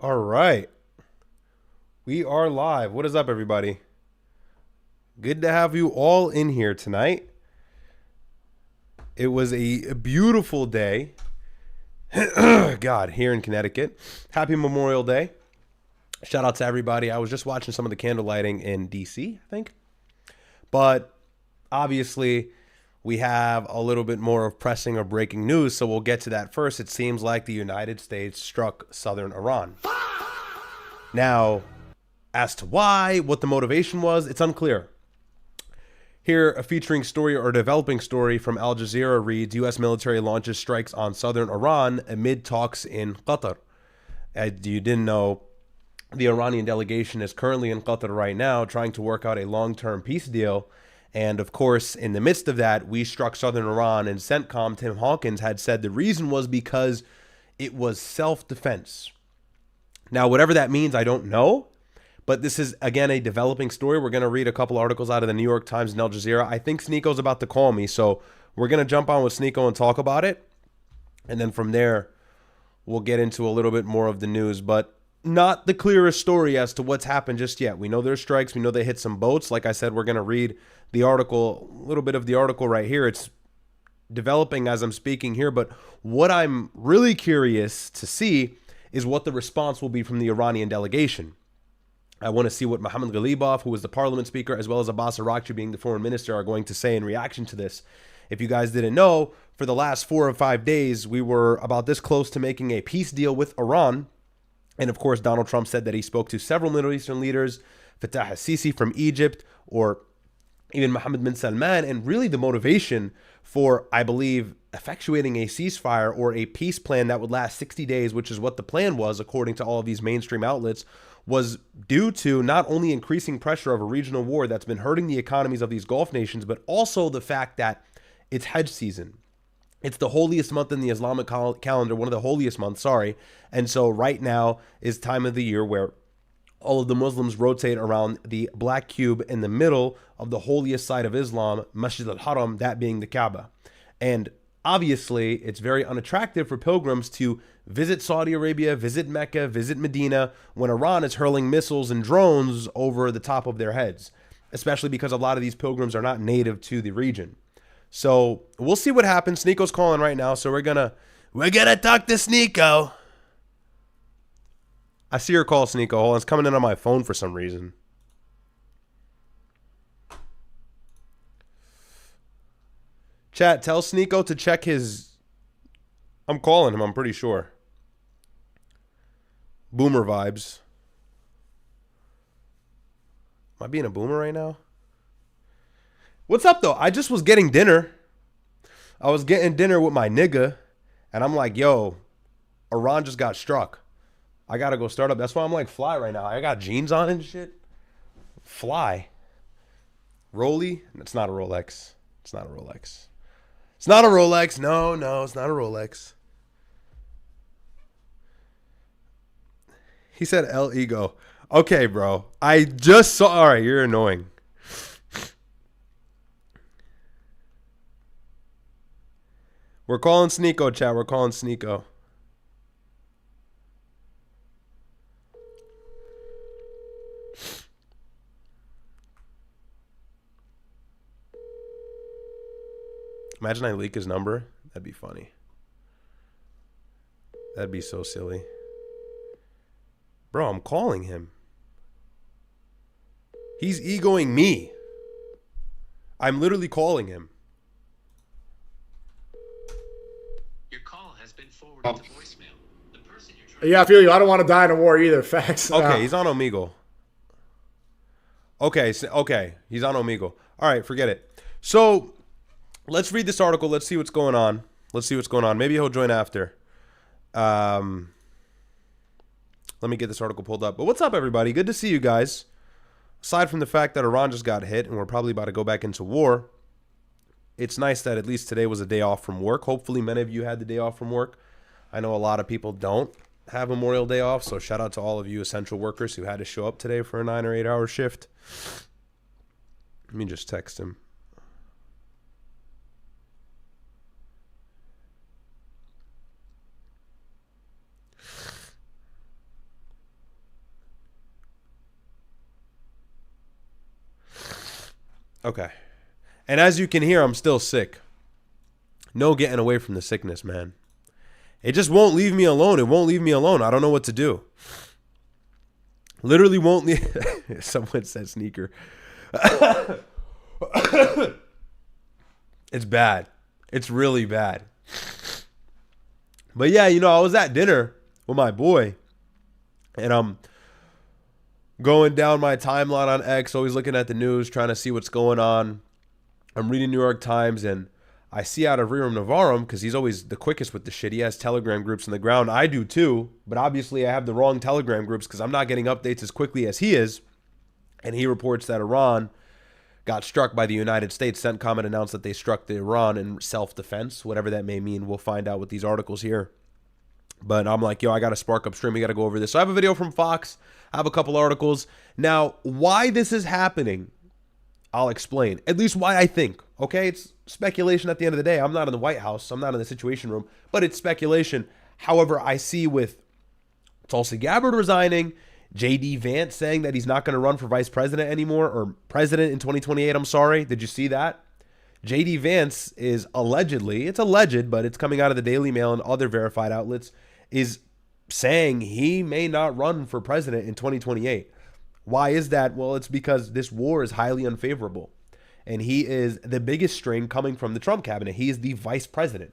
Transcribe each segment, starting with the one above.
All right. We are live. What is up, everybody? Good to have you all in here tonight. It was a beautiful day. God, here in Connecticut. Happy Memorial Day. Shout out to everybody. I was just watching some of the candle lighting in DC, I think. But obviously, we have a little bit more of pressing or breaking news, so we'll get to that first. It seems like the United States struck southern Iran. Now, as to why, what the motivation was, it's unclear. Here, a featuring story or developing story from Al Jazeera reads, U.S. military launches strikes on southern Iran amid talks in Qatar. As you didn't know, the Iranian delegation is currently in Qatar right now trying to work out a long-term peace deal. And of course, in the midst of that, we struck southern Iran, and CENTCOM, Tim Hawkins, had said the reason was because it was self-defense. Now, whatever that means, I don't know. But this is, again, a developing story. We're going to read a couple articles out of the New York Times and Al Jazeera. I think Sneako's about to call me, so we're going to jump on with Sneako and talk about it. And then from there, we'll get into a little bit more of the news. But not the clearest story as to what's happened just yet. We know there's strikes. We know they hit some boats. Like I said, we're going to read the article, a little bit of the article right here. It's developing as I'm speaking here. But what I'm really curious to see is what the response will be from the Iranian delegation. I want to see what Mohammad Ghalibaf, who was the parliament speaker, as well as Abbas Araghchi being the foreign minister, are going to say in reaction to this. If you guys didn't know, for the last 4 or 5 days, we were about this close to making a peace deal with Iran. And of course, Donald Trump said that he spoke to several Middle Eastern leaders, Fattah al-Sisi from Egypt, or even Mohammed bin Salman. And really the motivation for, I believe, effectuating a ceasefire or a peace plan that would last 60 days, which is what the plan was, according to all of these mainstream outlets, was due to not only increasing pressure of a regional war that's been hurting the economies of these Gulf nations, but also the fact that it's Hajj season. It's the holiest month in the Islamic calendar, one of the holiest months, sorry. And so right now is time of the year where all of the Muslims rotate around the black cube in the middle of the holiest site of Islam, Masjid al-Haram, that being the Kaaba. And obviously, it's very unattractive for pilgrims to visit Saudi Arabia, visit Mecca, visit Medina when Iran is hurling missiles and drones over the top of their heads, especially because a lot of these pilgrims are not native to the region. So we'll see what happens. Sneako's calling right now, so we're gonna talk to Sneako. I see her call, Sneako. Hold on, it's coming in on my phone for some reason. Chat, tell Sneako to check his... I'm calling him, I'm pretty sure. Boomer vibes. Am I being a boomer right now? What's up, though? I just was getting dinner. I was getting dinner with my nigga, and I'm like, yo, Iran just got struck. I gotta go start up. That's why I'm like fly right now. I got jeans on and shit. Fly. Rolly? It's not a Rolex. It's not a Rolex. It's not a Rolex. No, it's not a Rolex. He said El Ego. Okay, bro. I just saw... All right, you're annoying. We're calling Sneako, chat. We're calling Sneako. Imagine I leak his number. That'd be funny. That'd be so silly. Bro, I'm calling him. He's egoing me. I'm literally calling him. Your call has been forwarded to voicemail. The person you're trying Yeah, I feel you. I don't want to die in a war either. Facts. Okay, he's on Omegle. Okay, he's on Omegle. All right, forget it. So, let's read this article. Let's see what's going on. Maybe he'll join after. Let me get this article pulled up. But what's up, everybody? Good to see you guys. Aside from the fact that Iran just got hit and we're probably about to go back into war, it's nice that at least today was a day off from work. Hopefully, many of you had the day off from work. I know a lot of people don't have Memorial Day off, so shout out to all of you essential workers who had to show up today for a 9 or 8 hour shift. Let me just text him. Okay. And as you can hear, I'm still sick. No getting away from the sickness, man. It just won't leave me alone. It won't leave me alone. I don't know what to do. Literally won't leave. Someone said sneaker. It's bad. It's really bad. But yeah, I was at dinner with my boy. And I'm going down my timeline on X, always looking at the news, trying to see what's going on. I'm reading New York Times, and I see out of Rerum Novarum, because he's always the quickest with the shit. He has Telegram groups on the ground. I do too, but obviously I have the wrong Telegram groups because I'm not getting updates as quickly as he is. And he reports that Iran got struck by the United States. CENTCOM had announced that they struck the Iran in self-defense, whatever that may mean. We'll find out with these articles here. But I'm like, I got to spark up stream. We got to go over this. So I have a video from Fox. I have a couple articles. Now, why this is happening, I'll explain. At least why I think. Okay, it's speculation at the end of the day. I'm not in the White House. I'm not in the Situation Room. But it's speculation. However, I see with Tulsi Gabbard resigning, JD Vance saying that he's not going to run for vice president anymore, or president in 2028, I'm sorry. Did you see that? JD Vance is allegedly, it's alleged, but it's coming out of the Daily Mail and other verified outlets, is saying he may not run for president in 2028. Why is that? Well, it's because this war is highly unfavorable. And he is the biggest string coming from the Trump cabinet. He is the vice president.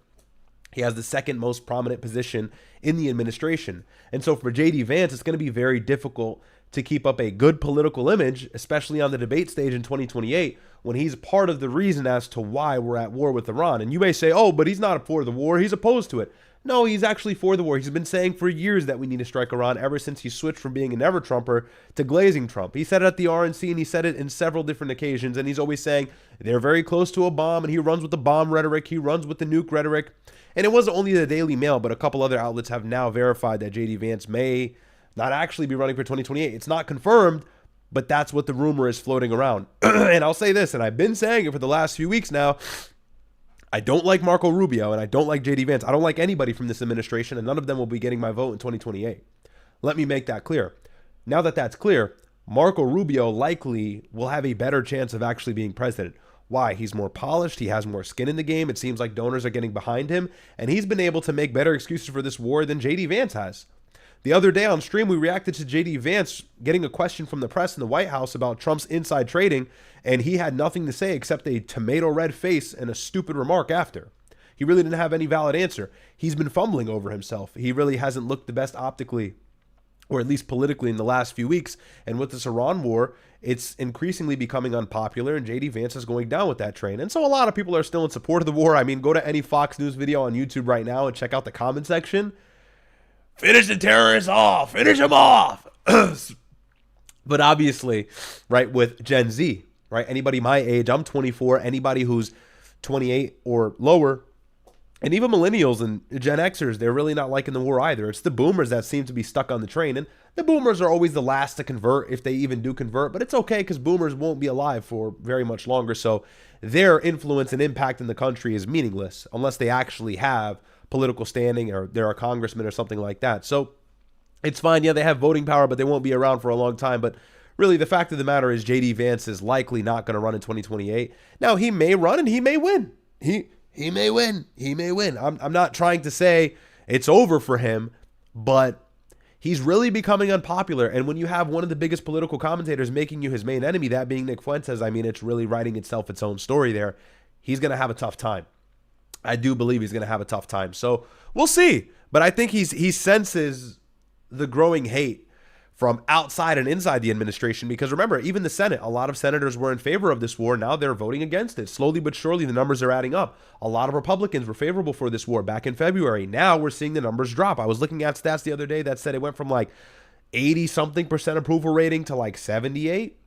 He has the second most prominent position in the administration. And so for JD Vance, it's going to be very difficult to keep up a good political image, especially on the debate stage in 2028, when he's part of the reason as to why we're at war with Iran. And you may say, oh, but he's not for the war. He's opposed to it. No, he's actually for the war. He's been saying for years that we need to strike Iran ever since he switched from being a never-Trumper to glazing Trump. He said it at the RNC, and he said it in several different occasions, and he's always saying they're very close to a bomb, and he runs with the bomb rhetoric. He runs with the nuke rhetoric. And it wasn't only the Daily Mail, but a couple other outlets have now verified that JD Vance may not actually be running for 2028. It's not confirmed, but that's what the rumor is floating around. And I'll say this, and I've been saying it for the last few weeks now, I don't like Marco Rubio, and I don't like JD Vance. I don't like anybody from this administration, and none of them will be getting my vote in 2028. Let me make that clear. Now that that's clear, Marco Rubio likely will have a better chance of actually being president. Why? He's more polished. He has more skin in the game. It seems like donors are getting behind him, and he's been able to make better excuses for this war than JD Vance has. The other day on stream, we reacted to JD Vance getting a question from the press in the White House about Trump's inside trading, and he had nothing to say except a tomato red face and a stupid remark after. He really didn't have any valid answer. He's been fumbling over himself. He really hasn't looked the best optically, or at least politically, in the last few weeks. And with this Iran war, it's increasingly becoming unpopular, and JD Vance is going down with that train. And so a lot of people are still in support of the war. I mean, go to any Fox News video on YouTube right now and check out the comment section. Finish the terrorists off. Finish them off. But obviously, right, with Gen Z, right, anybody my age, I'm 24, anybody who's 28 or lower, and even millennials and Gen Xers, they're really not liking the war either. It's the boomers that seem to be stuck on the train. And the boomers are always the last to convert, if they even do convert. But it's okay because boomers won't be alive for very much longer. So their influence and impact in the country is meaningless unless they actually have political standing or they're a congressman or something like that. So it's fine. Yeah, they have voting power, but they won't be around for a long time. But really, the fact of the matter is JD Vance is likely not going to run in 2028. Now, he may run and he may win. He may win. He may win. I'm not trying to say it's over for him, but he's really becoming unpopular. And when you have one of the biggest political commentators making you his main enemy, that being Nick Fuentes, I mean, it's really writing itself its own story there. He's going to have a tough time. I do believe he's going to have a tough time. So we'll see. But I think he senses the growing hate from outside and inside the administration, because remember, even the Senate, a lot of senators were in favor of this war. Now they're voting against it. Slowly but surely, the numbers are adding up. A lot of Republicans were favorable for this war back in February. Now we're seeing the numbers drop. I was looking at stats the other day that said it went from like 80-something% approval rating to like 78.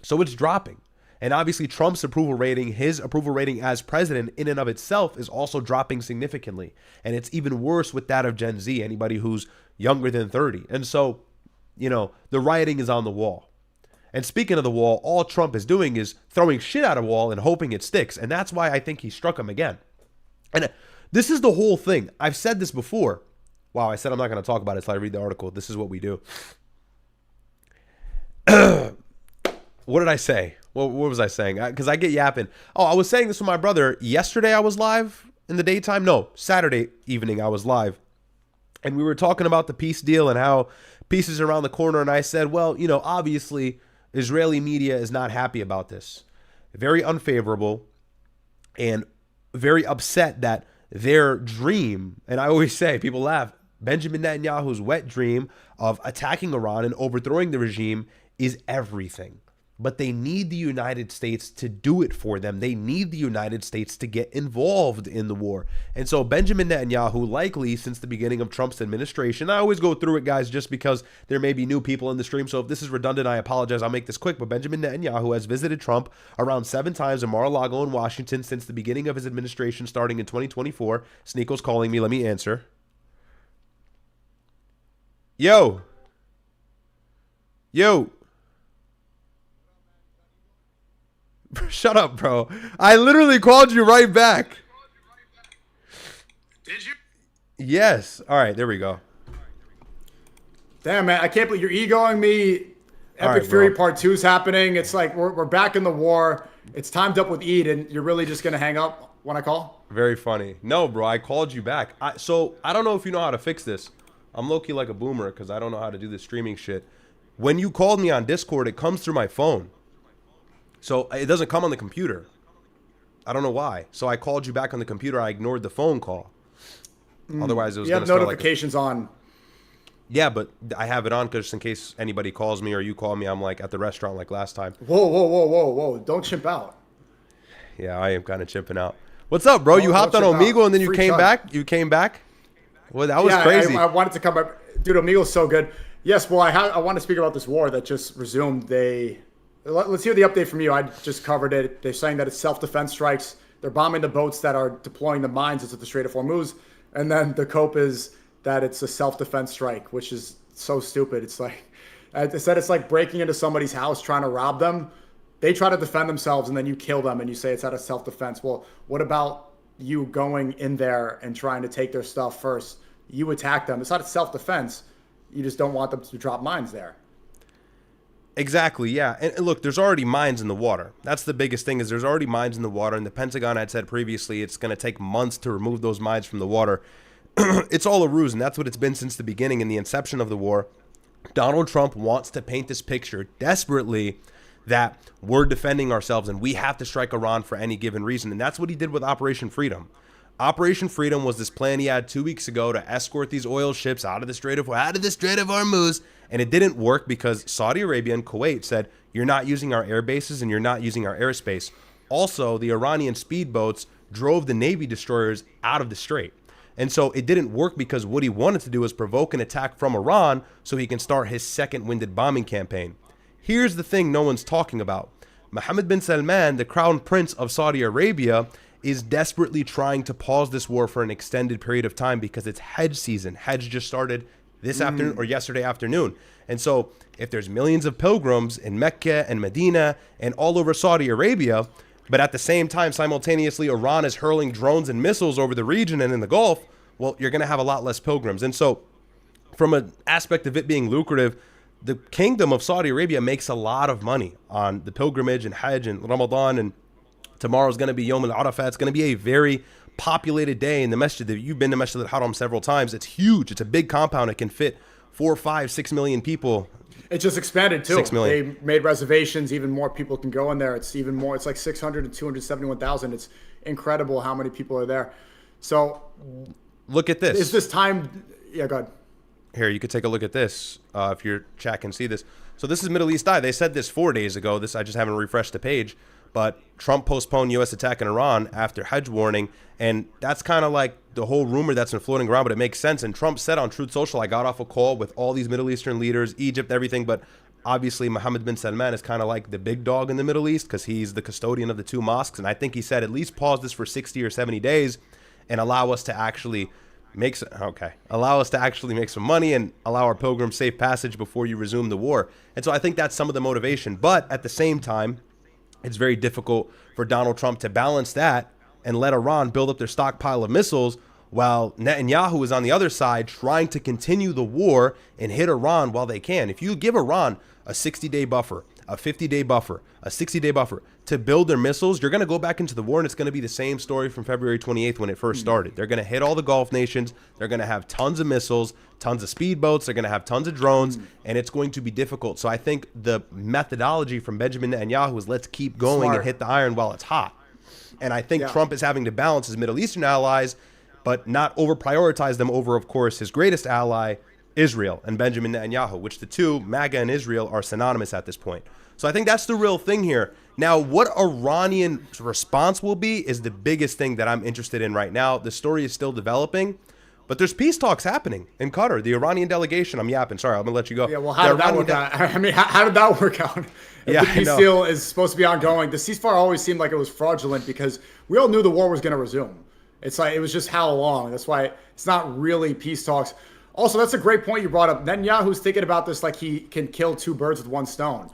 So it's dropping. And obviously Trump's approval rating, his approval rating as president in and of itself, is also dropping significantly. And it's even worse with that of Gen Z, anybody who's younger than 30. And so, you know, the writing is on the wall. And speaking of the wall, all Trump is doing is throwing shit at a wall and hoping it sticks. And that's why I think he struck him again. And this is the whole thing. I've said this before. Wow, I said I'm not going to talk about it until I read the article. This is what we do. What did I say? What was I saying? Because I get yapping. Oh, I was saying this with my brother. Yesterday I was live in the daytime. No, Saturday evening I was live. And we were talking about the peace deal and how peace is around the corner. And I said, well, obviously Israeli media is not happy about this. Very unfavorable and very upset that their dream, and I always say, people laugh, Benjamin Netanyahu's wet dream of attacking Iran and overthrowing the regime is everything. But they need the United States to do it for them. They need the United States to get involved in the war. And so Benjamin Netanyahu, likely since the beginning of Trump's administration, I always go through it, guys, just because there may be new people in the stream. So if this is redundant, I apologize. I'll make this quick. But Benjamin Netanyahu has visited Trump around 7 times in Mar-a-Lago in Washington since the beginning of his administration, starting in 2024. Sneako's calling me. Let me answer. Yo. Shut up, bro. I literally called you right back. Did you? Yes. All right, there we go. Damn, man, I can't believe you're egoing me. All Epic right, Fury bro. Part 2 is happening. It's like we're back in the war. It's timed up with Eid, and you're really just going to hang up when I call? Very funny. No, bro, I called you back. So I don't know if you know how to fix this. I'm low-key like a boomer because I don't know how to do this streaming shit. When you called me on Discord, it comes through my phone. So it doesn't come on the computer. I don't know why. So I called you back on the computer. I ignored the phone call. Otherwise, it was You going have to start notifications on. Yeah, but I have it on because in case anybody calls me or you call me, I'm like at the restaurant like last time. Whoa. Don't chimp out. Yeah, I am kind of chimping out. What's up, bro? You Don't hopped on chimp out. Omegle and then you Free came Chud. back? You came back? Well, that was Yeah, crazy. I wanted to come back. Dude, Omego's so good. Yes, well, I want to speak about this war that just resumed. Let's hear the update from you. I just covered it. They're saying that it's self-defense strikes. They're bombing the boats that are deploying the mines into the Strait of Hormuz. And then the cope is that it's a self-defense strike, which is so stupid. It's like, they said it's like breaking into somebody's house trying to rob them. They try to defend themselves and then you kill them and you say it's out of self-defense. Well, what about you going in there and trying to take their stuff first? You attack them. It's not a self-defense. You just don't want them to drop mines there. Exactly, yeah. And look, there's already mines in the water. That's the biggest thing is there's already mines in the water. And the Pentagon had said previously it's going to take months to remove those mines from the water. It's all a ruse, and that's what it's been since the beginning and the inception of the war. Donald Trump wants to paint this picture desperately that we're defending ourselves and we have to strike Iran for any given reason. And that's what he did with Operation Freedom. Operation Freedom was this plan he had 2 weeks ago to escort these oil ships out of the Strait of Hormuz. And it didn't work because Saudi Arabia and Kuwait said, you're not using our air bases and you're not using our airspace. Also, the Iranian speedboats drove the Navy destroyers out of the strait. And so it didn't work because what he wanted to do was provoke an attack from Iran so he can start his second winded bombing campaign. Here's the thing no one's talking about. Mohammed bin Salman, the crown prince of Saudi Arabia, is desperately trying to pause this war for an extended period of time because it's Hajj season. Hajj just started this afternoon or yesterday afternoon. And so if there's millions of pilgrims in Mecca and Medina and all over Saudi Arabia, but at the same time, simultaneously, Iran is hurling drones and missiles over the region and in the Gulf, well, you're going to have a lot less pilgrims. And so from an aspect of it being lucrative, the kingdom of Saudi Arabia makes a lot of money on the pilgrimage and Hajj and Ramadan. And tomorrow's going to be Yom al-Arafat. It's going to be a very populated day in the masjid. You've been to Masjid al-Haram several times. It's huge. It's a big compound. It can fit 4, 5, 6 million people. It just expanded too. 6 million. They made reservations. Even more people can go in there. It's even more. It's like 600 to 271,000. It's incredible how many people are there. So look at this. Is this time? Yeah, go ahead. Here, you could take a look at this if your chat can see this. So this is Middle East Eye. They said this 4 days ago. I just haven't refreshed the page. But Trump postponed U.S. attack in Iran after Hajj warning. And that's kind of like the whole rumor that's been floating around, but it makes sense. And Trump said on Truth Social, I got off a call with all these Middle Eastern leaders, Egypt, everything. But obviously, Mohammed bin Salman is kind of like the big dog in the Middle East because he's the custodian of the 2 mosques. And I think he said at least pause this for 60 or 70 days and allow us to actually make some money and allow our pilgrims safe passage before you resume the war. And so I think that's some of the motivation. But at the same time, it's very difficult for Donald Trump to balance that and let Iran build up their stockpile of missiles while Netanyahu is on the other side trying to continue the war and hit Iran while they can. If you give Iran a 60-day buffer, a 50-day buffer, a 60-day buffer to build their missiles, you're going to go back into the war, and it's going to be the same story from February 28th when it first started. They're going to hit all the Gulf nations. They're going to have tons of missiles, tons of speedboats. They're going to have tons of drones, and it's going to be difficult. So I think the methodology from Benjamin Netanyahu is let's keep going and hit the iron while it's hot. And I think Trump is having to balance his Middle Eastern allies, but not over-prioritize them over, of course, his greatest ally, Israel and Benjamin Netanyahu, which the two, MAGA and Israel, are synonymous at this point. So I think that's the real thing here. Now, what Iranian response will be is the biggest thing that I'm interested in right now. The story is still developing, but there's peace talks happening in Qatar. The Iranian delegation, I'm yapping, sorry, I'm going to let you go. Yeah, well, how did that work out? I mean, how did that work out? If the peace deal is supposed to be ongoing, the ceasefire always seemed like it was fraudulent because we all knew the war was going to resume. It's like, it was just how long. That's why it's not really peace talks. Also, that's a great point you brought up. Netanyahu's thinking about this like he can kill two birds with one stone.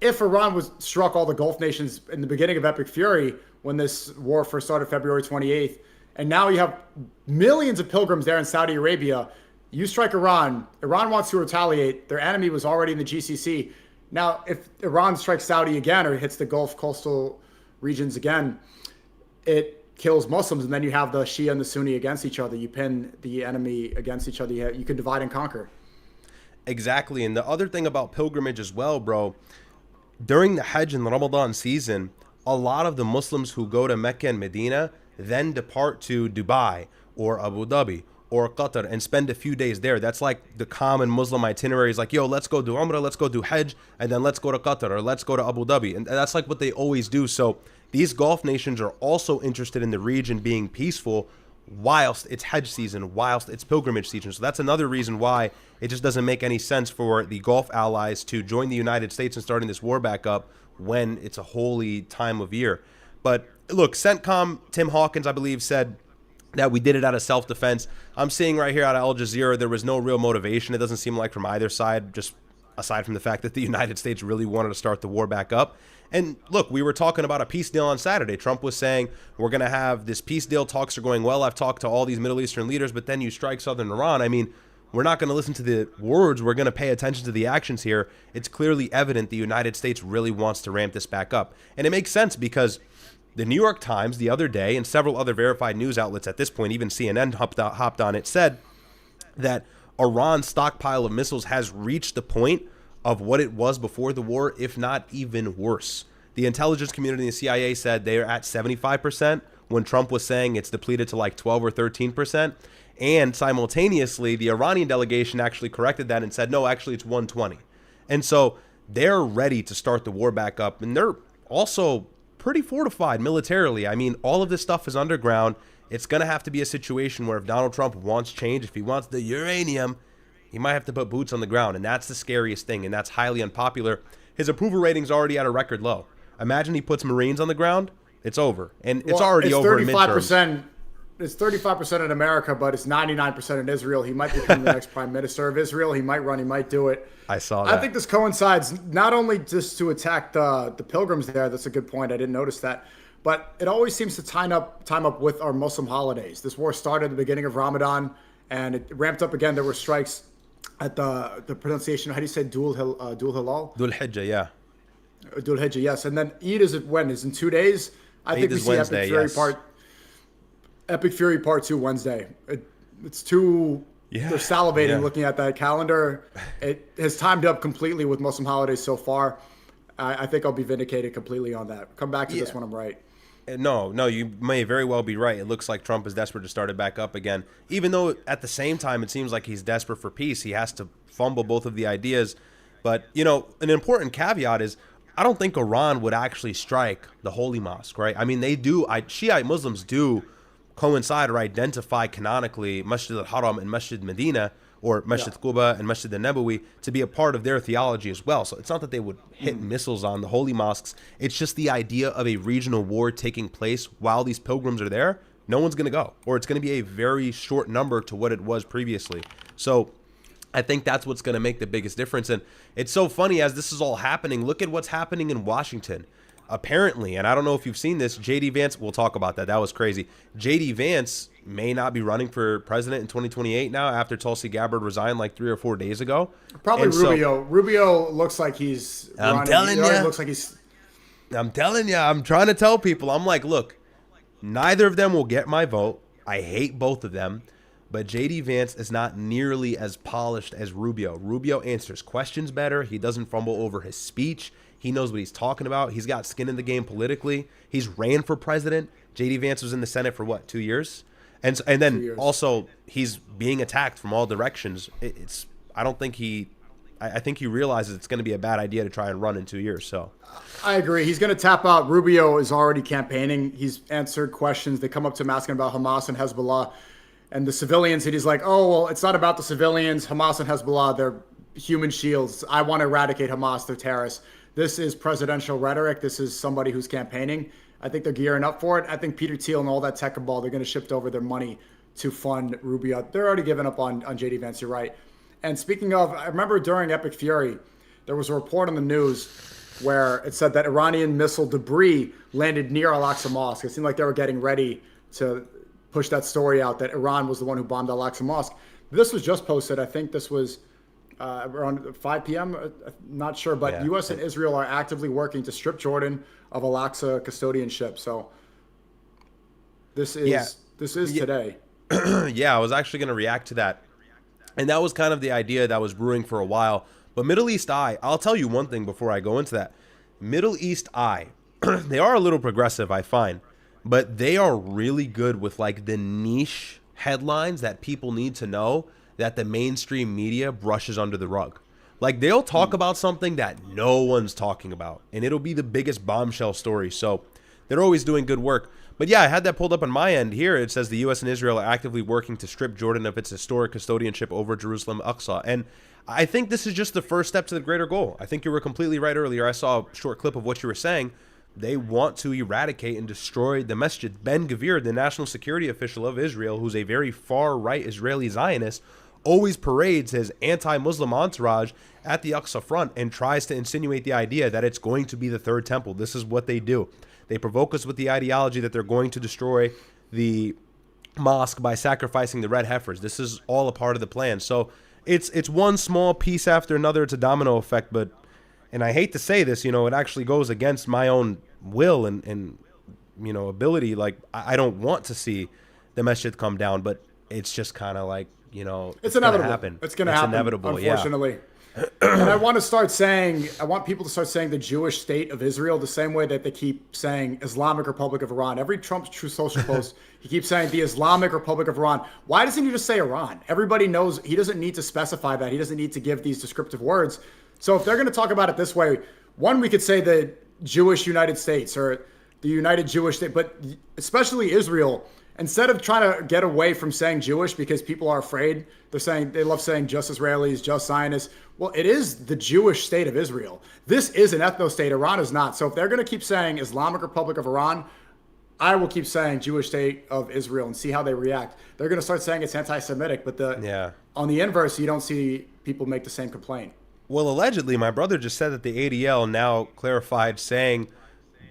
If Iran was struck all the Gulf nations in the beginning of Epic Fury, when this war first started February 28th, and now you have millions of pilgrims there in Saudi Arabia, you strike Iran. Iran wants to retaliate. Their enemy was already in the GCC. Now, if Iran strikes Saudi again or hits the Gulf coastal regions again, it kills Muslims, and then you have the Shia and the Sunni against each other. You pin the enemy against each other. You can divide and conquer. Exactly. And the other thing about pilgrimage as well, bro, during the Hajj and Ramadan season, a lot of the Muslims who go to Mecca and Medina then depart to Dubai or Abu Dhabi or Qatar and spend a few days there. That's like the common Muslim itinerary is like, yo, let's go do Umrah, let's go do Hajj, and then let's go to Qatar or let's go to Abu Dhabi. And that's like what they always do. So these Gulf nations are also interested in the region being peaceful whilst it's Hajj season, whilst it's pilgrimage season. So that's another reason why it just doesn't make any sense for the Gulf allies to join the United States and starting this war back up when it's a holy time of year. But look, CENTCOM, Tim Hawkins, I believe, said that we did it out of self-defense. I'm seeing right here out of Al Jazeera, there was no real motivation. It doesn't seem like from either side, just aside from the fact that the United States really wanted to start the war back up. And look, we were talking about a peace deal on Saturday. Trump was saying, we're going to have this peace deal. Talks are going well. I've talked to all these Middle Eastern leaders, but then you strike southern Iran. I mean, we're not going to listen to the words. We're going to pay attention to the actions here. It's clearly evident the United States really wants to ramp this back up. And it makes sense because the New York Times the other day and several other verified news outlets at this point, even CNN hopped on it, said that Iran's stockpile of missiles has reached the point of what it was before the war, if not even worse. The intelligence community and the CIA said they are at 75% when Trump was saying it's depleted to like 12 or 13%. And simultaneously, the Iranian delegation actually corrected that and said, no, actually it's 120. And so they're ready to start the war back up. And they're also pretty fortified militarily. I mean, all of this stuff is underground. It's going to have to be a situation where if Donald Trump wants change, if he wants the uranium, he might have to put boots on the ground. And that's the scariest thing. And that's highly unpopular. His approval rating's already at a record low. Imagine he puts Marines on the ground. It's over. And it's already over in midterms. It's 35% in America, but it's 99% in Israel. He might become the next prime minister of Israel. He might run. He might do it. I saw that. I think this coincides not only just to attack the pilgrims there. That's a good point. I didn't notice that. But it always seems to time up with our Muslim holidays. This war started at the beginning of Ramadan, and it ramped up again. There were strikes at the pronunciation. How do you say Dhul Hilal? Dhul Hijjah, yeah. Dhul Hijjah, yes. And then Eid is when? Is in 2 days? I think we see Wednesday, Epic Fury Part 2 Wednesday. It's too... Yeah, they're salivating looking at that calendar. It has timed up completely with Muslim holidays so far. I think I'll be vindicated completely on that. Come back to this when I'm right. No, you may very well be right. It looks like Trump is desperate to start it back up again. Even though at the same time it seems like he's desperate for peace. He has to fumble both of the ideas. But, you know, an important caveat is I don't think Iran would actually strike the Holy Mosque, right? I mean, they do. Shiite Muslims do coincide or identify canonically Masjid al-Haram and Masjid Medina or Masjid Quba and Masjid al-Nabawi to be a part of their theology as well. So it's not that they would hit missiles on the holy mosques. It's just the idea of a regional war taking place while these pilgrims are there. No one's going to go, or it's going to be a very short number to what it was previously. So I think that's what's going to make the biggest difference. And it's so funny as this is all happening. Look at what's happening in Washington. Apparently, and I don't know if you've seen this, JD Vance, we'll talk about that. That was crazy. JD Vance may not be running for president in 2028 now after Tulsi Gabbard resigned like 3 or 4 days ago. Probably And Rubio. Rubio looks like he's running. Telling He already ya. looks like he's. I'm telling you, I'm trying to tell people. I'm like, look, neither of them will get my vote. I hate both of them. But JD Vance is not nearly as polished as Rubio. Rubio answers questions better. He doesn't fumble over his speech. He knows what he's talking about. He's got skin in the game politically. He's ran for president. JD Vance was in the Senate for what, 2 years? And then also he's being attacked from all directions. I think he realizes it's going to be a bad idea to try and run in 2 years. So I agree. He's going to tap out. Rubio is already campaigning. He's answered questions. They come up to him asking about Hamas and Hezbollah and the civilians. And he's like, oh, well, it's not about the civilians. Hamas and Hezbollah, they're human shields. I want to eradicate Hamas. They're terrorists. This is presidential rhetoric. This is somebody who's campaigning. I think they're gearing up for it. I think Peter Thiel and all that tech cabal, they're going to shift over their money to fund Rubio. They're already giving up on JD Vance. You're right. And speaking of, I remember during Epic Fury, there was a report on the news where it said that Iranian missile debris landed near Aqsa Mosque. It seemed like they were getting ready to push that story out that Iran was the one who bombed Aqsa Mosque. This was just posted. I think this was around 5 p.m. Not sure, but Yeah. U.S. and Israel are actively working to strip Jordan of Al-Aqsa custodianship. So this is today. Yeah, I was actually going to react to that. And that was kind of the idea that was brewing for a while. But Middle East Eye, I'll tell you one thing before I go into that. Middle East Eye, they are a little progressive, I find. But they are really good with like the niche headlines that people need to know that the mainstream media brushes under the rug. Like they'll talk about something that no one's talking about. And it'll be the biggest bombshell story. So they're always doing good work. But yeah, I had that pulled up on my end here. It says the U.S. and Israel are actively working to strip Jordan of its historic custodianship over Jerusalem, Aqsa. And I think this is just the first step to the greater goal. I think you were completely right earlier. I saw a short clip of what you were saying. They want to eradicate and destroy the masjid. Ben Gvir, the national security official of Israel, who's a very far-right Israeli Zionist, always parades his anti-Muslim entourage at the Aqsa front and tries to insinuate the idea that it's going to be the third temple. This is what they do. They provoke us with the ideology that they're going to destroy the mosque by sacrificing the red heifers. This is all a part of the plan. So it's one small piece after another. It's a domino effect, and I hate to say this, it actually goes against my own will and ability. Like I don't want to see the masjid come down, but it's just kind of like, it's inevitable. Happen. It's going to happen, inevitable, unfortunately. Yeah. And I want people to start saying the Jewish state of Israel the same way that they keep saying Islamic Republic of Iran. Every Trump's True Social post, he keeps saying the Islamic Republic of Iran. Why doesn't he just say Iran? Everybody knows he doesn't need to specify that. He doesn't need to give these descriptive words. So if they're going to talk about it this way, one, we could say the Jewish United States or the United Jewish State, but especially Israel, instead of trying to get away from saying Jewish because people are afraid, they love saying just Israelis, just Zionists. Well, it is the Jewish state of Israel. This is an ethno-state. Iran is not. So if they're going to keep saying Islamic Republic of Iran, I will keep saying Jewish state of Israel and see how they react. They're going to start saying it's anti-Semitic, but on the inverse, you don't see people make the same complaint. Well, allegedly, my brother just said that the ADL now clarified saying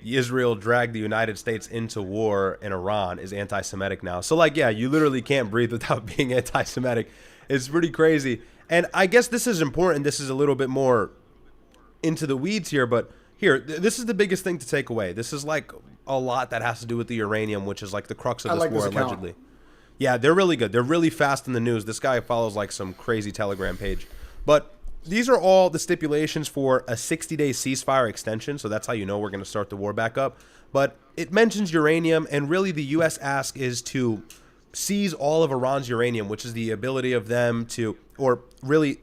Israel dragged the United States into war in Iran is anti-Semitic now. So, you literally can't breathe without being anti-Semitic. It's pretty crazy. And I guess this is important. This is a little bit more into the weeds here. But here, this is the biggest thing to take away. This is like a lot that has to do with the uranium, which is like the crux of this war, allegedly. Yeah, they're really good. They're really fast in the news. This guy follows like some crazy Telegram page. But these are all the stipulations for a 60-day ceasefire extension. So that's how you know we're going to start the war back up. But it mentions uranium, and really the U.S. ask is to seize all of Iran's uranium, which is the ability of them to, or really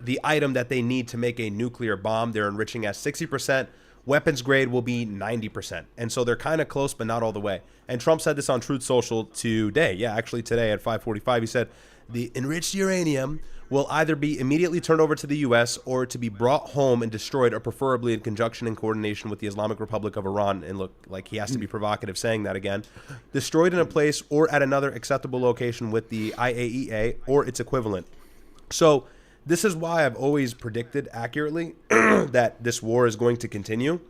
the item that they need to make a nuclear bomb. They're enriching at 60%. Weapons grade will be 90%. And so they're kind of close, but not all the way. And Trump said this on Truth Social today. Yeah, actually today at 5:45, he said the enriched uranium will either be immediately turned over to the U.S. or to be brought home and destroyed, or preferably in conjunction and coordination with the Islamic Republic of Iran. And look, like he has to be provocative saying that again. Destroyed in a place or at another acceptable location with the IAEA or its equivalent. So this is why I've always predicted accurately that this war is going to continue,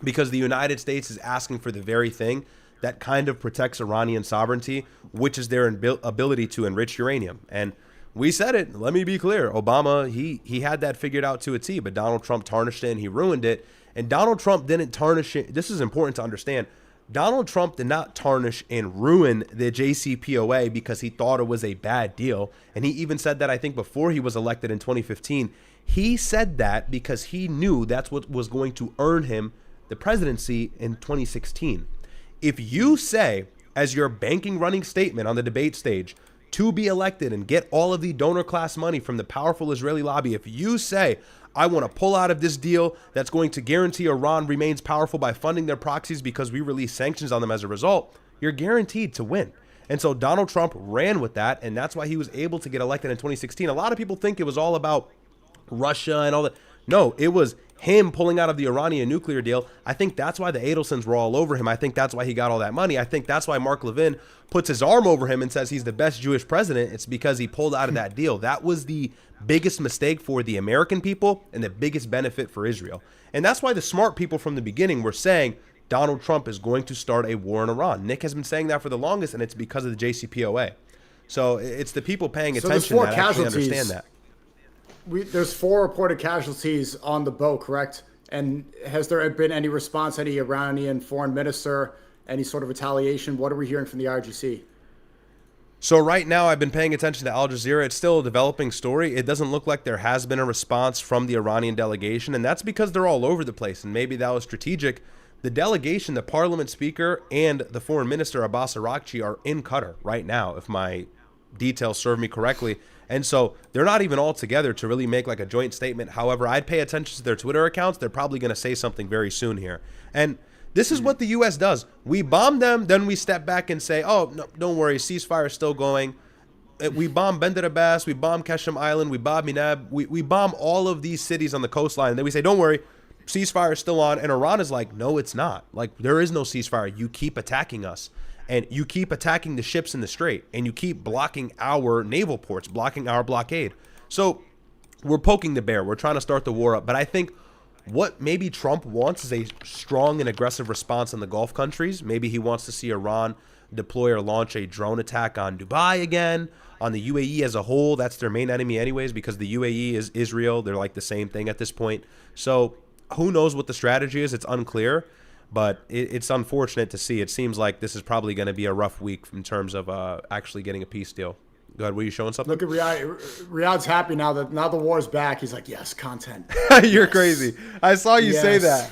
because the United States is asking for the very thing that kind of protects Iranian sovereignty, which is their ability to enrich uranium. And we said it. Let me be clear. Obama, he had that figured out to a T, but Donald Trump tarnished it and he ruined it. And Donald Trump didn't tarnish it. This is important to understand. Donald Trump did not tarnish and ruin the JCPOA because he thought it was a bad deal. And he even said that, I think, before he was elected in 2015. He said that because he knew that's what was going to earn him the presidency in 2016. If you say, as your banking running statement on the debate stage, to be elected and get all of the donor class money from the powerful Israeli lobby, if you say, I want to pull out of this deal that's going to guarantee Iran remains powerful by funding their proxies because we release sanctions on them as a result, you're guaranteed to win. And so Donald Trump ran with that, and that's why he was able to get elected in 2016. A lot of people think it was all about Russia and all that. No, it was him pulling out of the Iranian nuclear deal. I think that's why the Adelsons were all over him. I think that's why he got all that money. I think that's why Mark Levin puts his arm over him and says he's the best Jewish president. It's because he pulled out of that deal. That was the biggest mistake for the American people and the biggest benefit for Israel. And that's why the smart people from the beginning were saying Donald Trump is going to start a war in Iran. Nick has been saying that for the longest, and it's because of the JCPOA. So it's the people paying attention that actually understand that. There's 4 reported casualties on the boat, correct? And has there been any response, any Iranian foreign minister, any sort of retaliation? What are we hearing from the IRGC? So right now I've been paying attention to Al Jazeera. It's still a developing story. It doesn't look like there has been a response from the Iranian delegation, and that's because they're all over the place, and maybe that was strategic. The delegation, the parliament speaker, and the foreign minister, Abbas Araghchi, are in Qatar right now, if my details serve me correctly. And so they're not even all together to really make like a joint statement. However, I'd pay attention to their Twitter accounts. They're probably going to say something very soon here. And this is what the U.S. does. We bomb them, then we step back and say, oh, no, don't worry, ceasefire is still going. We bomb Bandar Abbas, we bomb Qasem Island, we bomb Minab, we bomb all of these cities on the coastline. And then we say, don't worry, ceasefire is still on. And Iran is like, no, it's not. Like, there is no ceasefire. You keep attacking us. And you keep attacking the ships in the strait, and you keep blocking our naval ports, blocking our blockade. So we're poking the bear. We're trying to start the war up. But I think what maybe Trump wants is a strong and aggressive response in the Gulf countries. Maybe he wants to see Iran deploy or launch a drone attack on Dubai again, on the UAE as a whole. That's their main enemy anyways, because the UAE is Israel. They're like the same thing at this point. So who knows what the strategy is? It's unclear. But it's unfortunate to see. It seems like this is probably going to be a rough week in terms of actually getting a peace deal. Go ahead. Were you showing something? Look at Riyadh. Riyadh's happy now that the war's back. He's like, yes, content. You're yes. Crazy. I saw you say that.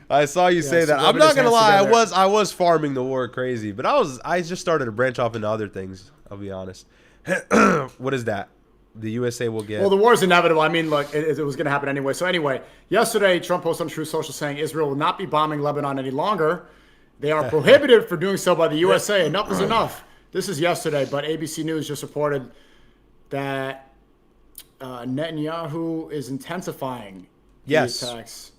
I saw you say that. I'm not gonna lie. I was farming the war crazy, but I just started to branch off into other things. I'll be honest. What is that? The USA will get... Well, the war is inevitable. I mean, look, it was going to happen anyway. So anyway, yesterday, Trump posted on Truth Social saying Israel will not be bombing Lebanon any longer. They are prohibited for doing so by the USA. Enough is enough. This is yesterday, but ABC News just reported that Netanyahu is intensifying the attacks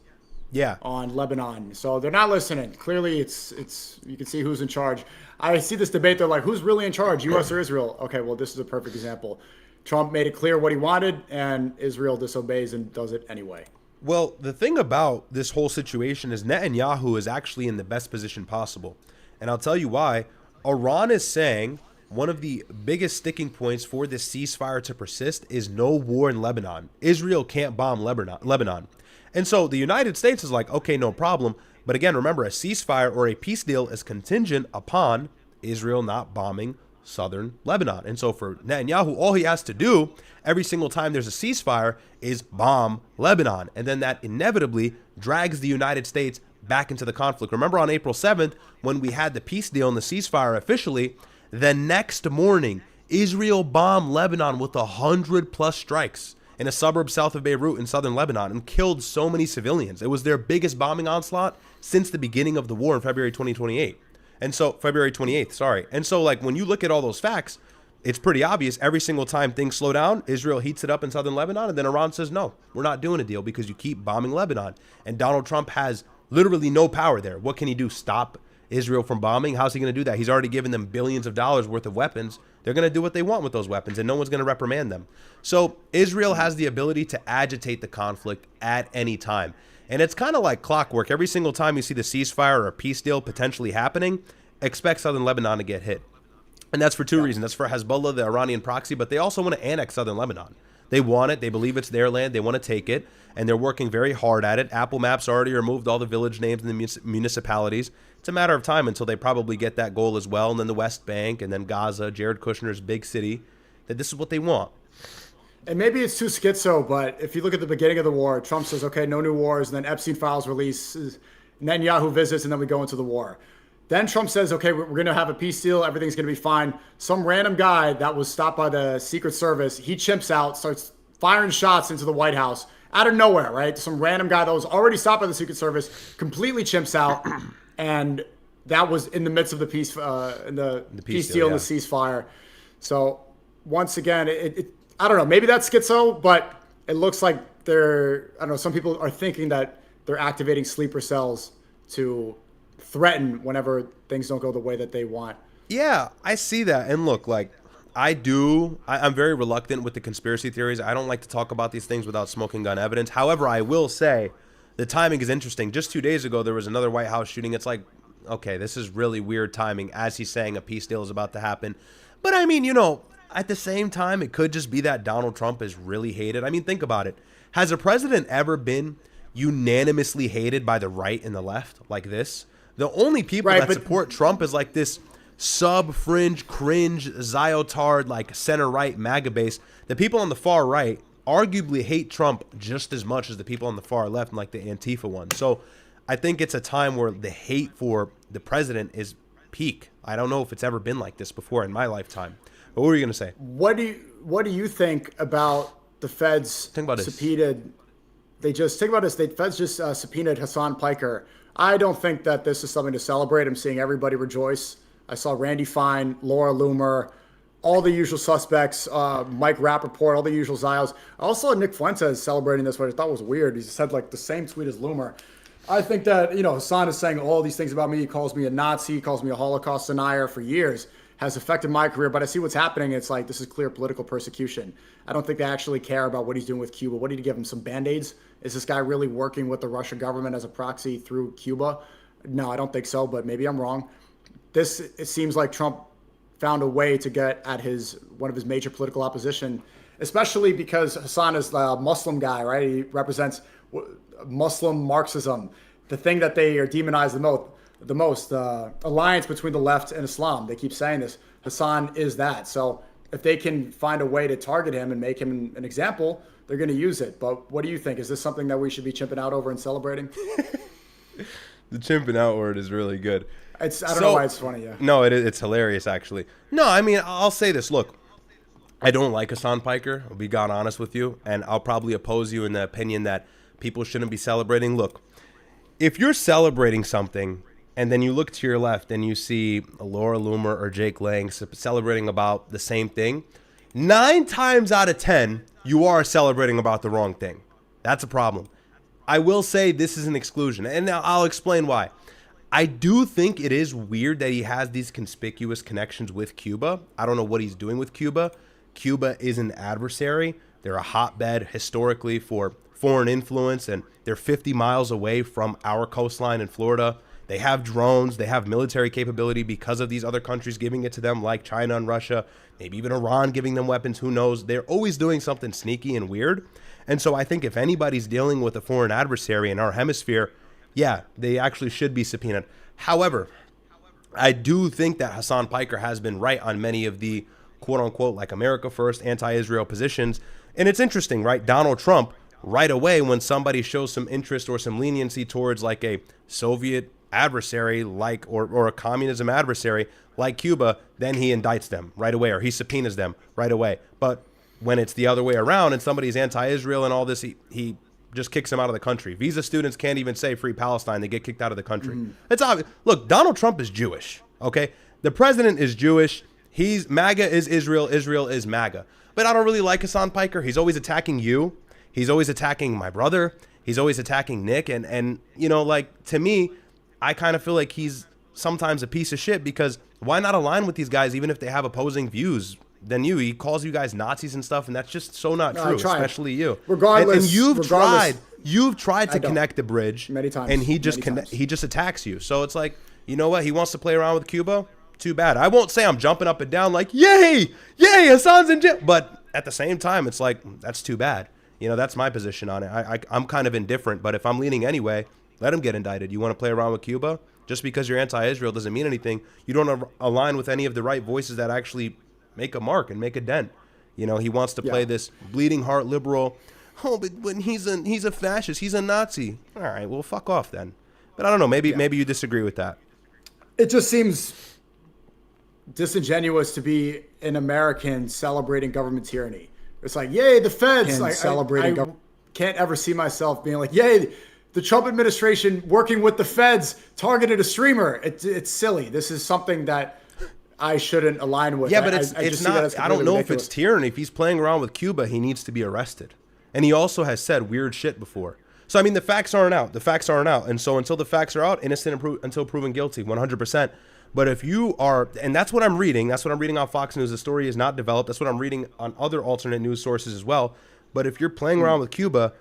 on Lebanon. So they're not listening. Clearly, it's you can see who's in charge. I see this debate. They're like, who's really in charge, U.S. or Israel? Okay, well, this is a perfect example. Trump made it clear what he wanted, and Israel disobeys and does it anyway. Well, the thing about this whole situation is Netanyahu is actually in the best position possible. And I'll tell you why. Iran is saying one of the biggest sticking points for this ceasefire to persist is no war in Lebanon. Israel can't bomb Lebanon. And so the United States is like, okay, no problem. But again, remember, a ceasefire or a peace deal is contingent upon Israel not bombing southern Lebanon. And so for Netanyahu, all he has to do every single time there's a ceasefire is bomb Lebanon. And then that inevitably drags the United States back into the conflict. Remember on April 7th, when we had the peace deal and the ceasefire officially, the next morning, Israel bombed Lebanon with 100+ strikes in a suburb south of Beirut in southern Lebanon and killed so many civilians. It was their biggest bombing onslaught since the beginning of the war in February 2028. And so February 28th, sorry. And so like when you look at all those facts, it's pretty obvious every single time things slow down, Israel heats it up in southern Lebanon, and then Iran says, no, we're not doing a deal because you keep bombing Lebanon. And Donald Trump has literally no power there. What can he do? Stop Israel from bombing? How's he going to do that? He's already given them billions of dollars worth of weapons. they're going to do what they want with those weapons, and no one's going to reprimand them. So Israel has the ability to agitate the conflict at any time. And it's kind of like clockwork. Every single time you see the ceasefire or a peace deal potentially happening, expect southern Lebanon to get hit. And that's for two reasons. That's for Hezbollah, the Iranian proxy, but they also want to annex southern Lebanon. They want it. They believe it's their land. They want to take it, and they're working very hard at it. Apple Maps already removed all the village names in the municipalities. It's a matter of time until they probably get that goal as well, and then the West Bank, and then Gaza, Jared Kushner's big city, that this is what they want. And maybe it's too schizo, but if you look at the beginning of the war, Trump says, okay, no new wars, and then Epstein files releases, Netanyahu visits, and then we go into the war. Then Trump says, okay, we're going to have a peace deal. Everything's going to be fine. Some random guy that was stopped by the Secret Service, he chimps out, starts firing shots into the White House out of nowhere, right? Some random guy that was already stopped by the Secret Service completely chimps out. And that was in the midst of the peace, in the peace deal, and the ceasefire. So once again, I don't know, maybe that's schizo, but it looks like I don't know, some people are thinking that they're activating sleeper cells to threaten whenever things don't go the way that they want. Yeah, I see that. And look, like, I'm very reluctant with the conspiracy theories. I don't like to talk about these things without smoking gun evidence. However, I will say the timing is interesting. Just 2 days ago, there was another White House shooting. It's like, okay, this is really weird timing as he's saying a peace deal is about to happen. But I mean, at the same time, it could just be that Donald Trump is really hated. I mean, think about it. Has a president ever been unanimously hated by the right and the left like this? The only people that support Trump is like this sub-fringe, cringe, Ziotard, like center-right MAGA base. The people on the far right arguably hate Trump just as much as the people on the far left, like the Antifa one. So I think it's a time where the hate for the president is peak. I don't know if it's ever been like this before in my lifetime. But what were you going to say? What do you think about the feds subpoenaed? Think about this. The feds just subpoenaed Hasan Piker. I don't think that this is something to celebrate. I'm seeing everybody rejoice. I saw Randy Fine, Laura Loomer, all the usual suspects, Mike Rappaport, all the usual Zios. I also saw Nick Fuentes celebrating this, which I thought was weird. He said like the same tweet as Loomer. I think that, Hassan is saying all these things about me. He calls me a Nazi. He calls me a Holocaust denier for years. Has affected my career. But I see what's happening. It's like this is clear political persecution. I don't think they actually care about what he's doing with Cuba. What did he give him? Some Band-Aids? Is this guy really working with the Russian government as a proxy through Cuba? No, I don't think so, but maybe I'm wrong. It seems like Trump found a way to get at one of his major political opposition, especially because Hassan is a Muslim guy, right? He represents Muslim Marxism, the thing that they are demonized the most, alliance between the left and Islam. They keep saying this. Hassan is that. So if they can find a way to target him and make him an example, they're going to use it. But what do you think? Is this something that we should be chimping out over and celebrating? The chimping out word is really good. I don't know why it's funny, yeah. No, it's hilarious, actually. No, I mean, I'll say this. Look, I don't like Hasan Piker. I'll be God honest with you. And I'll probably oppose you in the opinion that people shouldn't be celebrating. Look, if you're celebrating something and then you look to your left and you see Laura Loomer or Jake Lang celebrating about the same thing, 9 times out of 10, you are celebrating about the wrong thing. That's a problem. I will say this is an exclusion, and I'll explain why. I do think it is weird that he has these conspicuous connections with Cuba. I don't know what he's doing with Cuba. Cuba is an adversary. They're a hotbed historically for foreign influence, and they're 50 miles away from our coastline in Florida. They have drones. They have military capability because of these other countries giving it to them, like China and Russia, maybe even Iran giving them weapons. Who knows? They're always doing something sneaky and weird. And so I think if anybody's dealing with a foreign adversary in our hemisphere, yeah, they actually should be subpoenaed. However, I do think that Hasan Piker has been right on many of the quote-unquote like America First, anti-Israel positions. And it's interesting, right? Donald Trump, right away when somebody shows some interest or some leniency towards like a Soviet adversary like or a communism adversary like Cuba, then he indicts them right away or he subpoenas them right away. But when it's the other way around and somebody's anti-Israel and all this, he just kicks them out of the country. Visa students can't even say free Palestine. They get kicked out of the country. It's obvious. Look, Donald Trump is Jewish, okay? The president is Jewish. MAGA is Israel. Israel is MAGA. But I don't really like Hasan Piker. He's always attacking you. He's always attacking my brother. He's always attacking Nick. And like, to me, I kind of feel like he's sometimes a piece of shit, because why not align with these guys even if they have opposing views than you? He calls you guys Nazis and stuff, and that's just so not true, especially you. Regardless, and you've tried to connect the bridge many times, and he just attacks you. So it's like, you know what? He wants to play around with Cuba. Too bad. I won't say I'm jumping up and down like, yay, Hassan's in jail. But at the same time, it's like, that's too bad. You know, that's my position on it. I'm kind of indifferent, but if I'm leaning anyway, let him get indicted. You want to play around with Cuba? Just because you're anti-Israel doesn't mean anything. You don't align with any of the right voices that actually make a mark and make a dent. You know, he wants to play this bleeding heart liberal. Oh, but when he's a fascist, he's a Nazi. All right, well, fuck off then. But I don't know. Maybe you disagree with that. It just seems disingenuous to be an American celebrating government tyranny. It's like, yay, the feds. Like, celebrating I can't ever see myself being like, yay, the Trump administration working with the feds targeted a streamer. It's silly. This is something that I shouldn't align with. Yeah, but it's not. I don't know if it's tyranny. If he's playing around with Cuba, he needs to be arrested. And he also has said weird shit before. So, I mean, the facts aren't out. And so until the facts are out, innocent until proven guilty, 100%. But if you are, and that's what I'm reading. That's what I'm reading on Fox News. The story is not developed. That's what I'm reading on other alternate news sources as well. But if you're playing around with Cuba,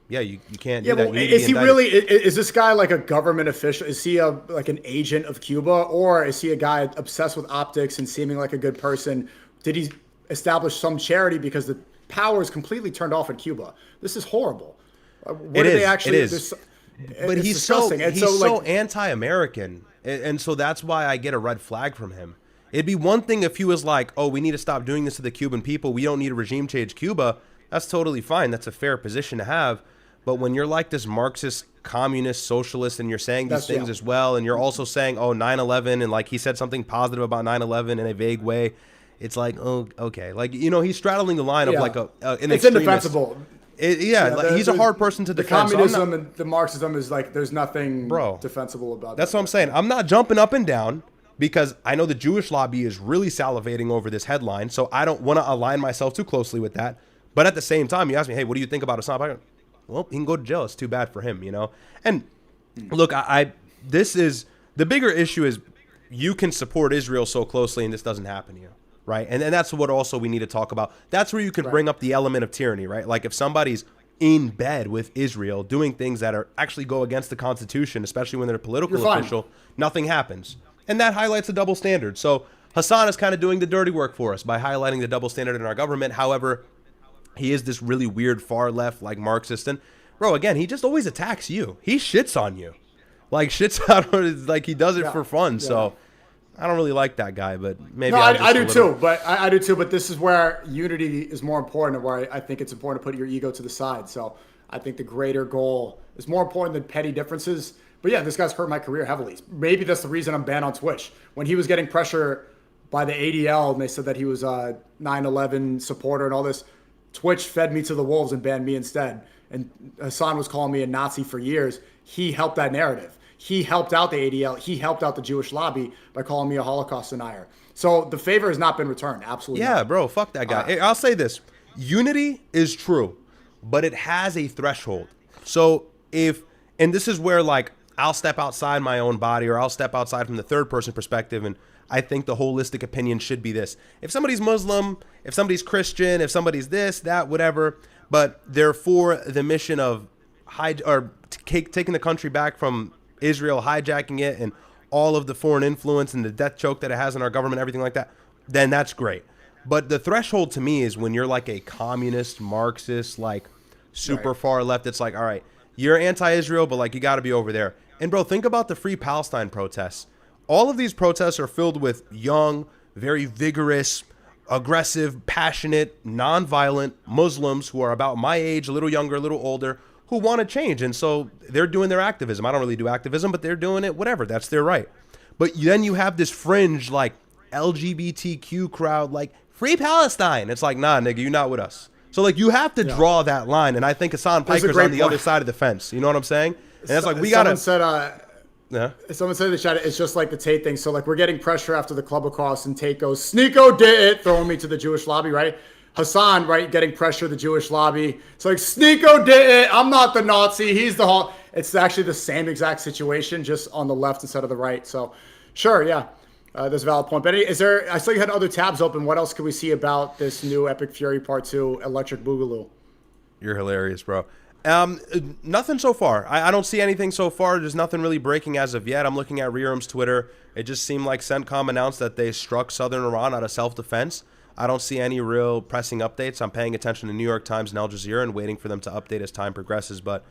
you can't do that. Is he really? Is this guy like a government official? Is he like an agent of Cuba, or is he a guy obsessed with optics and seeming like a good person? Did he establish some charity because the power is completely turned off in Cuba? This is horrible. It is. But he's so anti-American. And so that's why I get a red flag from him. It'd be one thing if he was like, oh, we need to stop doing this to the Cuban people. We don't need a regime change Cuba. That's totally fine. That's a fair position to have. But when you're like this Marxist, communist, socialist, and you're saying these things as well, and you're also saying, oh, 9/11, and like he said something positive about 9/11 in a vague way, it's like, oh, okay. Like, you know, he's straddling the line of like an it's extremist. Indefensible. He's a hard person to defend. The communism and the Marxism is like, there's nothing defensible about that. That's what I'm saying. I'm not jumping up and down because I know the Jewish lobby is really salivating over this headline, so I don't want to align myself too closely with that. But at the same time, you ask me, hey, what do you think about Hasan Piker? Well, he can go to jail. It's too bad for him, you know? And look, this is the bigger issue is you can support Israel so closely and this doesn't happen to you. Right. And that's what also we need to talk about. That's where you can bring up the element of tyranny. Right. Like if somebody's in bed with Israel doing things that are actually go against the Constitution, especially when they're a political official, nothing happens. And that highlights a double standard. So Hassan is kind of doing the dirty work for us by highlighting the double standard in our government. However, he is this really weird far left like Marxist. And bro, again, he just always attacks you. He shits on you. Like shits on like he does it for fun. Yeah. So I don't really like that guy, but maybe I do too. But I do too. But this is where unity is more important, and where I think it's important to put your ego to the side. So I think the greater goal is more important than petty differences. But yeah, this guy's hurt my career heavily. Maybe that's the reason I'm banned on Twitch. When he was getting pressure by the ADL, and they said that he was a 9/11 supporter and all this, Twitch fed me to the wolves and banned me instead. And Hassan was calling me a Nazi for years. He helped that narrative. He helped out the ADL. He helped out the Jewish lobby by calling me a Holocaust denier. So the favor has not been returned. Absolutely not. Bro, fuck that guy. Hey, I'll say this. Unity is true, but it has a threshold. So and this is where like I'll step outside my own body, or I'll step outside from the third person perspective, and I think the holistic opinion should be this. If somebody's Muslim, if somebody's Christian, if somebody's this, that, whatever, but they're for the mission of taking the country back from Israel, hijacking it, and all of the foreign influence and the death choke that it has in our government, everything like that, then that's great. But the threshold to me is when you're like a communist, Marxist, like super far left. It's like, all right, you're anti-Israel, but like you got to be over there. And bro, think about the Free Palestine protests. All of these protests are filled with young, very vigorous, aggressive, passionate, non-violent Muslims who are about my age, a little younger, a little older, who want to change. And so they're doing their activism. I don't really do activism, but they're doing it, whatever. That's their right. But then you have this fringe, like, LGBTQ crowd, like, Free Palestine. It's like, nah, nigga, you're not with us. So, like, you have to draw that line. And I think Hasan Piker's on the other side of the fence. You know what I'm saying? And it's like, we got to... Someone said in the chat, it's just like the Tate thing. So, like, we're getting pressure after the club across, and Tate goes, Sneako did it, throwing me to the Jewish lobby, right? Hassan, right, getting pressure, the Jewish lobby. It's like, Sneako did it. I'm not the Nazi. He's the It's actually the same exact situation, just on the left instead of the right. So, sure, yeah, there's a valid point. But is there? I saw you had other tabs open. What else could we see about this new Epic Fury Part 2 Electric Boogaloo? You're hilarious, bro. Nothing so far. I don't see anything so far. There's nothing really breaking as of yet. I'm looking at Rearm's Twitter. It just seemed like CENTCOM announced that they struck southern Iran out of self-defense. I don't see any real pressing updates. I'm paying attention to New York Times and Al Jazeera and waiting for them to update as time progresses. But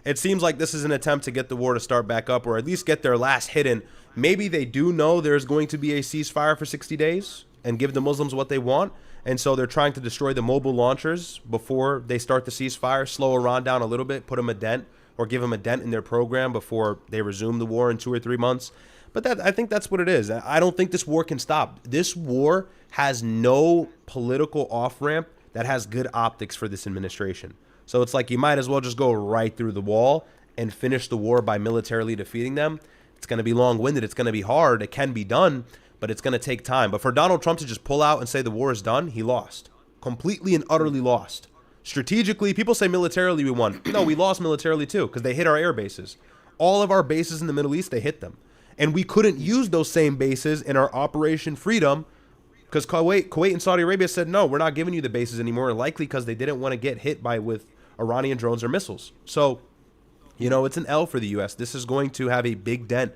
it seems like this is an attempt to get the war to start back up, or at least get their last hit in. Maybe they do know there's going to be a ceasefire for 60 days and give the Muslims what they want. And so they're trying to destroy the mobile launchers before they start the ceasefire, slow Iran down a little bit, put them a dent, or give them a dent in their program before they resume the war in 2 or 3 months. But I think that's what it is. I don't think this war can stop. This war has no political off-ramp that has good optics for this administration. So it's like you might as well just go right through the wall and finish the war by militarily defeating them. It's going to be long-winded. It's going to be hard. It can be done, but it's going to take time. But for Donald Trump to just pull out and say the war is done, he lost. Completely and utterly lost. Strategically, people say militarily we won. No, we lost militarily too, because they hit our air bases. All of our bases in the Middle East, they hit them. And we couldn't use those same bases in our Operation Freedom because Kuwait and Saudi Arabia said, no, we're not giving you the bases anymore, likely because they didn't want to get hit with Iranian drones or missiles. So, it's an L for the U.S. This is going to have a big dent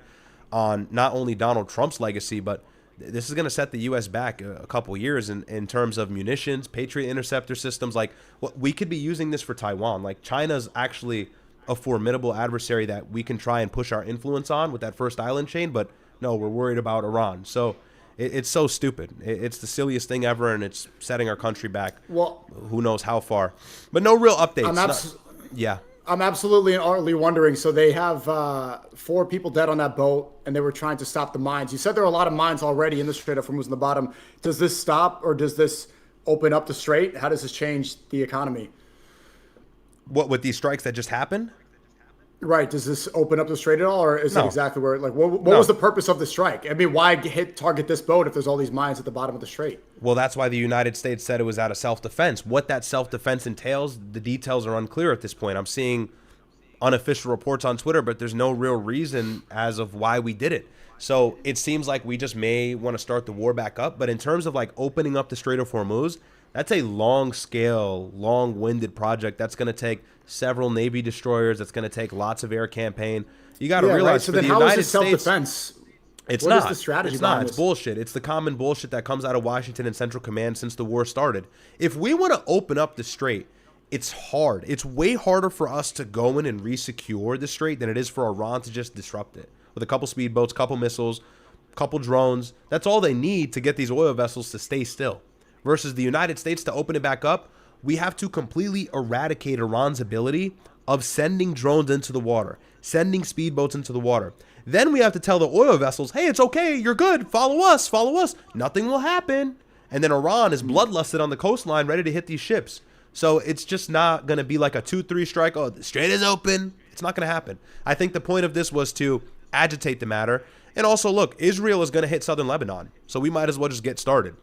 on not only Donald Trump's legacy, but this is going to set the U.S. back a couple years in terms of munitions, Patriot interceptor systems. Like, we could be using this for Taiwan. Like, China's actually a formidable adversary that we can try and push our influence on with that first island chain, but no, we're worried about Iran. So it's so stupid. It's the silliest thing ever, and it's setting our country back. Well, who knows how far? But no real updates. I'm absolutely and utterly wondering. So they have 4 people dead on that boat, and they were trying to stop the mines. You said there are a lot of mines already in the Strait of Hormuz in the bottom. Does this stop, or does this open up the strait? How does this change the economy? What, with these strikes that just happened? Right. Does this open up the strait at all, or is it exactly where? Like, what was the purpose of the strike? I mean, why target this boat if there's all these mines at the bottom of the strait? Well, that's why the United States said it was out of self-defense. What that self-defense entails, the details are unclear at this point. I'm seeing unofficial reports on Twitter, but there's no real reason as of why we did it. So it seems like we just may want to start the war back up. But in terms of like opening up the Strait of Hormuz, that's a long-scale, long-winded project. That's going to take several Navy destroyers. That's going to take lots of air campaign. You got to realize, right. So for then the how United is this self-defense? It's what not. Is the strategy it's not. It's this? Bullshit. It's the common bullshit that comes out of Washington and Central Command since the war started. If we want to open up the strait, it's hard. It's way harder for us to go in and re-secure the strait than it is for Iran to just disrupt it. With a couple speedboats, couple missiles, couple drones. That's all they need to get these oil vessels to stay still. Versus the United States to open it back up, we have to completely eradicate Iran's ability of sending drones into the water, sending speedboats into the water. Then we have to tell the oil vessels, hey, it's okay, you're good, follow us, nothing will happen. And then Iran is bloodlusted on the coastline ready to hit these ships. So it's just not going to be like a 2-3 strike, oh, the strait is open. It's not going to happen. I think the point of this was to agitate the matter. And also, look, Israel is going to hit southern Lebanon, so we might as well just get started.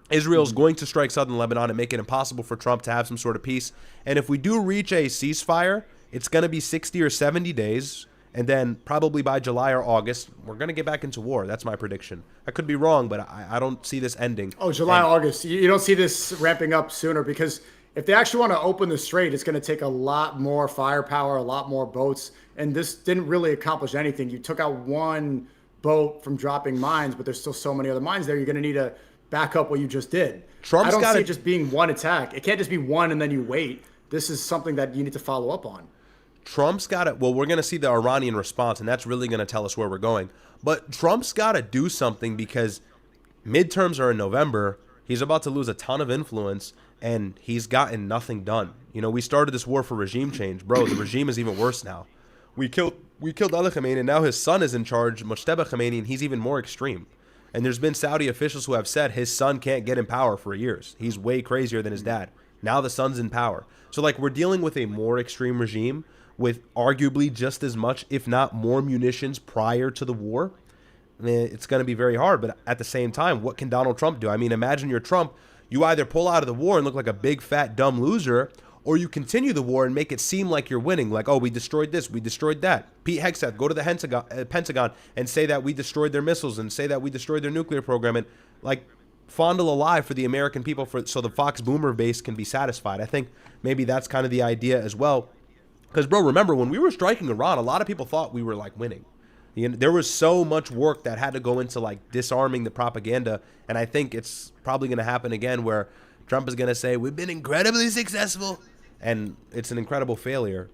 Israel is going to strike southern Lebanon and make it impossible for Trump to have some sort of peace. And if we do reach a ceasefire, it's going to be 60 or 70 days. And then probably by July or August, we're going to get back into war. That's my prediction. I could be wrong, but I don't see this ending. Oh, July, August. You don't see this ramping up sooner, because if they actually want to open the strait, it's going to take a lot more firepower, a lot more boats. And this didn't really accomplish anything. You took out one boat from dropping mines, but there's still so many other mines there. You're going to need to back up what you just did. I don't see it just being one attack. It can't just be one and then you wait. This is something that you need to follow up on. Trump's got to, well, we're going to see the Iranian response, and that's really going to tell us where we're going. But Trump's got to do something, because midterms are in November. He's about to lose a ton of influence, and he's gotten nothing done. We started this war for regime change. Bro, the regime is even worse now. We killed Ali Khamenei, and now his son is in charge, Mojtaba Khamenei, and he's even more extreme. And there's been Saudi officials who have said his son can't get in power for years. He's way crazier than his dad. Now the son's in power. So, we're dealing with a more extreme regime with arguably just as much, if not more, munitions prior to the war. I mean, it's going to be very hard. But at the same time, what can Donald Trump do? I mean, imagine you're Trump. You either pull out of the war and look like a big, fat, dumb loser, or you continue the war and make it seem like you're winning. Like, oh, we destroyed this, we destroyed that. Pete Hegseth, go to the Pentagon and say that we destroyed their missiles and say that we destroyed their nuclear program and, like, fondle a lie for the American people so the Fox boomer base can be satisfied. I think maybe that's kind of the idea as well. Because, bro, remember, when we were striking Iran, a lot of people thought we were, like, winning. There was so much work that had to go into, like, disarming the propaganda, and I think it's probably going to happen again where Trump is going to say, we've been incredibly successful, and it's an incredible failure.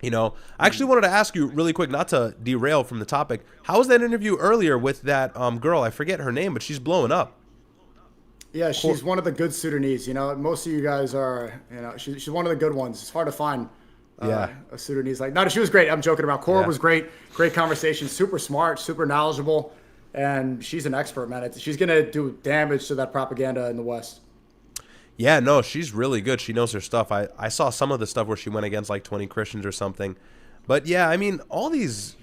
I actually wanted to ask you really quick, not to derail from the topic, how was that interview earlier with that girl? I forget her name, but she's blowing up. Yeah, she's one of the good Sudanese. Most of you guys are, she's one of the good ones. It's hard to find a Sudanese like. No, she was great. I'm joking about. Cora was great. Great conversation. Super smart, super knowledgeable, and she's an expert, man. She's gonna do damage to that propaganda in the West. Yeah, no, she's really good. She knows her stuff. I saw some of the stuff where she went against like 20 Christians or something. But yeah, I mean, all these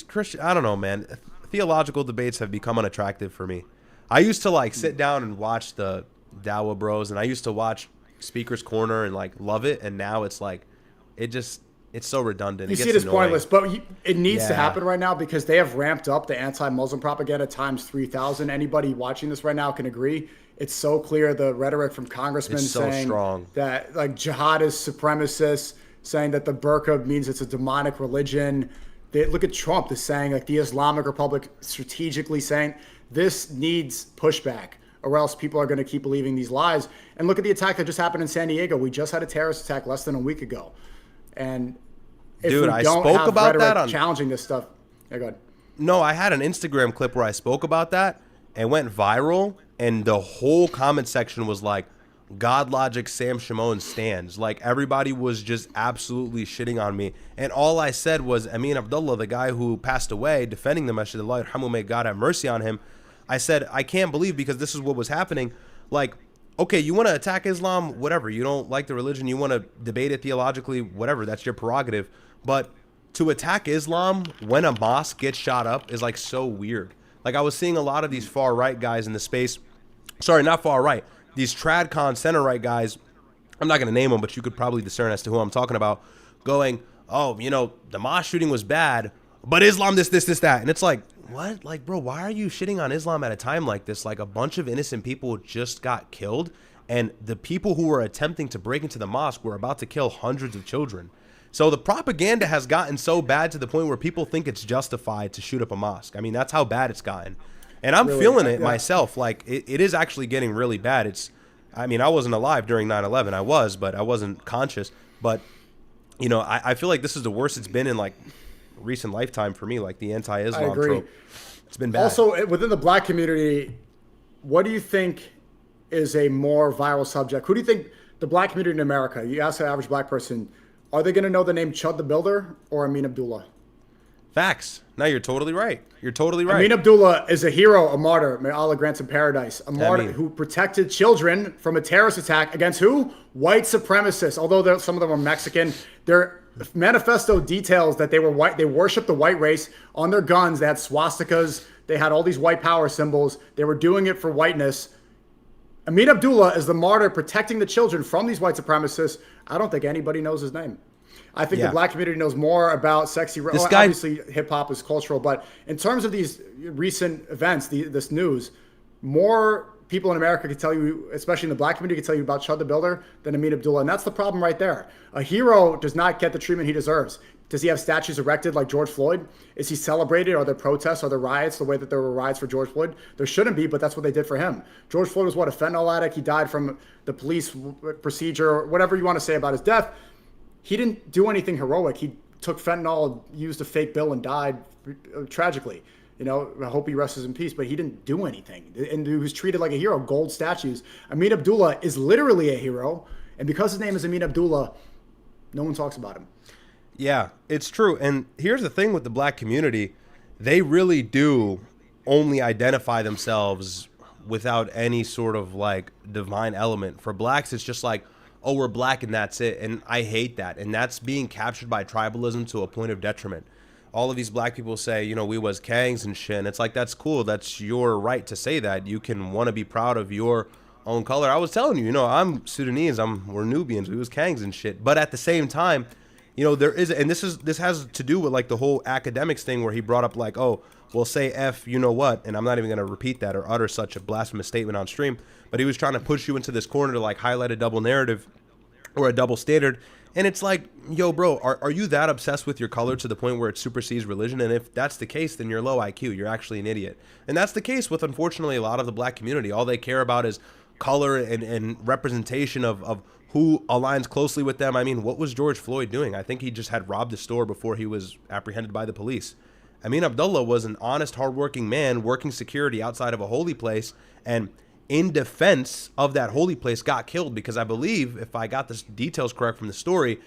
Christian, I don't know, man. Theological debates have become unattractive for me. I used to like sit down and watch the Dawa Bros, and I used to watch Speaker's Corner and like love it. And now it's like, it's so redundant. You see it as pointless, but it needs to happen right now because they have ramped up the anti-Muslim propaganda times 3,000. Anybody watching this right now can agree. It's so clear, the rhetoric from congressmen saying that like jihad is supremacist, saying that the burqa means it's a demonic religion. Look at Trump, is saying like the Islamic Republic strategically saying this needs pushback or else people are going to keep believing these lies. And look at the attack that just happened in San Diego. We just had a terrorist attack less than a week ago. And if we I don't spoke have about rhetoric that challenging this stuff. Yeah, go ahead. No, I had an Instagram clip where I spoke about that and went viral, and the whole comment section was like, God Logic Sam Shimon stands. Like, everybody was just absolutely shitting on me. And all I said was, Amin Abdullah, the guy who passed away, defending the Masjid Allah, may God have mercy on him. I said, I can't believe, because this is what was happening. Like, okay, you want to attack Islam, whatever. You don't like the religion, you want to debate it theologically, whatever. That's your prerogative. But to attack Islam when a mosque gets shot up is like so weird. Like, I was seeing a lot of these far right guys in the space. Sorry, not far right. These TradCon center right guys, I'm not going to name them, but you could probably discern as to who I'm talking about, going, oh, the mosque shooting was bad, but Islam this, that. And it's like, what? Like, bro, why are you shitting on Islam at a time like this? Like, a bunch of innocent people just got killed, and the people who were attempting to break into the mosque were about to kill hundreds of children. So the propaganda has gotten so bad to the point where people think it's justified to shoot up a mosque. I mean, that's how bad it's gotten. And I'm really feeling it myself. Like, it is actually getting really bad. I wasn't alive during 9/11. I was, but I wasn't conscious. But, I feel like this is the worst it's been in, like, recent lifetime for me, like the anti-Islam trope. It's been bad. Also, within the black community, what do you think is a more viral subject? Who do you think the black community in America, you ask an average black person, are they going to know the name Chud the Builder or Amin Abdullah? Facts. No, you're totally right. You're totally right. Amin Abdullah is a hero, a martyr. May Allah grant him paradise. A martyr who protected children from a terrorist attack against who? White supremacists. Although some of them are Mexican, their manifesto details that they were white. They worshiped the white race on their guns. They had swastikas. They had all these white power symbols. They were doing it for whiteness. Amin Abdullah is the martyr protecting the children from these white supremacists. I don't think anybody knows his name. I think the black community knows more about sexy. Obviously, hip hop is cultural, but in terms of these recent events, this news, more people in America could tell you, especially in the black community, could tell you about Chud the Builder than Amin Abdullah, and that's the problem right there. A hero does not get the treatment he deserves. Does he have statues erected like George Floyd? Is he celebrated? Are there protests? Are there riots the way that there were riots for George Floyd? There shouldn't be, but that's what they did for him. George Floyd was a fentanyl addict. He died from the police procedure, whatever you want to say about his death. He didn't do anything heroic. He took fentanyl, used a fake bill, and died tragically. I hope he rests in peace, but he didn't do anything. And he was treated like a hero, gold statues. Amin Abdullah is literally a hero, and because his name is Amin Abdullah, no one talks about him. Yeah, it's true. And here's the thing with the black community. They really do only identify themselves without any sort of like divine element. For blacks, it's just like, oh, we're black and that's it. And I hate that. And that's being captured by tribalism to a point of detriment. All of these black people say, we was Kangs and shit. And it's like, that's cool. That's your right to say that. You can want to be proud of your own color. I was telling you, I'm Sudanese. We're Nubians. We was Kangs and shit. But at the same time, there is, and this has to do with like the whole academics thing where he brought up like, oh, well, say F, you know what? And I'm not even going to repeat that or utter such a blasphemous statement on stream. But he was trying to push you into this corner to like highlight a double narrative or a double standard. And it's like, yo, bro, are you that obsessed with your color to the point where it supersedes religion? And if that's the case, then you're low IQ. You're actually an idiot. And that's the case with, unfortunately, a lot of the black community. All they care about is color and representation of who aligns closely with them. I mean, what was George Floyd doing? I think he just had robbed a store before he was apprehended by the police. Amin Abdullah was an honest, hardworking man working security outside of a holy place, and in defense of that holy place got killed because I believe, if I got the details correct from the story,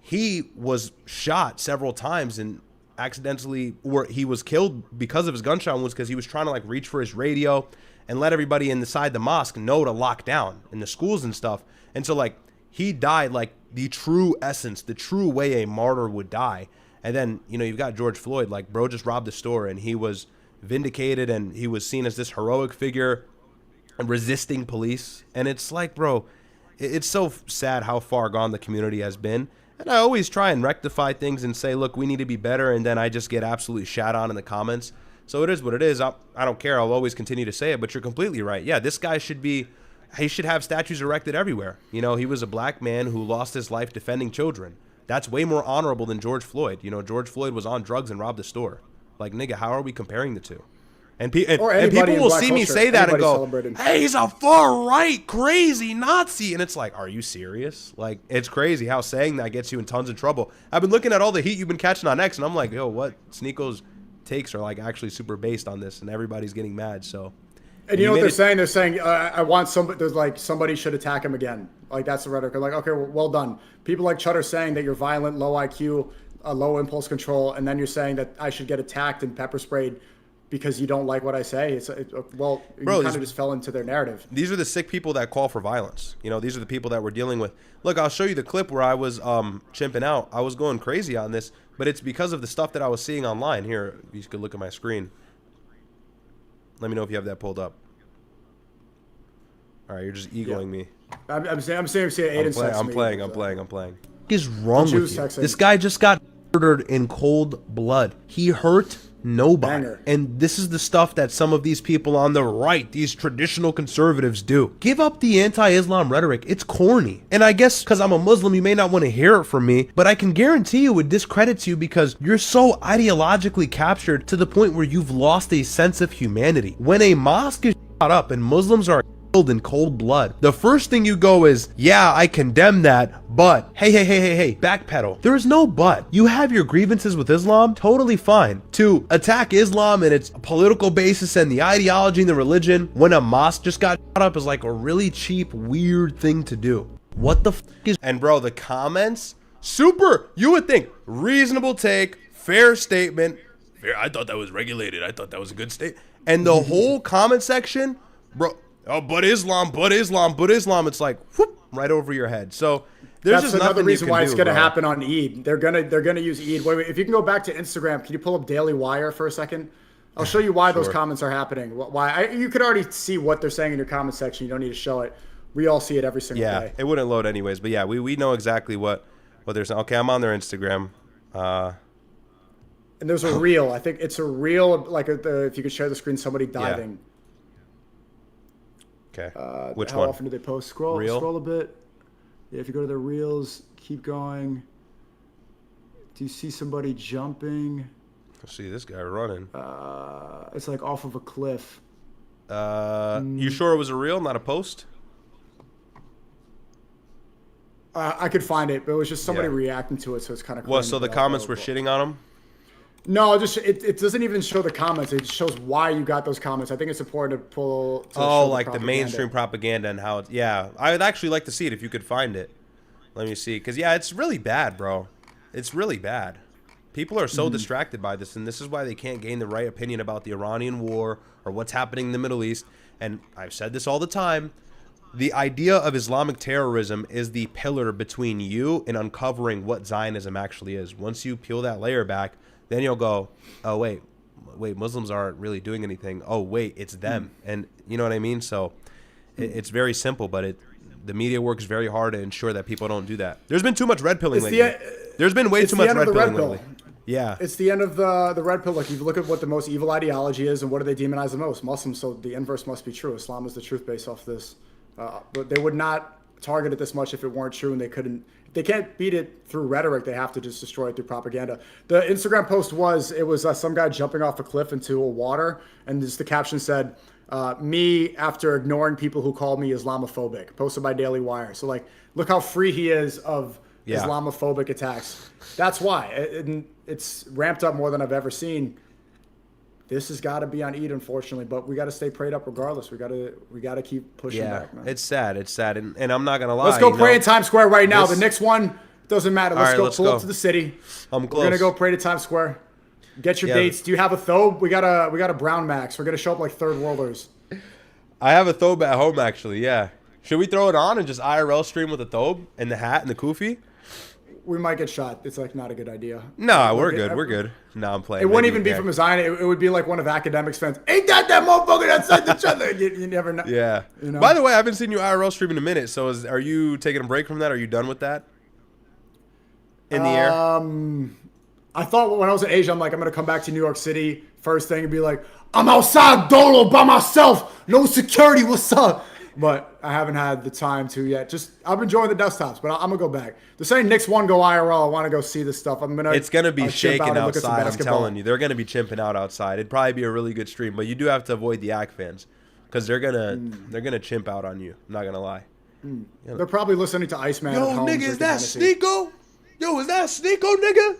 he was shot several times and accidentally, or he was killed because of his gunshot wounds because he was trying to like reach for his radio and let everybody inside the mosque know to lock down in the schools and stuff. And so like he died like the true essence, the true way a martyr would die. And then, you've got George Floyd, like bro just robbed the store and he was vindicated and he was seen as this heroic figure resisting police. And it's like, bro, it's so sad how far gone the community has been. And I always try and rectify things and say, look, we need to be better. And then I just get absolutely shat on in the comments. So it is what it is. I don't care. I'll always continue to say it, but you're completely right. Yeah, this guy he should have statues erected everywhere. He was a black man who lost his life defending children. That's way more honorable than George Floyd. George Floyd was on drugs and robbed a store. Like, nigga, how are we comparing the two? And people will see me say that and go, hey, he's a far right, crazy Nazi. And it's like, are you serious? Like, it's crazy how saying that gets you in tons of trouble. I've been looking at all the heat you've been catching on X, and I'm like, yo, what? Sneako's takes are like actually super based on this, and everybody's getting mad. So, and you know what they're saying? They're saying, I want somebody, there's like, somebody should attack him again. Like, that's the rhetoric. They're like, okay, well done. People like Chud are saying that you're violent, low IQ, low impulse control, and then you're saying that I should get attacked and pepper sprayed because you don't like what I say. Bro, you kind of just fell into their narrative. These are the sick people that call for violence. These are the people that we're dealing with. Look, I'll show you the clip where I was chimping out. I was going crazy on this, but it's because of the stuff that I was seeing online. Here, you could look at my screen. Let me know if you have that pulled up. All right, you're just egoing me. I'm saying Aiden I'm playing. What is wrong with you? This guy just got murdered in cold blood. He hurt nobody. Banger. And this is the stuff that some of these people on the right, these traditional conservatives, do. Give up the anti-Islam rhetoric. It's corny. And I guess because I'm a Muslim, you may not want to hear it from me, but I can guarantee you it discredits you because you're so ideologically captured to the point where you've lost a sense of humanity. When a mosque is shot up and Muslims are killed in cold blood, the first thing you go is, yeah, I condemn that, but hey, backpedal. There is no but. You have your grievances with Islam, totally fine. To attack Islam and its political basis and the ideology and the religion when a mosque just got shot up is like a really cheap, weird thing to do. What the is? And bro, the comments, super, you would think, reasonable take, fair statement. Fair, I thought that was regulated. I thought that was a good state. And the whole comment section, bro, oh, but Islam. It's like, whoop, right over your head. So there's that's just another reason why it's going to bro. happen on Eid. They're gonna use Eid. Wait, if you can go back to Instagram, can you pull up Daily Wire for a second? I'll show you why those comments are happening. You could already see what they're saying in your comment section. You don't need to show it. We all see it every single day. Yeah, it wouldn't load anyways. But yeah, we know exactly what they're saying. Okay, I'm on their Instagram. And there's a reel. I think it's a reel, like if you could share the screen, somebody diving. Yeah. Okay. Which how one? How often do they post? Scroll a bit. Yeah, if you go to their reels, keep going. Do you see somebody jumping? I see this guy running. It's like off of a cliff. You sure it was a reel, not a post? I could find it, but it was just somebody reacting to it, so it's kind of. Well, so the comments were shitting on him? No, it doesn't even show the comments. It shows why you got those comments. I think it's important to pull. Like the mainstream propaganda and how it's. Yeah, I would actually like to see it if you could find it. Let me see, because it's really bad, bro. It's really bad. People are so distracted by this, and this is why they can't gain the right opinion about the Iranian war or what's happening in the Middle East. And I've said this all the time. The idea of Islamic terrorism is the pillar between you and uncovering what Zionism actually is. Once you peel that layer back, then you'll go, oh, wait, Muslims aren't really doing anything. Oh, wait, it's them. And you know what I mean? So It's very simple, but the media works very hard to ensure that people don't do that. There's been too much red pilling lately. There's been way too much red pilling lately. Yeah. It's the end of the red pill. Like, if you look at what the most evil ideology is and what do they demonize the most? Muslims, so the inverse must be true. Islam is the truth based off this. But they would not target it this much if it weren't true, and they can't beat it through rhetoric. They have to just destroy it through propaganda. The Instagram post was some guy jumping off a cliff into a water, and the caption said, me after ignoring people who called me Islamophobic, posted by Daily Wire. So, like, look how free he is of Islamophobic attacks. That's why. It's ramped up more than I've ever seen. This has got to be on Eid, unfortunately, but we got to stay prayed up regardless. We got to keep pushing back, man. It's sad. And I'm not gonna lie. Let's go pray in Times Square right now. The next one doesn't matter. Let's go up to the city. I'm close. We're gonna go pray to Times Square. Get your dates. Do you have a thobe? We got a brown max. We're gonna show up like third worlders. I have a thobe at home, actually. Yeah. Should we throw it on and just IRL stream with the thobe and the hat and the kufi? We might get shot. It's like not a good idea. No, we're good. We're good. No, I'm playing. It wouldn't even be from a Zion. It would be like one of Academic's fans. Ain't that motherfucker that said the Chud? You never know. Yeah. You know? By the way, I haven't seen you IRL stream in a minute. So are you taking a break from that? Are you done with that? In the air? I thought when I was in Asia, I'm like, I'm going to come back to New York City first thing and be like, I'm outside Dolo by myself. No security. What's up? But I haven't had the time to yet. I'm enjoying the desktops, but I'm gonna go back. They're saying Knicks 1 go IRL. I want to go see this stuff. It's gonna be shaking outside. I'm telling you, they're gonna be chimping out outside. It'd probably be a really good stream, but you do have to avoid the AC fans because they're gonna chimp out on you. I'm not gonna lie. They're probably listening to Iceman. Yo, nigga, is that Sneako? Yo, is that Sneako, nigga?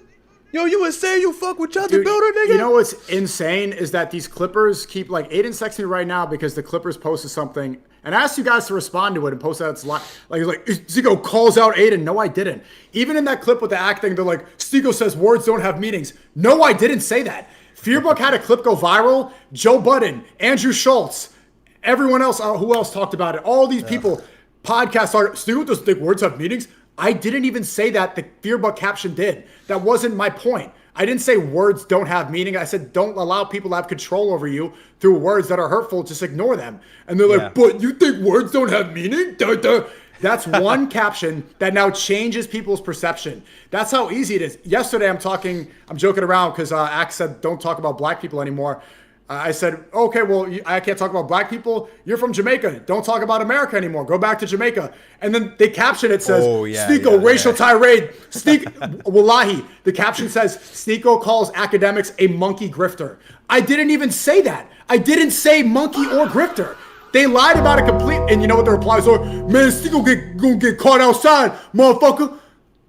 Yo, you would say you fuck with Chud the Builder, nigga? You know what's insane is that these Clippers keep, like, Aiden's texting me right now because the Clippers posted something, and I asked you guys to respond to it and post that it's like, Sneako calls out Aiden. No, I didn't. Even in that clip with the act thing, they're like, Sneako says words don't have meanings. No, I didn't say that. Fearbook had a clip go viral. Joe Budden, Andrew Schultz, everyone else, who else talked about it? All these people, podcasts are, Sneako doesn't think words have meanings. I didn't even say that. The Fearbook caption did. That wasn't my point. I didn't say words don't have meaning. I said don't allow people to have control over you through words that are hurtful. Just ignore them. And they're like, but you think words don't have meaning? Duh, duh. That's one caption that now changes people's perception. That's how easy it is. Yesterday, I'm joking around because Axe said don't talk about black people anymore. I said, okay, well, I can't talk about black people. You're from Jamaica. Don't talk about America anymore. Go back to Jamaica. And then they caption it says, Sneako, racial tirade. Wallahi. The caption says, Sneako calls academics a monkey grifter. I didn't even say that. I didn't say monkey or grifter. They lied about it completely. And you know what the replies are? Man, Sneako gonna get caught outside, motherfucker.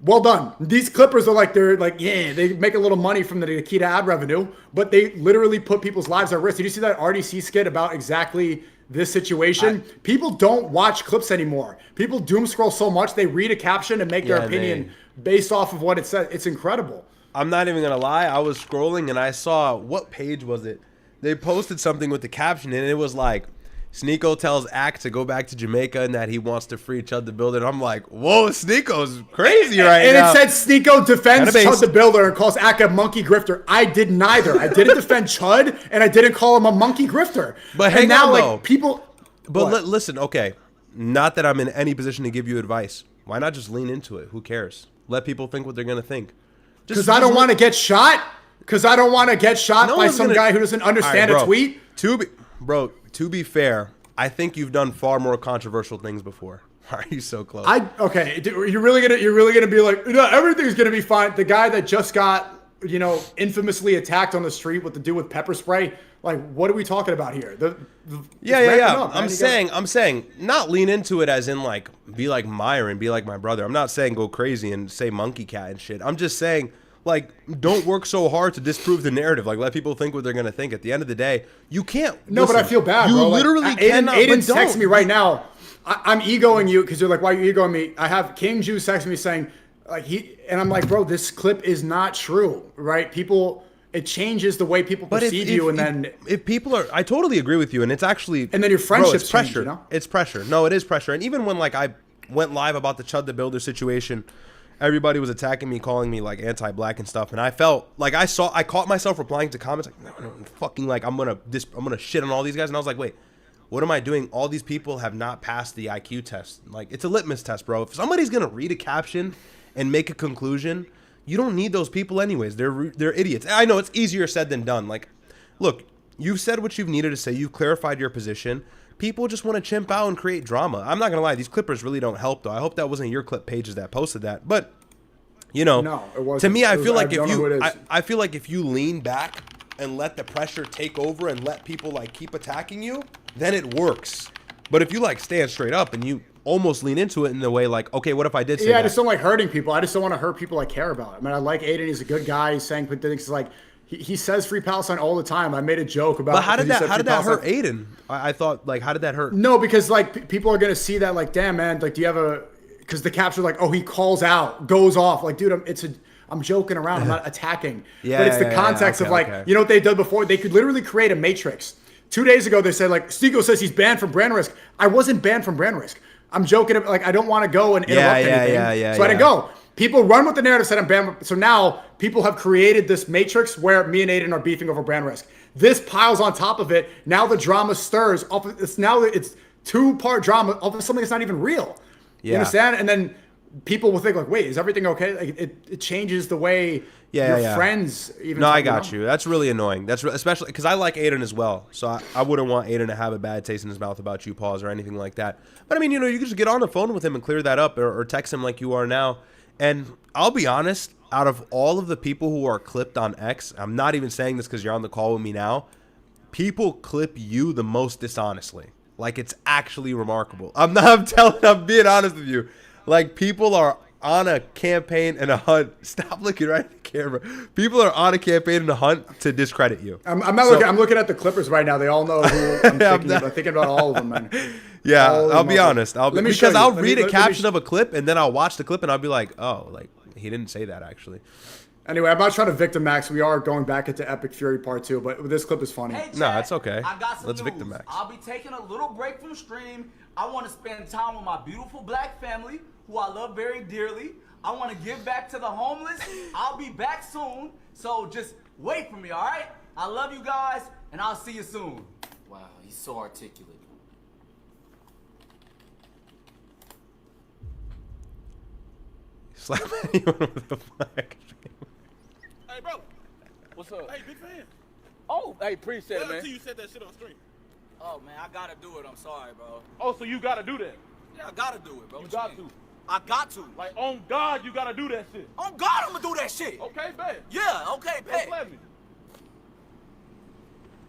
Well done. These Clippers are like, they make a little money from the Nikita ad revenue, but they literally put people's lives at risk. Did you see that RDC skit about exactly this situation? People don't watch clips anymore. People doom scroll so much, they read a caption and make their opinion based off of what it says. It's incredible. I'm not even going to lie. I was scrolling and I saw, what page was it? They posted something with the caption and it was like, Sneako tells Act to go back to Jamaica and that he wants to free Chud the Builder. And I'm like, whoa, Sneako's crazy now. And it said Sneako defends Chud the Builder and calls Act a monkey grifter. I did neither. I didn't defend Chud and I didn't call him a monkey grifter. But hang on, though. People. But listen, okay. Not that I'm in any position to give you advice. Why not just lean into it? Who cares? Let people think what they're going to think. Because I don't want to get shot? Because I don't want to get shot by some guy who doesn't understand a tweet? To be fair, I think you've done far more controversial things before. Are you so close? You're really gonna be like, no, everything's gonna be fine. The guy that just got, infamously attacked on the street with the dude with pepper spray. Like, what are we talking about here? Yeah. I'm saying, not lean into it as in like, be like Myron, be like my brother. I'm not saying go crazy and say monkey cat and shit. I'm just saying, like, don't work so hard to disprove the narrative. Like, let people think what they're gonna think. At the end of the day, you can't. No, but I feel bad, you bro. Literally cannot. Aiden's texting me right now. I'm egoing you because you're like, why are you egoing me? I have King Juice texting me saying, and I'm like, bro, this clip is not true, right? It changes the way people perceive you, and then if people are, I totally agree with you, and it's actually, and then your friendships it's pressure. It's pressure. No, it is pressure, and even when like I went live about the Chud the Builder situation. Everybody was attacking me, calling me like anti-black and stuff, and I felt like I caught myself replying to comments like, no, fucking like I'm gonna shit on all these guys, and I was like, wait, What am I doing? All these people have not passed the IQ test. Like, it's a litmus test, bro. If somebody's going to read a caption and make a conclusion, you don't need those people anyways. They're idiots. I know it's easier said than done. Like, look, you've said what you've needed to say. You've clarified your position. People just want to chimp out and create drama. I'm not going to lie. These clippers really don't help, though. I hope that wasn't your clip pages that posted that. But, you know, No, it wasn't. to me, I feel like I don't know who it is. I feel like if you lean back and let the pressure take over and let people like keep attacking you, then it works. But if you like stand straight up and you almost lean into it in the way like, okay, what if I did say Yeah, that? I just don't like hurting people. I just don't want to hurt people I care about. I mean, I like Aiden. He's a good guy. He's saying good things. Like, he says free Palestine all the time. I made a joke about. But how did because he that said how free did that hurt Palestine. Aiden? I thought like, how did that hurt? No, because like people are gonna see that like, damn man, like do you have a? Because the capture like, oh, he calls out, goes off. Like, dude, I'm joking around. I'm not attacking. Yeah, but it's the yeah, context okay, of like, okay. you know what they did before? They could literally create a matrix. 2 days ago, they said like, Sneako says he's banned from brand risk. I wasn't banned from brand risk. I'm joking. Like, I don't want to go and interrupt anything. So I didn't go. People run with the narrative that I'm banned. So now people have created this matrix where me and Aiden are beefing over brand risk. This piles on top of it. Now the drama stirs. It's two-part drama of something that's not even real. You understand? And then people will think like, wait, is everything okay? Like, it changes the way your friends even. No, I got you. That's really annoying. That's especially because I like Aiden as well. So I wouldn't want Aiden to have a bad taste in his mouth about you, Paws, or anything like that. But I mean, you know, you can just get on the phone with him and clear that up, or text him like you are now. And I'll be honest, out of all of the people who are clipped on X, I'm not even saying this because you're on the call with me now, people clip you the most dishonestly. Like, it's actually remarkable. I'm being honest with you. Like, people are on a campaign and a hunt. Stop looking right at the camera. People are on a campaign and a hunt to discredit you. I'm looking at the Clippers right now. They all know who I'm thinking about all of them, man. Yeah, I'll be honest. I'll read a caption of of a clip and then I'll watch the clip and I'll be like, oh, like he didn't say that actually. Anyway, I'm not trying to victim max. We are going back into Epic Fury Part 2, but this clip is funny. Hey, Chad, No, it's okay. I got some Let's news. victim max. I'll be taking a little break from stream. I want to spend time with my beautiful black family, who I love very dearly. I want to give back to the homeless. I'll be back soon, so just wait for me, all right? I love you guys, and I'll see you soon. Wow, he's so articulate. Slap anyone with the flag. Hey, bro. What's up? Hey, big fan. Oh, hey, appreciate Wait it, man. until you said that shit on stream. Oh, man, I gotta do it. I'm sorry, bro. Oh, so you gotta do that. Yeah, I gotta do it, bro. You What got mean? to. I got to. Like, on God, you gotta do that shit. On God, I'm gonna do that shit. Okay, bet. Yeah, okay, Just bet. let me.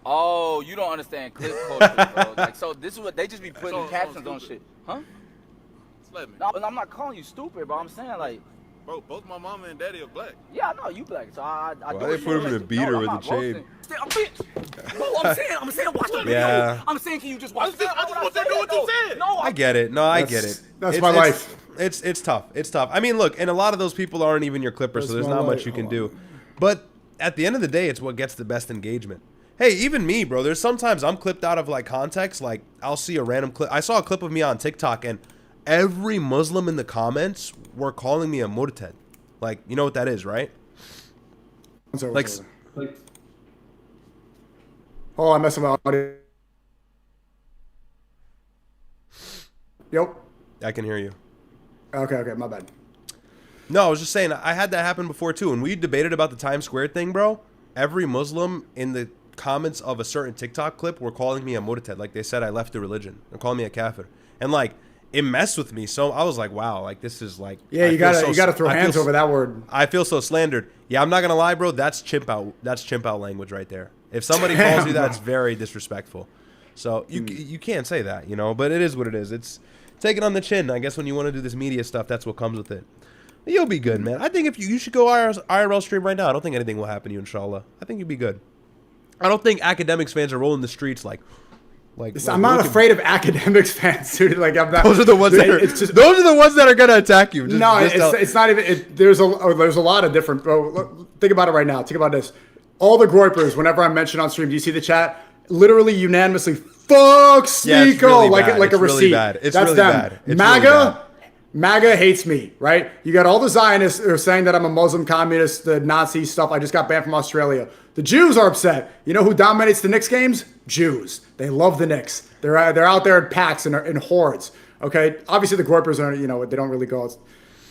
Oh, you don't understand clip culture, bro. Like, so this is what they just be putting So- so captions on stupid. shit. Huh? Just let me. No, I'm not calling you stupid, bro. I'm saying, like, Bro, both my mama and daddy are black. yeah, I know you black, so I Why do they it put him in a respect. beater No, with I'm a not chain? roasting. I'm saying, watch the video. Yeah. I'm saying, can you just watch I just want you to do what you said. No, I get it. No, I get it. That's It's- my it's- life. It's tough. It's tough. I mean, look, and a lot of those people aren't even your clippers, so That's there's my not much life. you can Hold do. But at the end of the day, it's what gets the best engagement. Hey, even me, bro. There's sometimes I'm clipped out of like context. Like I'll see a random clip. I saw a clip of me on TikTok, and every Muslim in the comments were calling me a murtad. Like, you know what that is, right? Like, Oh, I messed up my audio. Yep. I can hear you. Okay, my bad. No, I was just saying, I had that happen before too. When we debated about the Times Square thing, bro, every Muslim in the comments of a certain TikTok clip were calling me a murtad. Like they said I left the religion. They're calling me a kafir. And like, it messed with me. So I was like, wow, like this is like... Yeah, you gotta throw hands over that word. I feel so slandered. Yeah, I'm not gonna lie, bro. That's chimp out. That's chimp out language right there. If somebody calls you that, it's very disrespectful. So you can't say that, you know. But it is what it is. It's take it on the chin. I guess when you want to do this media stuff, that's what comes with it. But you'll be good, man. I think if you should go IRL stream right now. I don't think anything will happen to you, inshallah. I think you'll be good. I don't think academics fans are rolling the streets like I'm not afraid of academics fans, dude. Like I'm not. Those are the ones that are. Those are the ones that are gonna attack you. It's not even. There's a lot of different. Bro, think about it right now. Think about this. All the groypers, whenever I'm mentioned on stream, do you see the chat? Literally unanimously, fuck Sneako, really bad. like a It's really receipt. bad. It's That's really them. bad. It's MAGA, really bad. MAGA hates me, right? You got all the Zionists who are saying that I'm a Muslim communist, the Nazi stuff. I just got banned from Australia. The Jews are upset. You know who dominates the Knicks games? Jews. They love the Knicks. They're out there in packs and in hordes. Okay, obviously the Groypers are, they don't really go,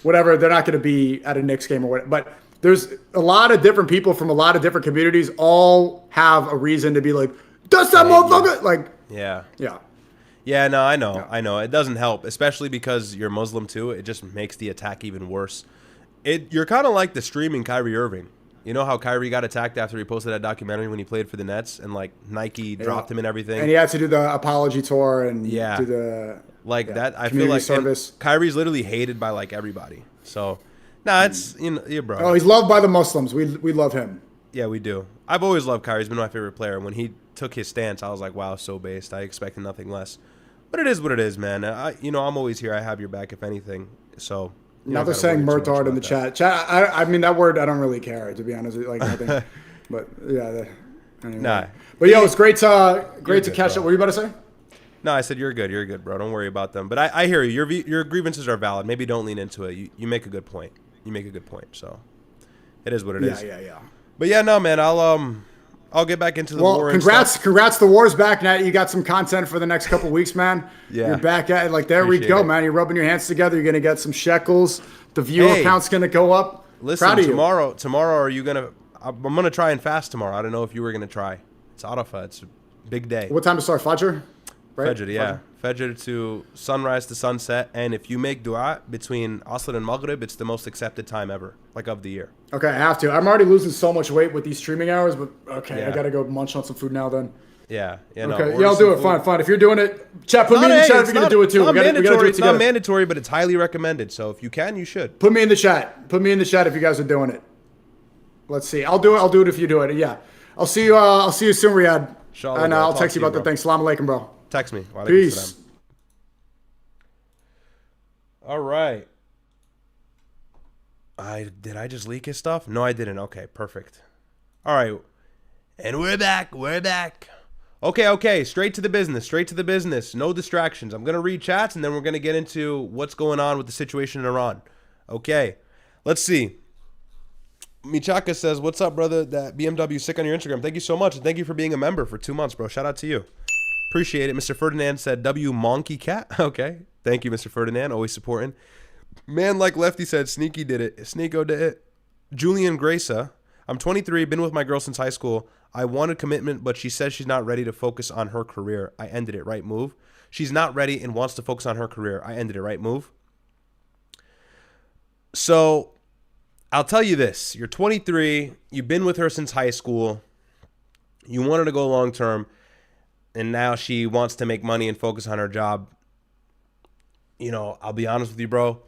whatever. They're not going to be at a Knicks game or whatever. But there's a lot of different people from a lot of different communities all have a reason to be like, that's that motherfucker. Like, Yeah. yeah. Yeah, no, I know. Yeah. I know. It doesn't help, especially because you're Muslim too. It just makes the attack even worse. You're kind of like the streaming Kyrie Irving. You know how Kyrie got attacked after he posted that documentary when he played for the Nets and like Nike dropped him and everything. And he had to do the apology tour and do the that. I feel community like service. Kyrie's literally hated by like everybody. So, it's yeah, bro. Oh, he's loved by the Muslims. We love him. Yeah, we do. I've always loved Kyrie. He's been my favorite player. When he took his stance, I was like, wow, so based. I expected nothing less. But it is what it is, man. I'm always here. I have your back, if anything. So. Now they're saying Murtard in the chat. I mean, that word, I don't really care, to be honest. Like, nothing. But, yeah. Anyway. Nah. But, yo, it's great to good, catch bro. up. What were you about to say? No, I said you're good. You're good, bro. Don't worry about them. But I hear you. Your grievances are valid. Maybe don't lean into it. You make a good point. So it is what it is. Yeah. But, yeah, no, man. I'll get back into the war. Congrats. The war's back. Now you got some content for the next couple weeks, man. Yeah. You're back at it. Like, there we go, man. You're rubbing your hands together. You're going to get some shekels. The viewer count's going to go up. Listen, Proud of tomorrow, are you going to – I'm going to try and fast tomorrow. I don't know if you were going to try. It's Arafah. It's a big day. What time to start? Fajr? Right? Fajr, yeah. Fajr to sunrise to sunset. And if you make dua between Asr and Maghrib, it's the most accepted time ever, like of the year. Okay, I have to. I'm already losing so much weight with these streaming hours, but okay, Yeah. I got to go munch on some food now then. Yeah. Okay, yeah, I'll do it. Fine. If you're doing it, chat, put me in the chat if you're going to do it too. We gotta do it It's not mandatory, but it's highly recommended. So if you can, you should. Put me in the chat. If you guys are doing it. Let's see. I'll do it if you do it. Yeah. I'll see you soon, Riyadh. Inshallah, And bro. I'll Talk text to you about bro. the thing. Salam alaikum, bro. Text me. Wa alaikum Peace. salam. All right. Did I just leak his stuff? No, I didn't. Okay, perfect. All right. And we're back. Okay. Straight to the business. No distractions. I'm going to read chats, and then we're going to get into what's going on with the situation in Iran. Okay. Let's see. Michaka says, what's up, brother? That BMW sick on your Instagram. Thank you so much. And thank you for being a member for 2 months, bro. Shout out to you. Appreciate it. Mr. Ferdinand said, W Monkey Cat. Okay. Thank you, Mr. Ferdinand. Always supporting. Man Like Lefty said, Sneaky did it. Sneako did it. Julian Graca. I'm 23, been with my girl since high school. I wanted commitment, but she says she's not ready to focus on her career. I ended it. Right move. She's not ready and wants to focus on her career. I ended it. Right move. So I'll tell you this. You're 23. You've been with her since high school. You wanted to go long term. And now she wants to make money and focus on her job. I'll be honest with you, bro.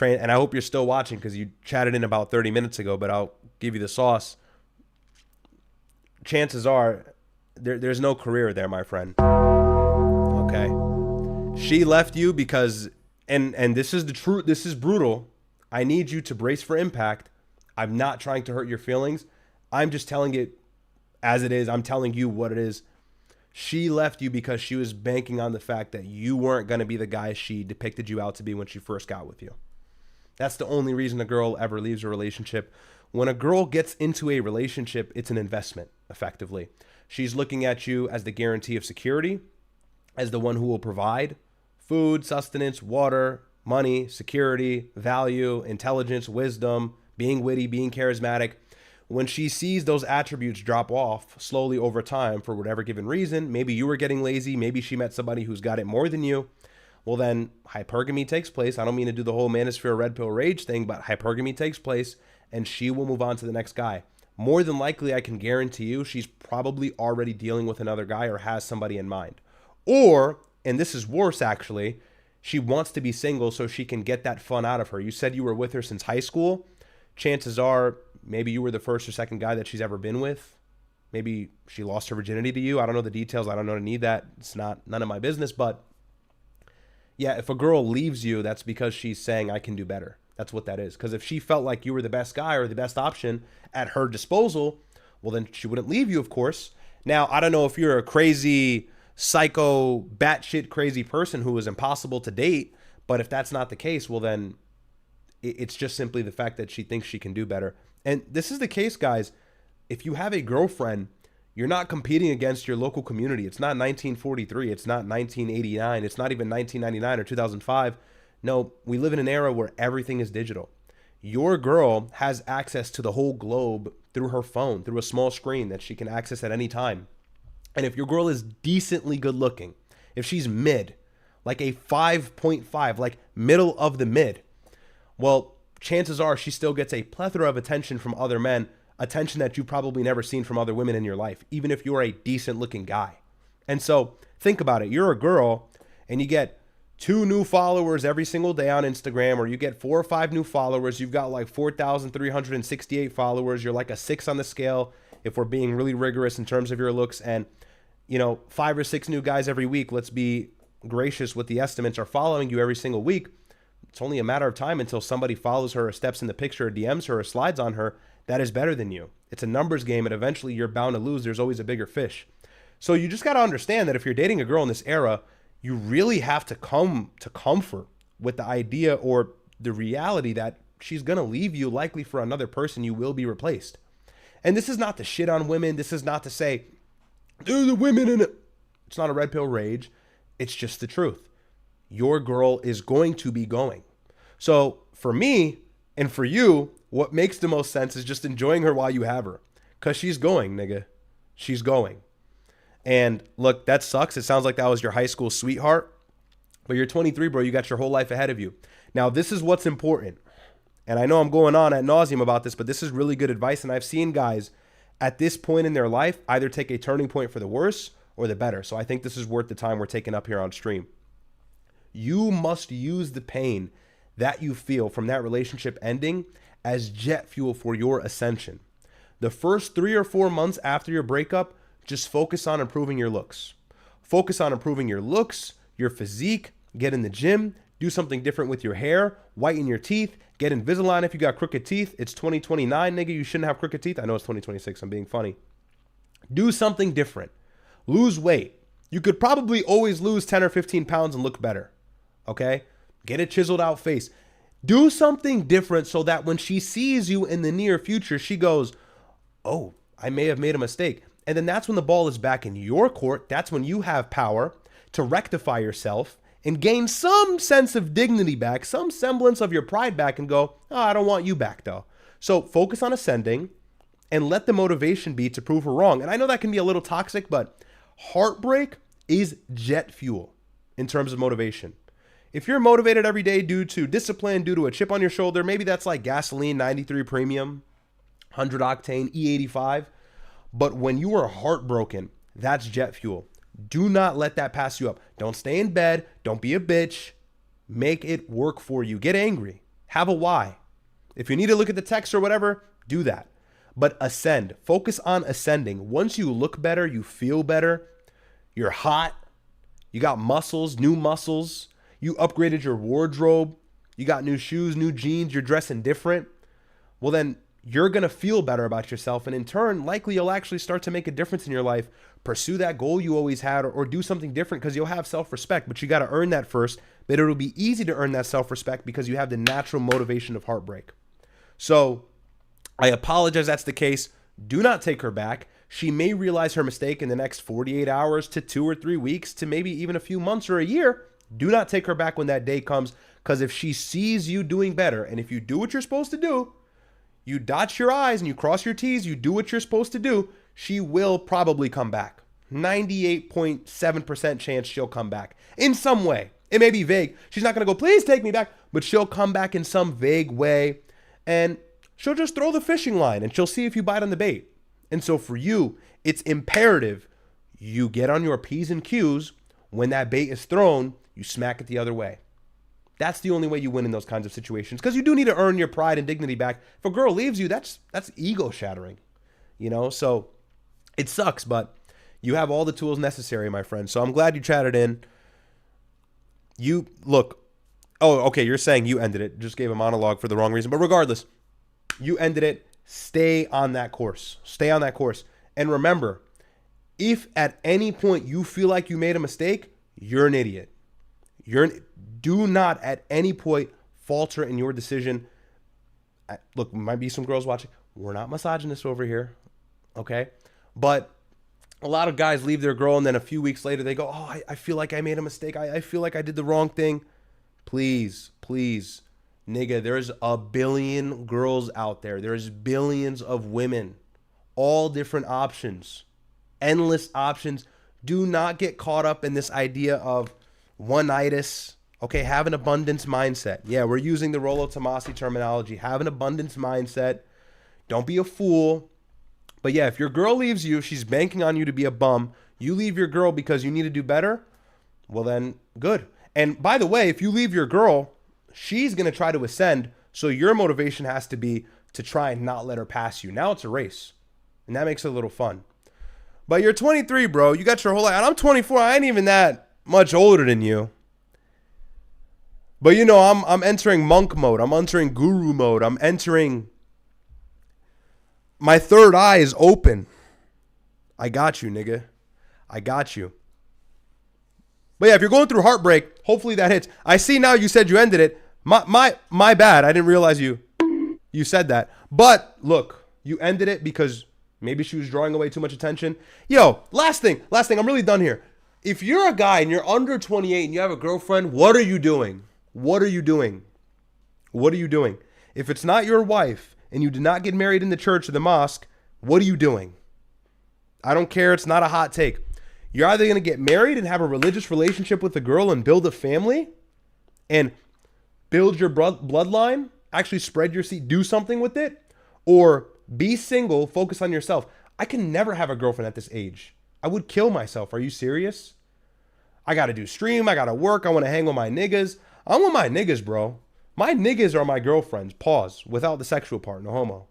And I hope you're still watching because you chatted in about 30 minutes ago, but I'll give you the sauce. Chances are there's no career there, my friend. Okay? She left you because, and this is the truth, this is brutal. I need you to brace for impact. I'm not trying to hurt your feelings. I'm just telling it as it is. I'm telling you what it is. She left you because she was banking on the fact that you weren't going to be the guy she depicted you out to be when she first got with you. That's the only reason a girl ever leaves a relationship. When a girl gets into a relationship, it's an investment, effectively. She's looking at you as the guarantee of security, as the one who will provide food, sustenance, water, money, security, value, intelligence, wisdom, being witty, being charismatic. When she sees those attributes drop off slowly over time for whatever given reason, maybe you were getting lazy, maybe she met somebody who's got it more than you, well then hypergamy takes place. I don't mean to do the whole manosphere red pill rage thing, but hypergamy takes place and she will move on to the next guy. More than likely, I can guarantee you she's probably already dealing with another guy or has somebody in mind. Or, and this is worse actually, she wants to be single so she can get that fun out of her. You said you were with her since high school. Chances are maybe you were the first or second guy that she's ever been with. Maybe she lost her virginity to you. I don't know the details. I don't know to need that. It's none of my business. But yeah, if a girl leaves you, that's because she's saying I can do better. That's what that is. Because if she felt like you were the best guy or the best option at her disposal, well, then she wouldn't leave you, of course. Now, I don't know if you're a crazy, psycho, batshit crazy person who is impossible to date, But if that's not the case, well, then it's just simply the fact that she thinks she can do better. And this is the case, guys. If you have a girlfriend, you're not competing against your local community. It's not 1943. It's not 1989. It's not even 1999 or 2005. No, we live in an era where everything is digital. Your girl has access to the whole globe through her phone, through a small screen that she can access at any time. And if your girl is decently good looking, if she's mid, like a 5.5, like middle of the mid, well, chances are she still gets a plethora of attention from other men, attention that you've probably never seen from other women in your life, even if you're a decent looking guy. And so think about it. You're a girl and you get 2 new followers every single day on Instagram, or you get 4 or 5 new followers. You've got like 4,368 followers. You're like a 6 on the scale if we're being really rigorous in terms of your looks. And, 5 or 6 new guys every week, let's be gracious with the estimates, are following you every single week. It's only a matter of time until somebody follows her or steps in the picture or DMs her or slides on her that is better than you. It's a numbers game, and eventually you're bound to lose. There's always a bigger fish. So you just got to understand that if you're dating a girl in this era, you really have to come to comfort with the idea or the reality that she's going to leave you, likely for another person. You will be replaced. And this is not to shit on women. This is not to say, there's the women in it. It's not a red pill rage. It's just the truth. Your girl is going to be going. So for me and for you, what makes the most sense is just enjoying her while you have her. Because she's going, nigga. She's going. And look, that sucks. It sounds like that was your high school sweetheart. But you're 23, bro. You got your whole life ahead of you. Now, this is what's important. And I know I'm going on ad nauseum about this, but this is really good advice. And I've seen guys at this point in their life either take a turning point for the worse or the better. So I think this is worth the time we're taking up here on stream. You must use the pain that you feel from that relationship ending as jet fuel for your ascension. The first 3 or 4 months after your breakup, just focus on improving your looks. Focus on improving your looks, your physique, get in the gym, do something different with your hair, whiten your teeth, get Invisalign if you got crooked teeth. It's 2029, nigga. You shouldn't have crooked teeth. I know it's 2026. I'm being funny. Do something different. Lose weight. You could probably always lose 10 or 15 pounds and look better. Okay? Get a chiseled out face. Do something different so that when she sees you in the near future, she goes, oh, I may have made a mistake. And then that's when the ball is back in your court. That's when you have power to rectify yourself and gain some sense of dignity back, some semblance of your pride back, and go, oh, I don't want you back though. So focus on ascending and let the motivation be to prove her wrong. And I know that can be a little toxic, but heartbreak is jet fuel in terms of motivation. If you're motivated every day due to discipline, due to a chip on your shoulder, maybe that's like gasoline 93 premium, 100 octane, E85. But when you are heartbroken, that's jet fuel. Do not let that pass you up. Don't stay in bed. Don't be a bitch. Make it work for you. Get angry. Have a why. If you need to look at the text or whatever, do that. But ascend. Focus on ascending. Once you look better, you feel better. You're hot. You got muscles, new muscles. You upgraded your wardrobe. You got new shoes, new jeans. You're dressing different. Well, then you're going to feel better about yourself. And in turn, likely you'll actually start to make a difference in your life. Pursue that goal you always had, or do something different, because you'll have self-respect. But you got to earn that first. But it'll be easy to earn that self-respect because you have the natural motivation of heartbreak. So I apologize that's the case. Do not take her back. She may realize her mistake in the next 48 hours to 2 or 3 weeks to maybe even a few months or a year. Do not take her back when that day comes, because if she sees you doing better, and if you do what you're supposed to do, you dot your I's and you cross your T's, you do what you're supposed to do, she will probably come back. 98.7% chance she'll come back in some way. It may be vague. She's not going to go, please take me back, but she'll come back in some vague way, and she'll just throw the fishing line and she'll see if you bite on the bait. And so for you, it's imperative you get on your P's and Q's. When that bait is thrown, you smack it the other way. That's the only way you win in those kinds of situations, because you do need to earn your pride and dignity back. If a girl leaves you, that's ego shattering, so it sucks, but you have all the tools necessary, my friend. So I'm glad you chatted in. You look, oh, okay, you're saying you ended it, just gave a monologue for the wrong reason, but regardless, you ended it. Stay on that course. Stay on that course. And remember, if at any point you feel like you made a mistake, you're an idiot. Do not at any point falter in your decision. Look, might be some girls watching. We're not misogynists over here, okay? But a lot of guys leave their girl and then a few weeks later they go, oh, I feel like I made a mistake. I feel like I did the wrong thing. Please, please, nigga, there's a billion girls out there. There's billions of women, all different options, endless options. Do not get caught up in this idea of one-itis. Okay, have an abundance mindset. Yeah, we're using the Rollo Tomasi terminology. Have an abundance mindset. Don't be a fool. But yeah, if your girl leaves you, she's banking on you to be a bum. You leave your girl because you need to do better. Well, then good. And by the way, if you leave your girl, she's going to try to ascend. So your motivation has to be to try and not let her pass you. Now it's a race. And that makes it a little fun. But you're 23, bro. You got your whole life. And I'm 24. I ain't even that much older than you. But you know, I'm entering monk mode. I'm entering guru mode. I'm entering... My third eye is open. I got you, nigga. I got you. But yeah, if you're going through heartbreak, hopefully that hits. I see now you said you ended it. My bad. I didn't realize you said that. But look, you ended it because maybe she was drawing away too much attention. Yo, last thing. I'm really done here. If you're a guy and you're under 28 and you have a girlfriend, what are you doing? What are you doing? What are you doing? If it's not your wife and you did not get married in the church or the mosque, what are you doing? I don't care. It's not a hot take. You're either going to get married and have a religious relationship with a girl and build a family and build your bloodline, actually spread your seed, do something with it, or be single, focus on yourself. I can never have a girlfriend at this age. I would kill myself. Are you serious? I got to do stream. I got to work. I want to hang with my niggas. I'm with my niggas, bro. My niggas are my girlfriends. Pause. Without the sexual part. No homo.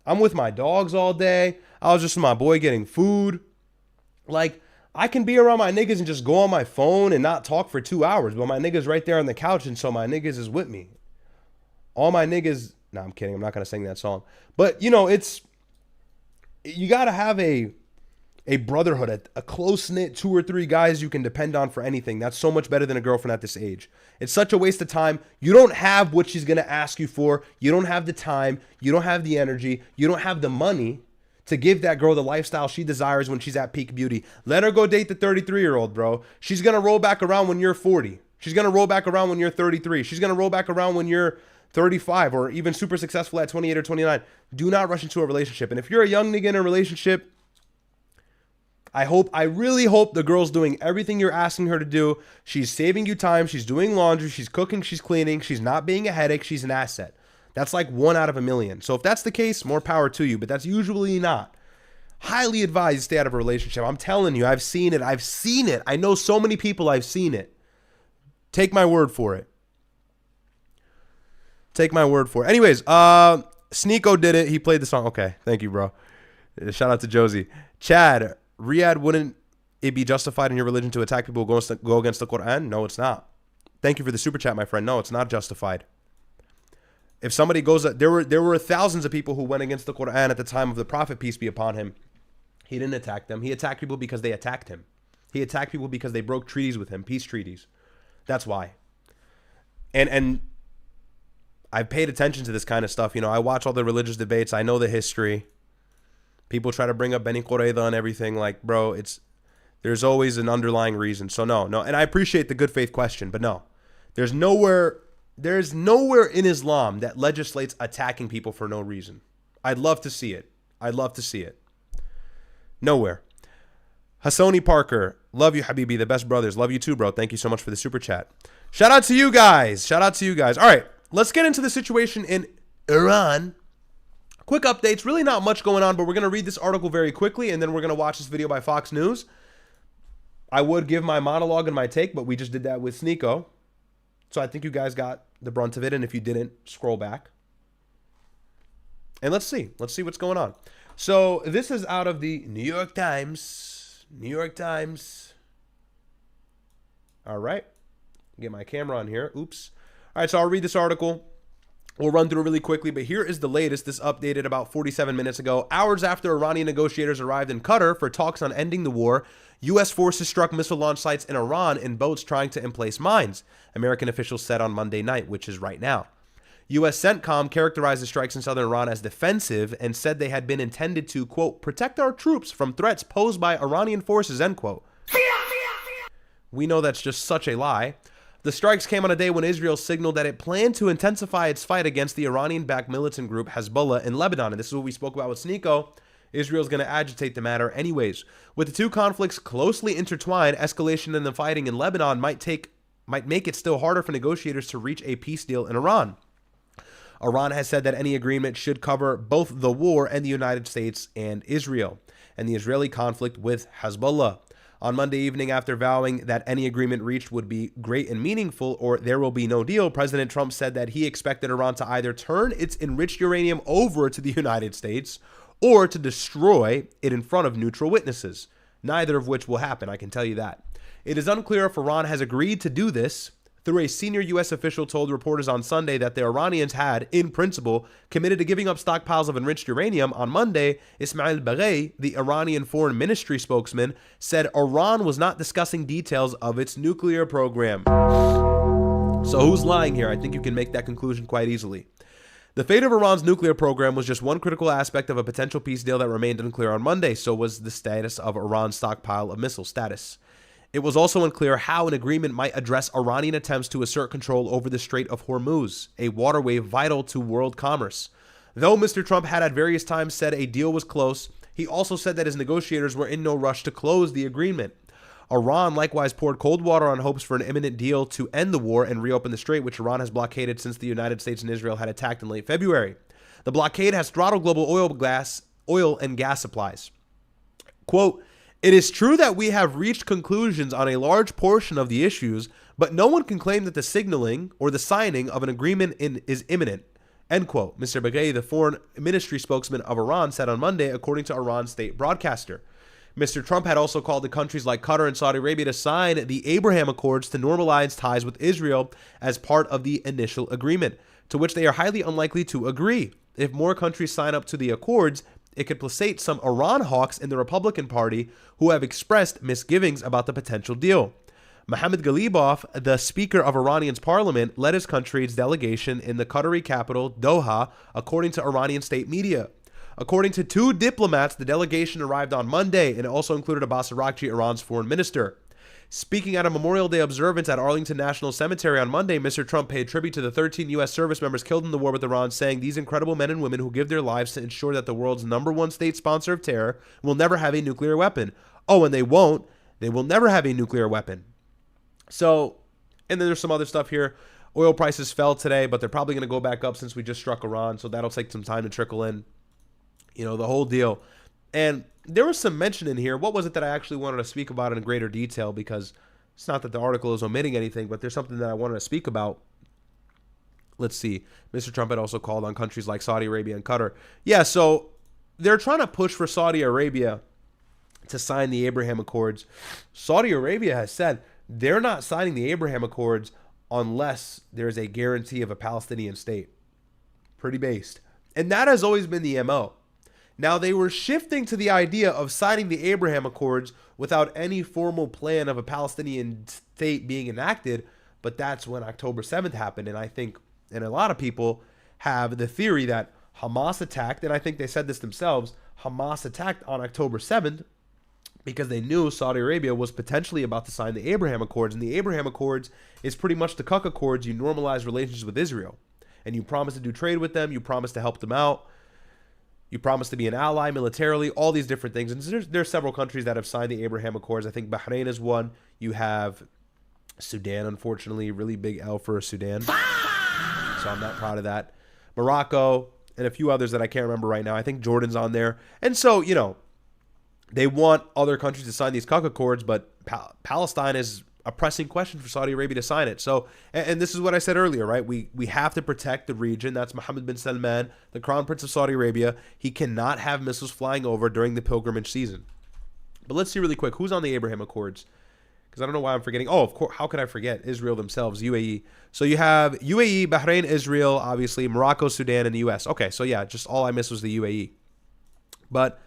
I'm with my dogs all day. I was just with my boy getting food. Like, I can be around my niggas and just go on my phone and not talk for 2 hours. But my niggas right there on the couch, and so my niggas is with me. All my niggas... No, I'm kidding. I'm not going to sing that song. But, you know, it's... You got to have a brotherhood, a close-knit 2 or 3 guys you can depend on for anything. That's so much better than a girlfriend at this age. It's such a waste of time. You don't have what she's going to ask you for. You don't have the time. You don't have the energy. You don't have the money to give that girl the lifestyle she desires when she's at peak beauty. Let her go date the 33-year-old, bro. She's going to roll back around when you're 40. She's going to roll back around when you're 33. She's going to roll back around when you're 35 or even super successful at 28 or 29. Do not rush into a relationship. And if you're a young nigga in a relationship, I really hope the girl's doing everything you're asking her to do. She's saving you time. She's doing laundry. She's cooking. She's cleaning. She's not being a headache. She's an asset. That's like 1 out of a million. So if that's the case, more power to you. But that's usually not. Highly advised, stay out of a relationship. I'm telling you, I've seen it. I've seen it. I know so many people. I've seen it. Take my word for it. Take my word for it. Anyways, Sneako did it. He played the song. Okay. Thank you, bro. Shout out to Josie. Chad, Riyadh, wouldn't it be justified in your religion to attack people who go against the Quran? No, it's not. Thank you for the super chat, my friend. No, it's not justified. If somebody goes, there were thousands of people who went against the Quran at the time of the Prophet, peace be upon him. He didn't attack them. He attacked people because they attacked him. He attacked people because they broke treaties with him, peace treaties. That's why. And I've paid attention to this kind of stuff. You know, I watch all the religious debates. I know the history. People try to bring up Beni Qurayza and everything. Like, bro, there's always an underlying reason. So no. And I appreciate the good faith question, but no. There's nowhere in Islam that legislates attacking people for no reason. I'd love to see it. Nowhere. Hassani Parker, love you, Habibi, the best brothers. Love you too, bro. Thank you so much for the super chat. Shout out to you guys. All right, let's get into the situation in Iran. Quick updates, really not much going on, but we're going to read this article very quickly, and then we're going to watch this video by Fox News. I would give my monologue and my take, but we just did that with Sneako. So I think you guys got the brunt of it, and if you didn't, scroll back. And let's see what's going on. So this is out of the New York Times. All right. Get my camera on here. Oops. All right, so I'll read this article. We'll run through really quickly, but here is the latest. This updated about 47 minutes ago. Hours after Iranian negotiators arrived in Qatar for talks on ending the war, U.S. forces struck missile launch sites in Iran in boats trying to emplace mines, American officials said on Monday night, which is right now. U.S. CENTCOM characterized the strikes in southern Iran as defensive and said they had been intended to, quote, protect our troops from threats posed by Iranian forces, end quote. We know that's just such a lie. The strikes came on a day when Israel signaled that it planned to intensify its fight against the Iranian-backed militant group Hezbollah in Lebanon. And this is what we spoke about with Sneako. Israel's going to agitate the matter anyways. With the two conflicts closely intertwined, escalation in the fighting in Lebanon might make it still harder for negotiators to reach a peace deal in Iran. Iran has said that any agreement should cover both the war and the United States and Israel, and the Israeli conflict with Hezbollah. On Monday evening, after vowing that any agreement reached would be great and meaningful or there will be no deal, President Trump said that he expected Iran to either turn its enriched uranium over to the United States or to destroy it in front of neutral witnesses, neither of which will happen, I can tell you that. It is unclear if Iran has agreed to do this. Through a senior U.S. official told reporters on Sunday that the Iranians had, in principle, committed to giving up stockpiles of enriched uranium. On Monday, Ismail Baghei, the Iranian foreign ministry spokesman, said Iran was not discussing details of its nuclear program. So who's lying here? I think you can make that conclusion quite easily. The fate of Iran's nuclear program was just one critical aspect of a potential peace deal that remained unclear on Monday. So was the status of Iran's stockpile of missile status. It was also unclear how an agreement might address Iranian attempts to assert control over the Strait of Hormuz, a waterway vital to world commerce. Though Mr. Trump had at various times said a deal was close, he also said that his negotiators were in no rush to close the agreement. Iran likewise poured cold water on hopes for an imminent deal to end the war and reopen the strait, which Iran has blockaded since the United States and Israel had attacked in late February. The blockade has throttled global oil and gas supplies. Quote, it is true that we have reached conclusions on a large portion of the issues, but no one can claim that the signaling or the signing of an agreement is imminent, end quote, Mr. Baghei, the foreign ministry spokesman of Iran, said on Monday, according to Iran's state broadcaster. Mr. Trump had also called the countries like Qatar and Saudi Arabia to sign the Abraham Accords to normalize ties with Israel as part of the initial agreement, to which they are highly unlikely to agree. If more countries sign up to the accords, it could placate some Iran hawks in the Republican Party who have expressed misgivings about the potential deal. Mohammad Ghalibaf, the Speaker of Iranian's parliament, led his country's delegation in the Qatari capital, Doha, according to Iranian state media. According to two diplomats, the delegation arrived on Monday and it also included Abbas Araghchi, Iran's foreign minister. Speaking at a Memorial Day observance at Arlington National Cemetery on Monday, Mr. Trump paid tribute to the 13 U.S. service members killed in the war with Iran, saying these incredible men and women who give their lives to ensure that the world's #1 state sponsor of terror will never have a nuclear weapon. Oh, and they won't. They will never have a nuclear weapon. So, and then there's some other stuff here. Oil prices fell today, but they're probably going to go back up since we just struck Iran, so that'll take some time to trickle in. You know, the whole deal. And there was some mention in here. What was it that I actually wanted to speak about in greater detail? Because it's not that the article is omitting anything, but there's something that I wanted to speak about. Let's see. Mr. Trump had also called on countries like Saudi Arabia and Qatar. Yeah, so they're trying to push for Saudi Arabia to sign the Abraham Accords. Saudi Arabia has said they're not signing the Abraham Accords unless there's a guarantee of a Palestinian state. Pretty based. And that has always been the MO. Now, they were shifting to the idea of signing the Abraham Accords without any formal plan of a Palestinian state being enacted, but that's when October 7th happened, and I think, and a lot of people have the theory that Hamas attacked, and I think they said this themselves, Hamas attacked on October 7th because they knew Saudi Arabia was potentially about to sign the Abraham Accords, and the Abraham Accords is pretty much the Cuck Accords. You normalize relations with Israel, and you promise to do trade with them, you promise to help them out, you promise to be an ally militarily, all these different things. And there's several countries that have signed the Abraham Accords. I think Bahrain is one. You have Sudan, unfortunately, really big L for Sudan. So I'm not proud of that. Morocco and a few others that I can't remember right now. I think Jordan's on there. And so, you know, they want other countries to sign these Cuck Accords, but Palestine is a pressing question for Saudi Arabia to sign it. So, and this is what I said earlier, right? We have to protect the region. That's Mohammed bin Salman, the Crown Prince of Saudi Arabia. He cannot have missiles flying over during the pilgrimage season. But let's see really quick, who's on the Abraham Accords? because I don't know why I'm forgetting. Oh, of course, how could I forget? Israel themselves, UAE. So you have UAE, Bahrain, Israel, obviously, Morocco, Sudan, and the US. Okay, so yeah, just all I missed was the UAE. But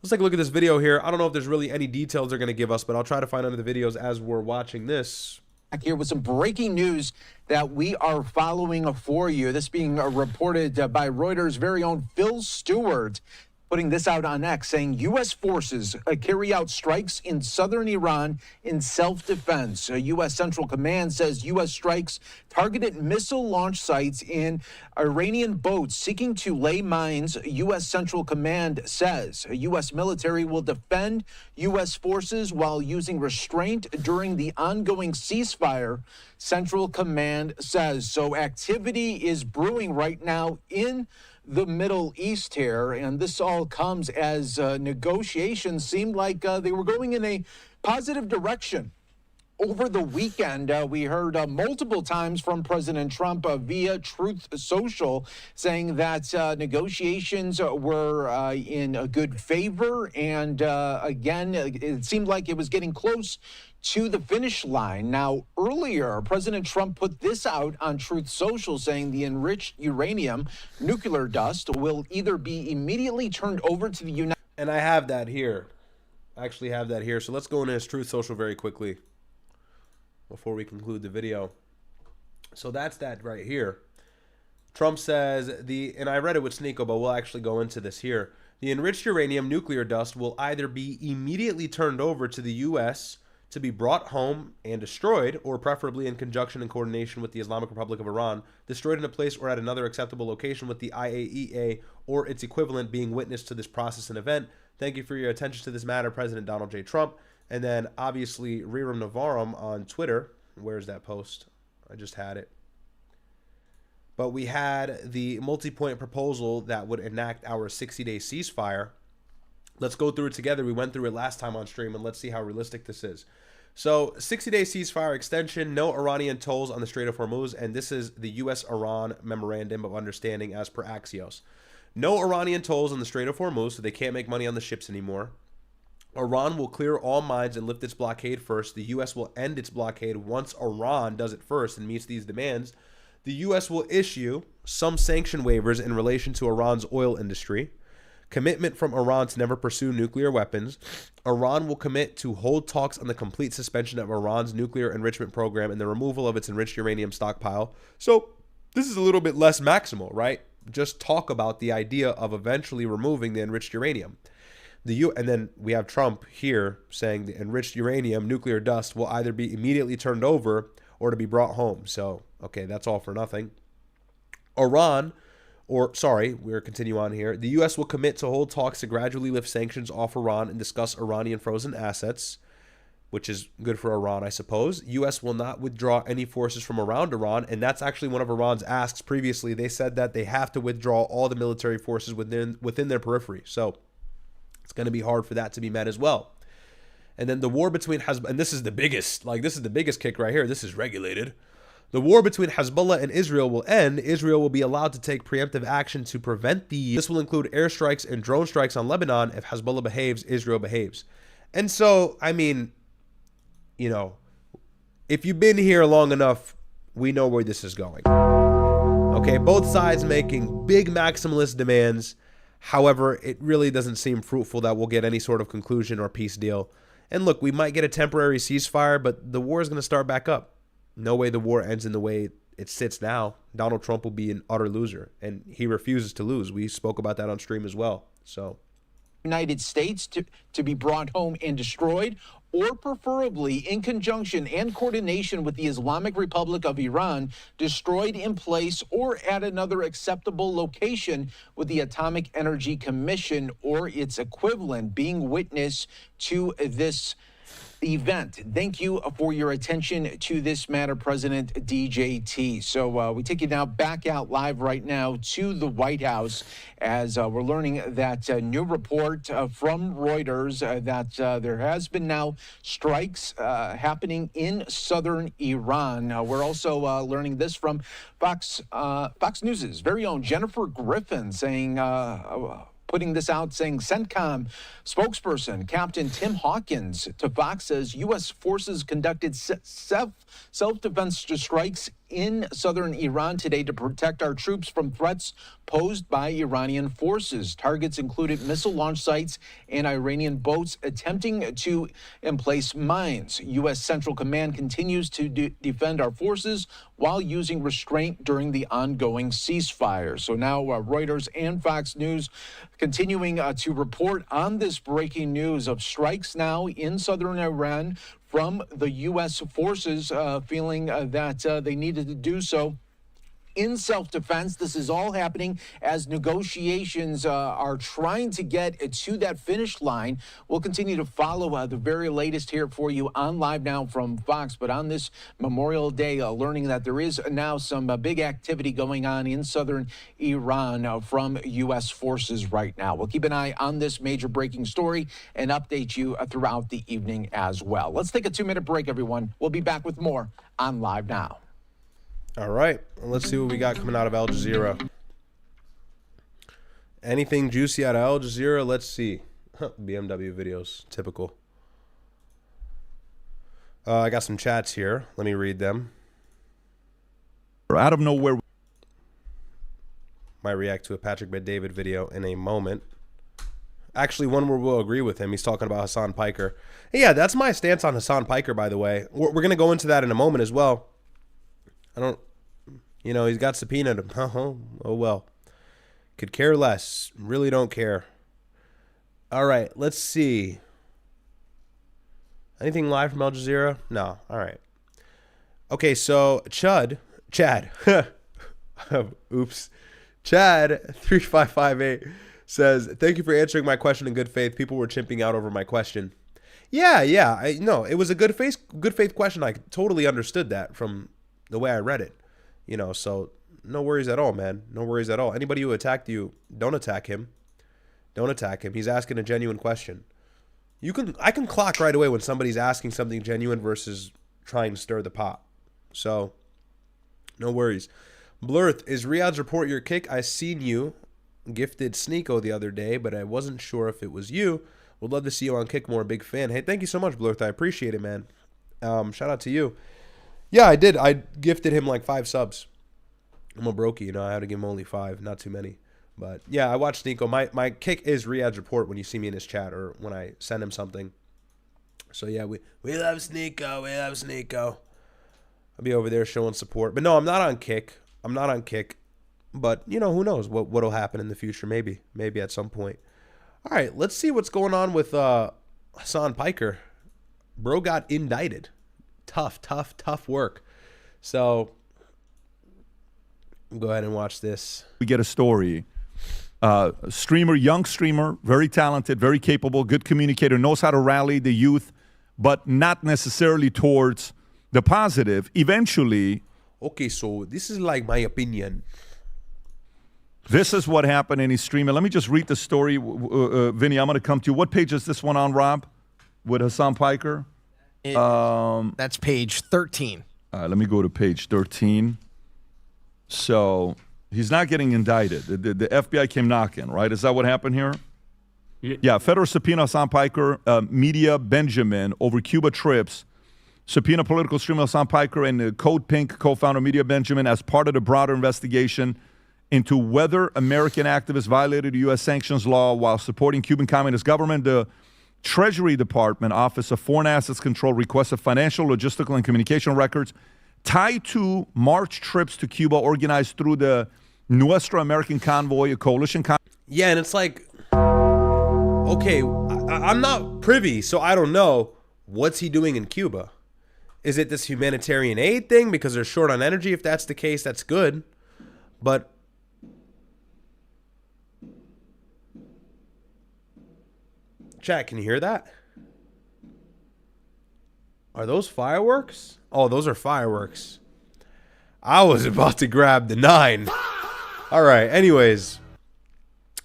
let's take a look at this video here. I don't know if there's really any details they're going to give us, but I'll try to find under the videos as we're watching this. Back here with some breaking news that we are following for you. This being reported by Reuters' very own Phil Stewart, putting this out on X, saying U.S. forces carry out strikes in southern Iran in self-defense. U.S. Central Command says U.S. strikes targeted missile launch sites in Iranian boats seeking to lay mines. U.S. Central Command says U.S. military will defend U.S. forces while using restraint during the ongoing ceasefire, Central Command says. So activity is brewing right now in the Middle East here, and this all comes as negotiations seemed like they were going in a positive direction. Over the weekend, we heard multiple times from President Trump via Truth Social saying that negotiations were in a good favor, and again, it seemed like it was getting close to the finish line. Now, earlier, President Trump put this out on Truth Social, saying the enriched uranium, nuclear dust, will either be immediately turned over to the United And I have that here. I actually have that here. So let's go into his Truth Social very quickly before we conclude the video. So that's that right here. Trump says and I read it with Sneako, but we'll actually go into this here. The enriched uranium nuclear dust will either be immediately turned over to the U.S. to be brought home and destroyed, or preferably in conjunction and coordination with the Islamic Republic of Iran, destroyed in a place or at another acceptable location with the IAEA or its equivalent being witness to this process and event. Thank you for your attention to this matter, President Donald J. Trump. And then, obviously, Rerum Navarum on Twitter. Where's that post? I just had it. But we had the multi-point proposal that would enact our 60-day ceasefire. Let's go through it together. We went through it last time on stream, and let's see how realistic this is. So, 60-day ceasefire extension, no Iranian tolls on the Strait of Hormuz, and this is the U.S.-Iran Memorandum of Understanding as per Axios. No Iranian tolls on the Strait of Hormuz, so they can't make money on the ships anymore. Iran will clear all mines and lift its blockade first. The U.S. will end its blockade once Iran does it first and meets these demands. The U.S. will issue some sanction waivers in relation to Iran's oil industry. Commitment from Iran to never pursue nuclear weapons. Iran will commit to hold talks on the complete suspension of Iran's nuclear enrichment program and the removal of its enriched uranium stockpile. So this is a little bit less maximal, right? Just talk about the idea of eventually removing the enriched uranium. And then we have Trump here saying the enriched uranium, nuclear dust, will either be immediately turned over or to be brought home. So, okay, that's all for nothing. We'll continue on here. The U.S. will commit to hold talks to gradually lift sanctions off Iran and discuss Iranian frozen assets, which is good for Iran, I suppose. U.S. will not withdraw any forces from around Iran, and that's actually one of Iran's asks previously. They said that they have to withdraw all the military forces within their periphery. So it's going to be hard for that to be met as well. And then the war between Hezbollah, and this is the biggest kick right here. This is regulated. The war between Hezbollah and Israel will end. Israel will be allowed to take preemptive action to prevent these. This will include airstrikes and drone strikes on Lebanon. If Hezbollah behaves, Israel behaves. And so, I mean, you know, if you've been here long enough, we know where this is going. Okay, both sides making big maximalist demands. However, it really doesn't seem fruitful that we'll get any sort of conclusion or peace deal. And look, we might get a temporary ceasefire, but the war is going to start back up. No way the war ends in the way it sits now. Donald Trump will be an utter loser, and he refuses to lose. We spoke about that on stream as well. So, United States to be brought home and destroyed, or preferably in conjunction and coordination with the Islamic Republic of Iran, destroyed in place or at another acceptable location with the Atomic Energy Commission or its equivalent being witness to this event. Thank you for your attention to this matter, President DJT. So we take you now back out live right now to the White House as we're learning that new report from Reuters that there has been now strikes happening in southern Iran. We're also learning this from Fox News' very own Jennifer Griffin saying putting this out, saying CENTCOM spokesperson Captain Tim Hawkins to Fox says U.S. forces conducted self-defense strikes in southern Iran today to protect our troops from threats posed by Iranian forces. Targets included missile launch sites and Iranian boats attempting to emplace mines. U.S. Central Command continues to defend our forces while using restraint during the ongoing ceasefire. So now Reuters and Fox News continuing to report on this breaking news of strikes now in southern Iran from the U.S. forces, feeling that they needed to do so in self-defense. This is all happening as negotiations are trying to get to that finish line. We'll continue to follow the very latest here for you on Live Now from Fox. But on this Memorial Day, learning that there is now some big activity going on in southern Iran from U.S. forces right now. We'll keep an eye on this major breaking story and update you throughout the evening as well. Let's take a 2-minute break, everyone. We'll be back with more on Live Now. All right, let's see what we got coming out of Al Jazeera. Anything juicy out of Al Jazeera? Let's see. BMW videos, typical. I got some chats here. Let me read them. Out of nowhere. Might react to a Patrick Bet-David video in a moment. Actually, one where we'll agree with him. He's talking about Hasan Piker. Hey, yeah, that's my stance on Hasan Piker, by the way. We're going to go into that in a moment as well. I don't, he's got subpoenaed. Oh, well. Could care less. Really don't care. All right, let's see. Anything live from Al Jazeera? No. All right. Okay, so Chad. Oops. Chad 3558 says, "Thank you for answering my question in good faith. People were chimping out over my question." Yeah. It was a good faith question. I totally understood that from the way I read it, so no worries at all, man. No worries at all. Anybody who attacked you, don't attack him. Don't attack him. He's asking a genuine question. I can clock right away when somebody's asking something genuine versus trying to stir the pot. So no worries. Blurth, is Riyadh's report your kick? I seen you gifted Sneako the other day, but I wasn't sure if it was you. Would love to see you on Kick More. Big fan. Hey, thank you so much, Blurth. I appreciate it, man. Shout out to you. Yeah, I did. I gifted him like 5 subs. I'm a brokey, I had to give him only 5, not too many. But yeah, I watched Sneako. My kick is Riyadh's report when you see me in his chat or when I send him something. So yeah, we love Sneako. We love Sneako. I'll be over there showing support. But no, I'm not on kick. But who knows what'll happen in the future? Maybe at some point. All right, let's see what's going on with Hasan Piker. Bro got indicted. Tough work. So go ahead and watch this. We get a story. Young streamer, very talented, very capable, good communicator, knows how to rally the youth, but not necessarily towards the positive. Eventually. Okay, so this is like my opinion. This is what happened in his streaming. Let me just read the story. Vinny, I'm going to come to you. What page is this one on, Rob, with Hasan Piker? That's page 13. Let me go to page 13. So he's not getting indicted. The FBI came knocking, right? Is that what happened here? Yeah, federal subpoena Hasan Piker, Media Benjamin over Cuba trips. Subpoena political streamer Hasan Piker and Code Pink co-founder Media Benjamin as part of the broader investigation into whether American activists violated U.S. sanctions law while supporting Cuban Communist government. The Treasury Department Office of Foreign Assets Control requested financial, logistical, and communication records tied to March trips to Cuba organized through the Nuestra American Convoy, a coalition. Yeah, and it's like, okay, I'm not privy, so I don't know. What's he doing in Cuba? Is it this humanitarian aid thing because they're short on energy? If that's the case, that's good. But chat, can you hear that? Are those fireworks? Oh, those are fireworks. I was about to grab the 9. All right, anyways.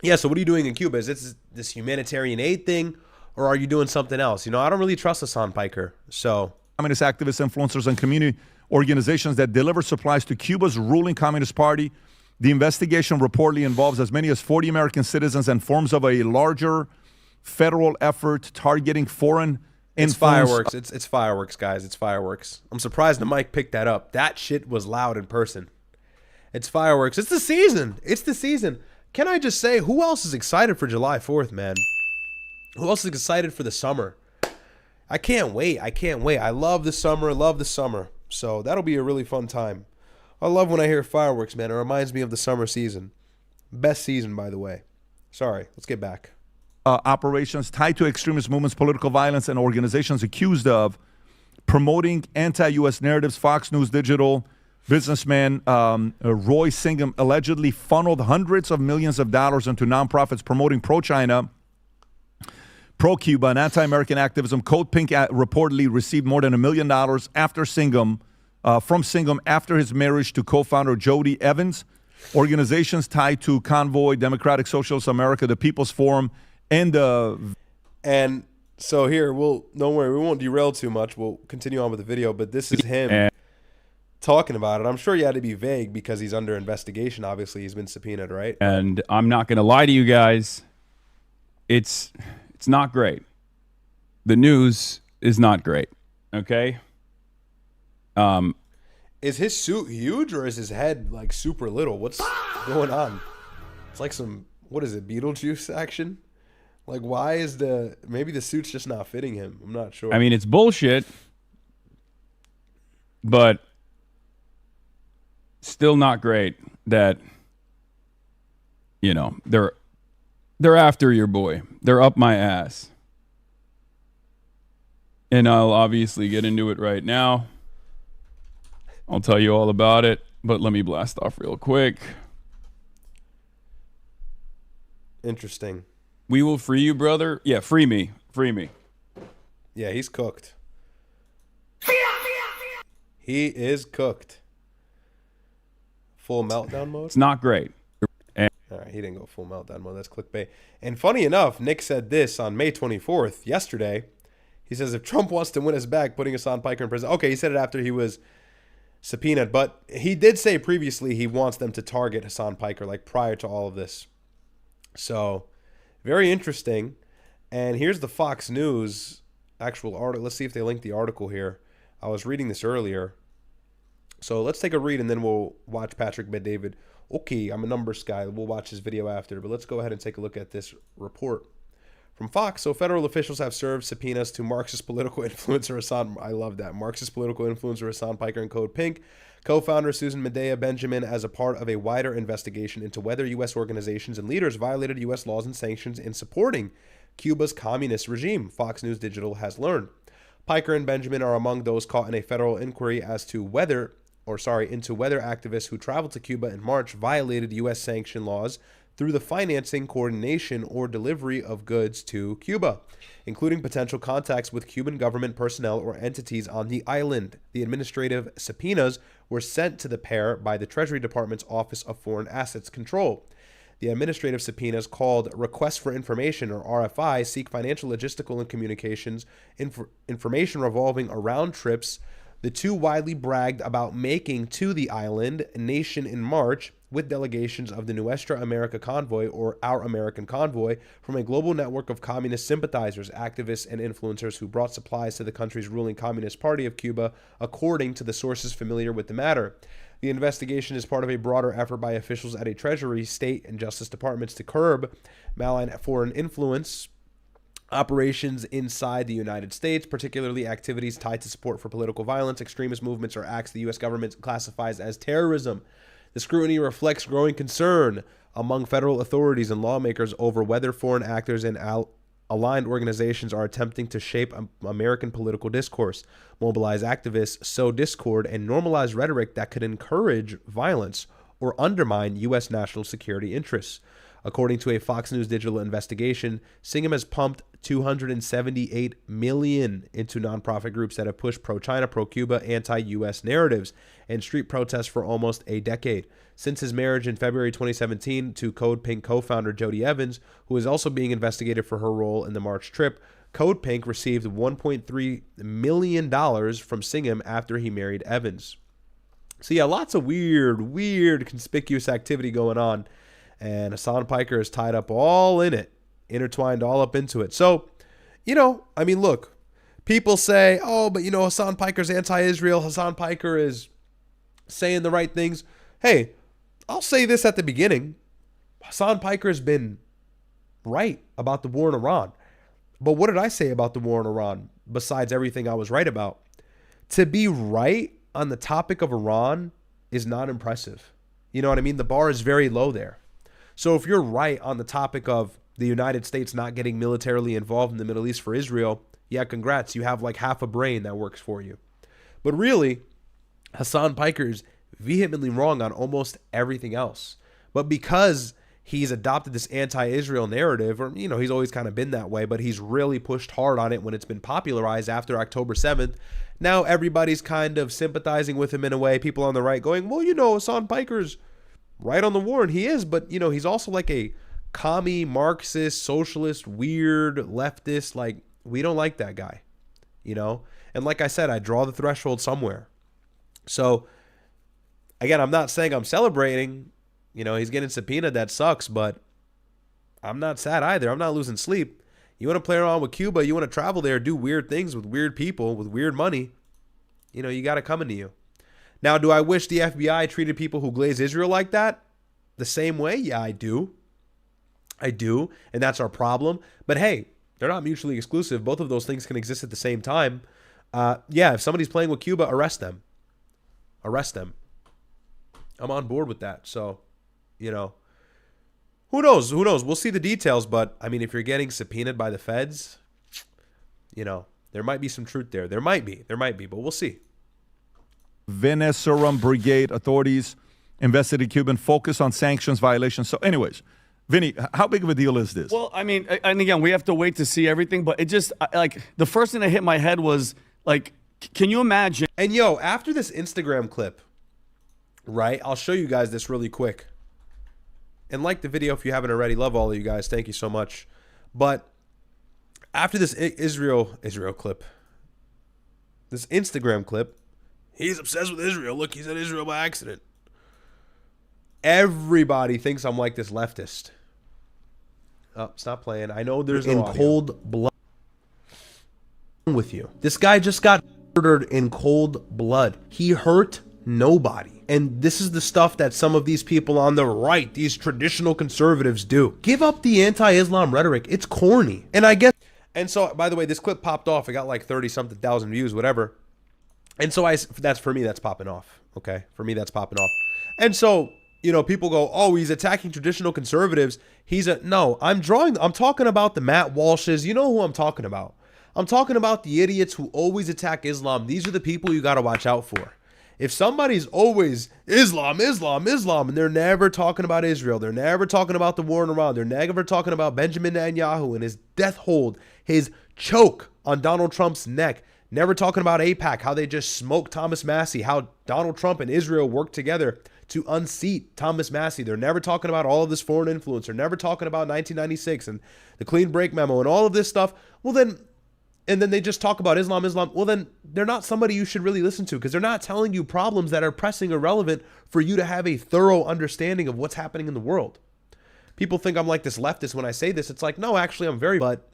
Yeah, so what are you doing in Cuba? Is this humanitarian aid thing, or are you doing something else? I don't really trust Hasan Piker, so. Communist activists, influencers, and community organizations that deliver supplies to Cuba's ruling Communist Party The investigation reportedly involves as many as 40 American citizens and forms of a larger federal effort targeting foreign It's influence. fireworks. It's fireworks, guys. It's fireworks. I'm surprised the mic picked that up. That shit was loud in person. It's fireworks. It's the season. It's the season. Can I just say, who else is excited for July 4th, man? Who else is excited for the summer? I can't wait. I can't wait. I love the summer. Love the summer. So that'll be a really fun time. I love when I hear fireworks, man. It reminds me of the summer season. Best season, by the way. Sorry. Let's get back. Operations tied to extremist movements, political violence, and organizations accused of promoting anti-U.S. narratives. Fox News Digital businessman Roy Singham allegedly funneled hundreds of millions of dollars into nonprofits promoting pro-China, pro-Cuba, and anti-American activism. Code Pink reportedly received more than $1 million after Singham, from Singham after his marriage to co-founder JD Vance. Organizations tied to Convoy, Democratic Socialist America, the People's Forum, and so here, don't worry, we won't derail too much. We'll continue on with the video, but this is him talking about it. I'm sure you had to be vague because he's under investigation. Obviously, he's been subpoenaed, right? And I'm not going to lie to you guys. It's not great. The news is not great. Okay. Is his suit huge or is his head like super little? What's going on? It's like some, what is it, Beetlejuice action? Like, why is maybe the suit's just not fitting him? I'm not sure. I mean, it's bullshit, but still not great that, you know, they're after your boy. They're up my ass. And I'll obviously get into it right now. I'll tell you all about it, but let me blast off real quick. Interesting. We will free you, brother. Yeah, free me. Free me. Yeah, he's cooked. He is cooked. Full meltdown mode? It's not great. All right, he didn't go full meltdown mode. That's clickbait. And funny enough, Nick said this on May 24th, yesterday. He says, if Trump wants to win us back, putting Hasan Piker in prison. Okay, he said it after he was subpoenaed, but he did say previously he wants them to target Hasan Piker, like prior to all of this. So, very interesting. And here's the Fox News actual article. Let's see if they link the article here. I was reading this earlier. So let's take a read and then we'll watch Patrick Bet-David. Okay, I'm a numbers guy. We'll watch his video after. But let's go ahead and take a look at this report from Fox. So federal officials have served subpoenas to Marxist political influencer Hasan. I love that. Marxist political influencer Hasan Piker and Code Pink. Co-founder Susan Medea Benjamin as a part of a wider investigation into whether U.S. organizations and leaders violated U.S. laws and sanctions in supporting Cuba's communist regime, Fox News Digital has learned. Piker and Benjamin are among those caught in a federal inquiry into whether activists who traveled to Cuba in March violated U.S. sanction laws through the financing, coordination, or delivery of goods to Cuba, including potential contacts with Cuban government personnel or entities on the island. The administrative subpoenas were sent to the pair by the Treasury Department's Office of Foreign Assets Control. The administrative subpoenas, called Requests for Information, or RFI, seek financial, logistical, and communications information revolving around trips the two widely bragged about making to the island nation in March with delegations of the Nuestra America Convoy, or Our American Convoy, from a global network of communist sympathizers, activists, and influencers who brought supplies to the country's ruling Communist Party of Cuba, according to the sources familiar with the matter. The investigation is part of a broader effort by officials at a Treasury, State, and Justice Departments to curb malign foreign influence operations inside the United States, particularly activities tied to support for political violence, extremist movements, or acts the U.S. government classifies as terrorism. The scrutiny reflects growing concern among federal authorities and lawmakers over whether foreign actors and aligned organizations are attempting to shape American political discourse, mobilize activists, sow discord, and normalize rhetoric that could encourage violence or undermine U.S. national security interests. According to a Fox News Digital investigation, Singham has pumped $278 million into nonprofit groups that have pushed pro-China, pro-Cuba, anti-U.S. narratives and street protests for almost a decade. Since his marriage in February 2017 to Code Pink co-founder JD Vance, who is also being investigated for her role in the March trip, Code Pink received $1.3 million from Singham after he married Evans. So yeah, lots of weird conspicuous activity going on. And Hasan Piker is tied up all in it, intertwined all up into it. So, I mean, look, people say, oh, but Hasan Piker's anti-Israel. Hasan Piker is saying the right things. Hey, I'll say this at the beginning. Hasan Piker has been right about the war in Iran. But what did I say about the war in Iran besides everything I was right about? To be right on the topic of Iran is not impressive. You know what I mean? The bar is very low there. So if you're right on the topic of the United States not getting militarily involved in the Middle East for Israel, yeah, congrats. You have like half a brain that works for you. But really, Hasan Piker's vehemently wrong on almost everything else. But because he's adopted this anti-Israel narrative, or, he's always kind of been that way, but he's really pushed hard on it when it's been popularized after October 7th. Now everybody's kind of sympathizing with him in a way. People on the right going, well, Hasan Piker's right on the war, and he is, but, he's also like a commie, Marxist, socialist, weird, leftist. Like, we don't like that guy, And like I said, I draw the threshold somewhere. So, again, I'm not saying I'm celebrating. He's getting subpoenaed. That sucks, but I'm not sad either. I'm not losing sleep. You want to play around with Cuba, you want to travel there, do weird things with weird people, with weird money, you got it coming to you. Now, do I wish the FBI treated people who glaze Israel like that the same way? Yeah, I do. I do, and that's our problem. But hey, they're not mutually exclusive. Both of those things can exist at the same time. Yeah, if somebody's playing with Cuba, arrest them. Arrest them. I'm on board with that. So, who knows? Who knows? We'll see the details. But, I mean, if you're getting subpoenaed by the feds, there might be some truth there. There might be, but we'll see. Venezuelan Brigade authorities investigated Cuban focus on sanctions violations. So anyways, Vinny, how big of a deal is this? Well, I mean, and again, we have to wait to see everything, but it just, like, the first thing that hit my head was, like, can you imagine? And after this Instagram clip, right, I'll show you guys this really quick. And like the video if you haven't already. Love all of you guys. Thank you so much. But after this Israel clip, this Instagram clip, he's obsessed with Israel. Look, he's in Israel by accident. Everybody thinks I'm like this leftist. Oh, stop playing. I know there's no audio. Cold blood with you. This guy just got murdered in cold blood. He hurt nobody. And this is the stuff that some of these people on the right, these traditional conservatives, do. Give up the anti-Islam rhetoric. It's corny. And I guess, and so, by the way, this clip popped off. It got like 30-something thousand views, whatever. And so that's for me, that's popping off. Okay? For me, that's popping off. And so, people go, oh, he's attacking traditional conservatives. No, I'm talking about the Matt Walshes. You know who I'm talking about. I'm talking about the idiots who always attack Islam. These are the people you got to watch out for. If somebody's always Islam, and they're never talking about Israel, they're never talking about the war in Iran, they're never talking about Benjamin Netanyahu and his death hold, his choke on Donald Trump's neck, never talking about AIPAC, how they just smoked Thomas Massie, how Donald Trump and Israel worked together to unseat Thomas Massie. They're never talking about all of this foreign influence. They're never talking about 1996 and the Clean Break Memo and all of this stuff. And then they just talk about Islam. Well, then they're not somebody you should really listen to because they're not telling you problems that are pressing or relevant for you to have a thorough understanding of what's happening in the world. People think I'm like this leftist when I say this. It's like, no, actually, I'm very, but,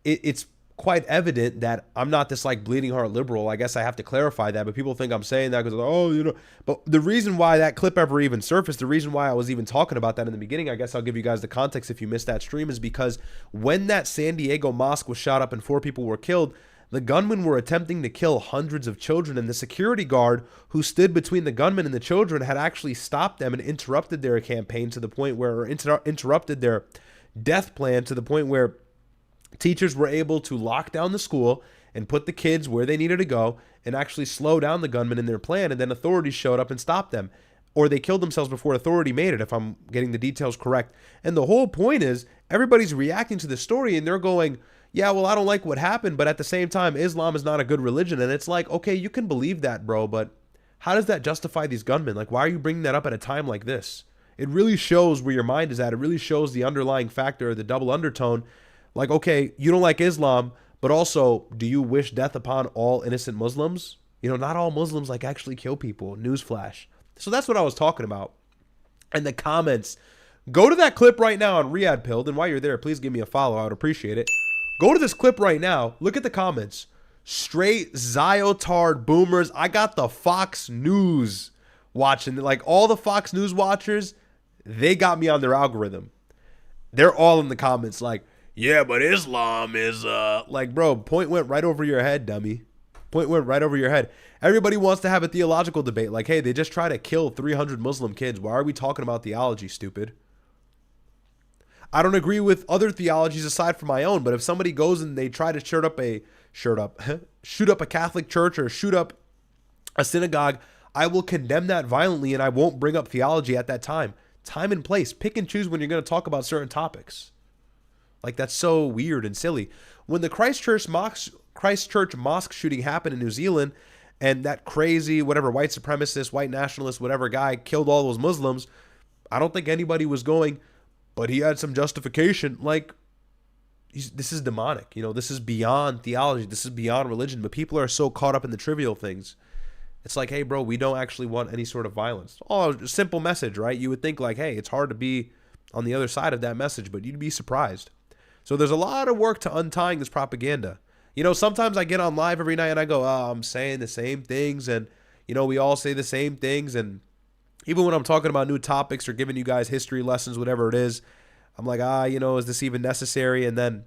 it's quite evident that I'm not this like bleeding heart liberal. I guess I have to clarify that, but people think I'm saying that because, but the reason why that clip ever even surfaced, the reason why I was even talking about that in the beginning, I guess I'll give you guys the context if you missed that stream, is because when that San Diego mosque was shot up and 4 people were killed, the gunmen were attempting to kill hundreds of children, and the security guard who stood between the gunmen and the children had actually stopped them and interrupted their campaign to the point where, or interrupted their death plan to the point where teachers were able to lock down the school and put the kids where they needed to go and actually slow down the gunmen in their plan, and then authorities showed up and stopped them. Or they killed themselves before authority made it, if I'm getting the details correct. And the whole point is everybody's reacting to the story and they're going, yeah, well, I don't like what happened, but at the same time, Islam is not a good religion. And it's like, okay, you can believe that, bro, but how does that justify these gunmen? Like, why are you bringing that up at a time like this? It really shows where your mind is at. It really shows the underlying factor, the double undertone. Like, okay, you don't like Islam, but also, do you wish death upon all innocent Muslims? You know, not all Muslims like actually kill people. Newsflash. So that's what I was talking about. And the comments. Go to that clip right now on Riyadh Pilled. And while you're there, please give me a follow. I would appreciate it. Go to this clip right now. Look at the comments. Straight Ziotard boomers. I got the Fox News watching. Like all the Fox News watchers, they got me on their algorithm. They're all in the comments like, yeah, but Islam is like, bro, point went right over your head, dummy. Point went right over your head. Everybody wants to have a theological debate. Like, hey, they just try to kill 300 Muslim kids. Why are we talking about theology, stupid? I don't agree with other theologies aside from my own, but if somebody goes and they try to shoot up a Catholic church or shoot up a synagogue, I will condemn that violently and I won't bring up theology at that time. Time and place. Pick and choose when you're going to talk about certain topics. Like, that's so weird and silly. When the Christchurch mosque shooting happened in New Zealand and that crazy, whatever, white supremacist, white nationalist, whatever guy killed all those Muslims, I don't think anybody was going, but he had some justification. Like, this is demonic. You know, this is beyond theology. This is beyond religion. But people are so caught up in the trivial things. It's like, hey, bro, we don't actually want any sort of violence. Oh, simple message, right? You would think like, hey, it's hard to be on the other side of that message, but you'd be surprised. So there's a lot of work to untying this propaganda. You know, sometimes I get on live every night and I go, oh, I'm saying the same things. And, you know, we all say the same things. And even when I'm talking about new topics or giving you guys history lessons, whatever it is, I'm like, you know, is this even necessary? And then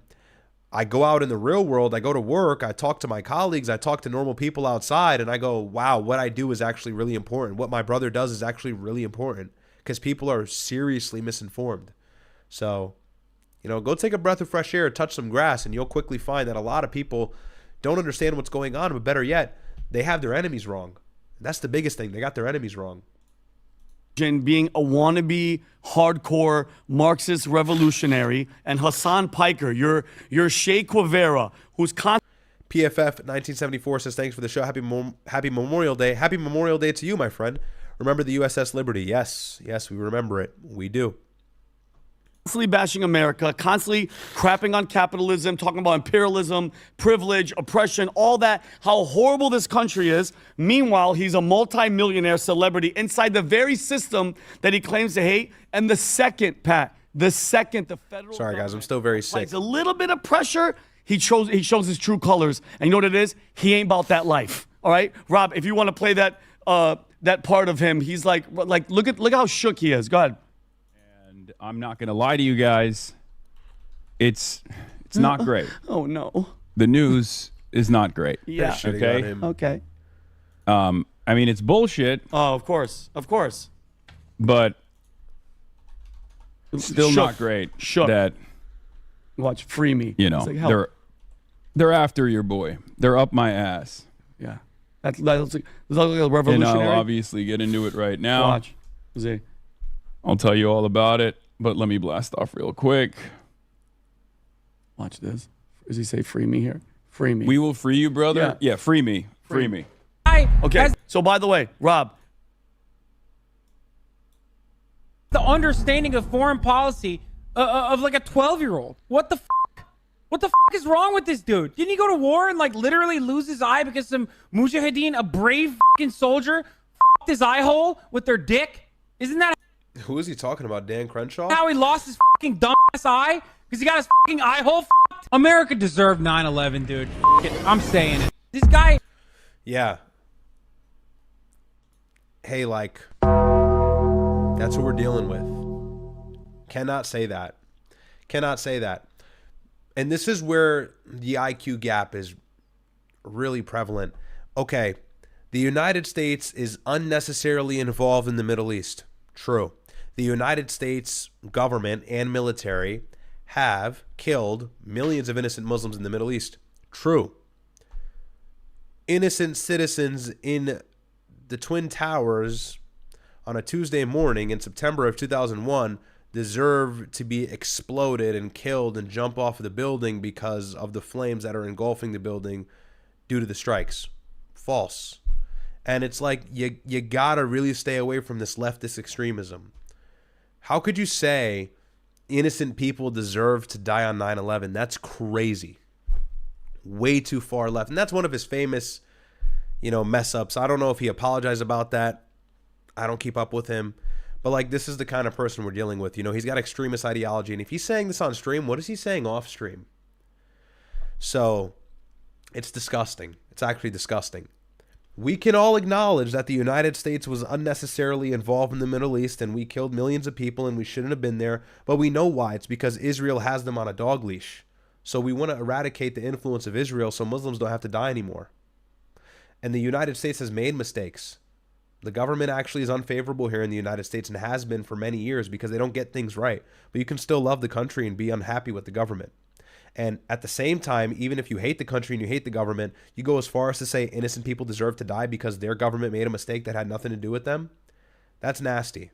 I go out in the real world, I go to work, I talk to my colleagues, I talk to normal people outside, and I go, wow, what I do is actually really important. What my brother does is actually really important because people are seriously misinformed. So, you know, go take a breath of fresh air, touch some grass, and you'll quickly find that a lot of people don't understand what's going on, but better yet, they have their enemies wrong. That's the biggest thing. They got their enemies wrong. Being a wannabe hardcore Marxist revolutionary, and Hasan Piker, your Che Guevara, who's PFF 1974 says, thanks for the show. Happy Memorial Day. Happy Memorial Day to you, my friend. Remember the USS Liberty. Yes, we remember it. We do. Constantly bashing America, constantly crapping on capitalism, talking about imperialism, privilege, oppression, all that, how horrible this country is. Meanwhile, he's a multi-millionaire celebrity inside the very system that he claims to hate. And the second the federal Sorry, guys, I'm still very sick. It's a little bit of pressure. He shows his true colors. And you know what it is? He ain't about that life. All right? Rob, if you want to play that part of him, he's like look how shook he is. Go ahead. I'm not going to lie to you guys. It's not great. Oh, no. The news is not great. Yeah. Okay. Okay. I mean, it's bullshit. Oh, of course. But still Shook. not great. Shook. That, watch, free me. you know, It's like, they're after your boy. They're up my ass. yeah. That looks like a revolutionary. And I'll obviously get into it right now. Watch. See. I'll tell you all about it, but let me blast off real quick. Watch this. Does he say free me here? Free me. We will free you, brother. Yeah, free me. Free me. Okay. So by the way, Rob. The understanding of foreign policy of like a 12-year-old. What the fuck? What the fuck is wrong with this dude? Didn't he go to war and like literally lose his eye because some mujahideen, a brave fucking soldier, fucked his eye hole with their dick? Isn't that Who is he talking about? Dan Crenshaw? how he lost his fucking dumbass eye? Because he got his fucking eye hole fucked? America deserved 9/11, dude. F it. I'm saying it. This guy. Yeah. Hey, like, that's what we're dealing with. Cannot say that. Cannot say that. And this is where the IQ gap is really prevalent. Okay, the United States is unnecessarily involved in the Middle East. True. The United States government and military have killed millions of innocent Muslims in the Middle East. True. Innocent citizens in the Twin Towers on a Tuesday morning in September of 2001 deserve to be exploded and killed and jump off of the building because of the flames that are engulfing the building due to the strikes. False. And it's like, you gotta really stay away from this leftist extremism. How could you say innocent people deserve to die on 9/11? That's crazy. Way too far left. And that's one of his famous, mess ups. I don't know if he apologized about that. I don't keep up with him. But, like, this is the kind of person we're dealing with. He's got extremist ideology. And if he's saying this on stream, what is he saying off stream? So, it's disgusting. It's actually disgusting. We can all acknowledge that the United States was unnecessarily involved in the Middle East and we killed millions of people and we shouldn't have been there. But we know why. It's because Israel has them on a dog leash. So we want to eradicate the influence of Israel so Muslims don't have to die anymore. And the United States has made mistakes. The government actually is unfavorable here in the United States and has been for many years because they don't get things right. But you can still love the country and be unhappy with the government. And at the same time, even if you hate the country and you hate the government, you go as far as to say innocent people deserve to die because their government made a mistake that had nothing to do with them. That's nasty.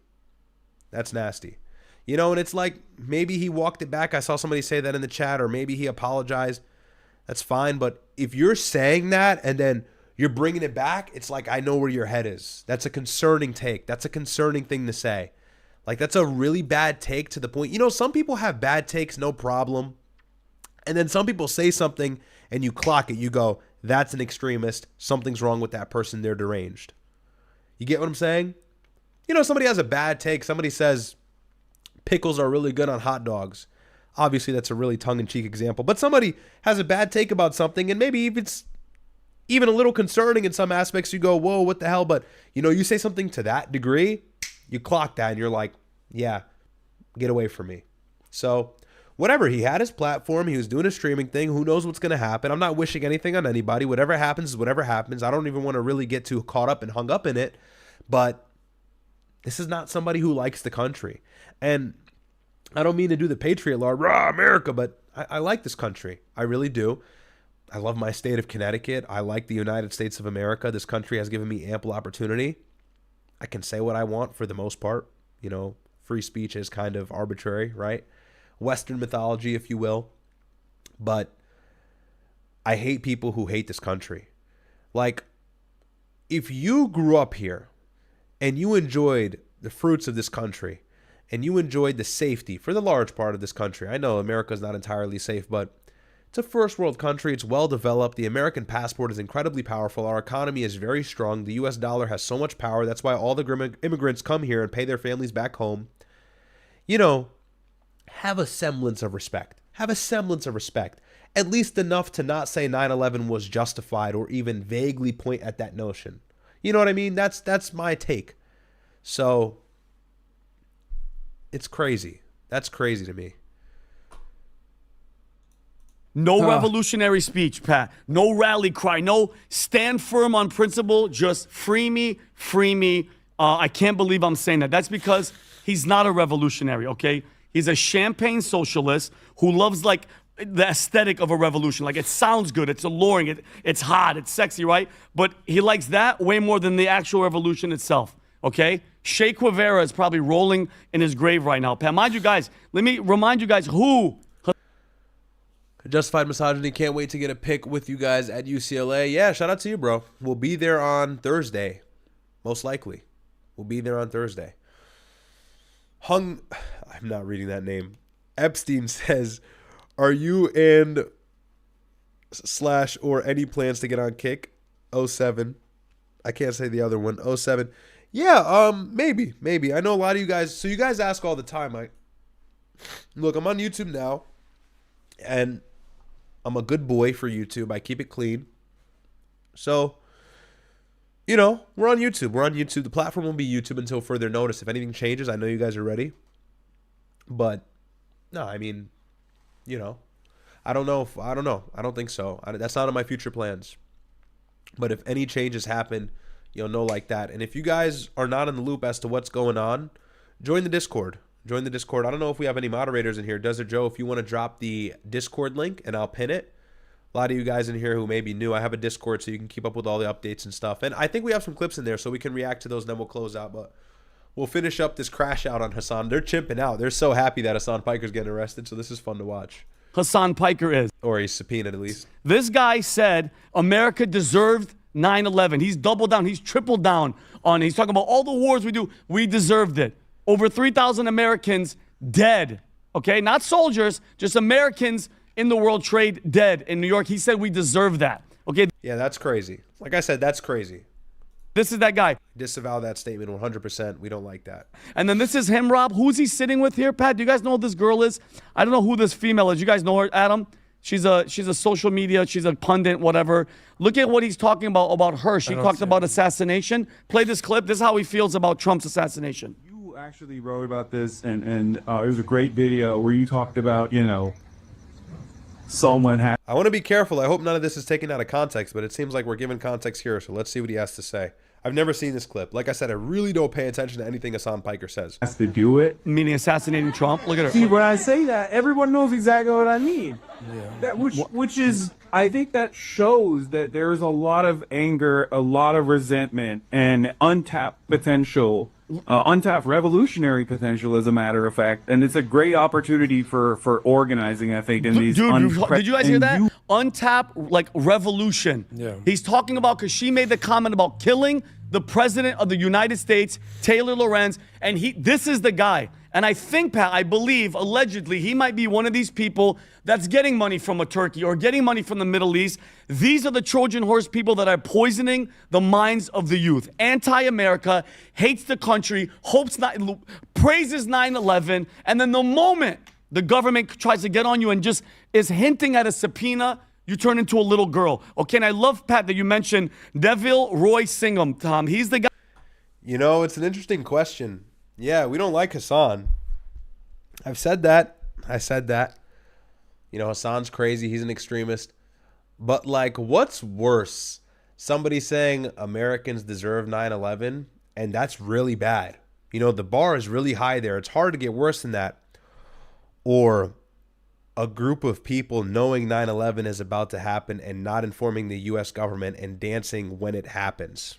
That's nasty. And it's like maybe he walked it back. I saw somebody say that in the chat, or maybe he apologized. That's fine. But if you're saying that and then you're bringing it back, it's like I know where your head is. That's a concerning take. That's a concerning thing to say. Like, that's a really bad take to the point. Some people have bad takes, no problem. And then some people say something and you clock it. You go, that's an extremist. Something's wrong with that person. They're deranged. You get what I'm saying? Somebody has a bad take. Somebody says pickles are really good on hot dogs. Obviously, that's a really tongue-in-cheek example. But somebody has a bad take about something, and maybe if it's even a little concerning in some aspects, you go, whoa, what the hell? But, you say something to that degree, you clock that, and you're like, yeah, get away from me. So whatever, he had his platform. He was doing a streaming thing. Who knows what's going to happen? I'm not wishing anything on anybody. Whatever happens is whatever happens. I don't even want to really get too caught up and hung up in it. But this is not somebody who likes the country. And I don't mean to do the patriot law, rah, America, but I like this country. I really do. I love my state of Connecticut. I like the United States of America. This country has given me ample opportunity. I can say what I want for the most part. Free speech is kind of arbitrary, right? Western mythology, if you will. But I hate people who hate this country. Like, if you grew up here and you enjoyed the fruits of this country and you enjoyed the safety for the large part of this country, I know America's not entirely safe, but it's a first world country. It's well developed. The American passport is incredibly powerful. Our economy is very strong. The US dollar has so much power. That's why all the immigrants come here and pay their families back home. Have a semblance of respect. Have a semblance of respect. At least enough to not say 9/11 was justified or even vaguely point at that notion. You know what I mean? That's my take. So it's crazy. That's crazy to me. No revolutionary speech, Pat. No rally cry. No stand firm on principle. Just free me, free me. I can't believe I'm saying that. That's because he's not a revolutionary, okay? He's a champagne socialist who loves, like, the aesthetic of a revolution. Like, it sounds good. It's alluring. It's hot. It's sexy, right? But he likes that way more than the actual revolution itself, okay? Che Guevara is probably rolling in his grave right now. Pat, mind you guys, let me remind you guys who... Justified Misogyny, can't wait to get a pic with you guys at UCLA. Yeah, shout out to you, bro. We'll be there on Thursday. Most likely. We'll be there on Thursday. I'm not reading that name. Epstein says, are you and / or any plans to get on Kick? 07. I can't say the other one. 07. Yeah, maybe. I know a lot of you guys. So you guys ask all the time. Look, I'm on YouTube now. And I'm a good boy for YouTube. I keep it clean. So, we're on YouTube. The platform will be YouTube until further notice. If anything changes, I know you guys are ready. But, no, I mean, I don't know. I don't think so. That's not in my future plans. But if any changes happen, you'll know like that. And if you guys are not in the loop as to what's going on, join the Discord. I don't know if we have any moderators in here. Desert Joe, if you want to drop the Discord link and I'll pin it. A lot of you guys in here who may be new, I have a Discord so you can keep up with all the updates and stuff. And I think we have some clips in there so we can react to those and then we'll close out. But we'll finish up this crash out on Hassan. They're chimping out. They're so happy that Hasan Piker's getting arrested. So this is fun to watch. Hasan Piker is. Or he's subpoenaed at least. This guy said America deserved 9/11. He's doubled down. He's tripled down on it. He's talking about all the wars we do. We deserved it. Over 3,000 Americans dead, okay? Not soldiers, just Americans in the World Trade dead in New York. He said we deserve that. Okay. Yeah, that's crazy. Like I said, that's crazy. This is that guy. Disavow that statement 100%. We don't like that. And then this is him, Rob. Who's he sitting with here, Pat? Do you guys know who this girl is? I don't know who this female is. You guys know her, Adam? She's a social media. She's a pundit, whatever. Look at what he's talking about her. She talked about assassination. Play this clip. This is how he feels about Trump's assassination. You actually wrote about this, and it was a great video where you talked about, someone had. I want to be careful. I hope none of this is taken out of context, but it seems like we're given context here, so let's see what he has to say. I've never seen this clip. Like I said, I really don't pay attention to anything Hasan Piker says. Has to do it. Meaning assassinating Trump? Look at her. See, when I say that, everyone knows exactly what I mean. Yeah. Which is, I think that shows that there's a lot of anger, a lot of resentment, and untapped potential. Untapped revolutionary potential, as a matter of fact, and it's a great opportunity for organizing. I think in these. Dude, did you guys hear that? Untapped revolution. Yeah. He's talking about because she made the comment about killing the president of the United States, Taylor Lorenz, and this is the guy. And I think, Pat, I believe, allegedly, he might be one of these people that's getting money from a Turkey or getting money from the Middle East. These are the Trojan horse people that are poisoning the minds of the youth. Anti-America, hates the country, praises 9/11, and then the moment the government tries to get on you and just is hinting at a subpoena, you turn into a little girl. Okay, and I love, Pat, that you mentioned Neville Roy Singham, Tom. He's the guy. It's an interesting question. Yeah, we don't like Hassan. I've said that. I said that. Hassan's crazy. He's an extremist. But, what's worse? Somebody saying Americans deserve 9/11, and that's really bad. The bar is really high there. It's hard to get worse than that. Or a group of people knowing 9/11 is about to happen and not informing the U.S. government and dancing when it happens.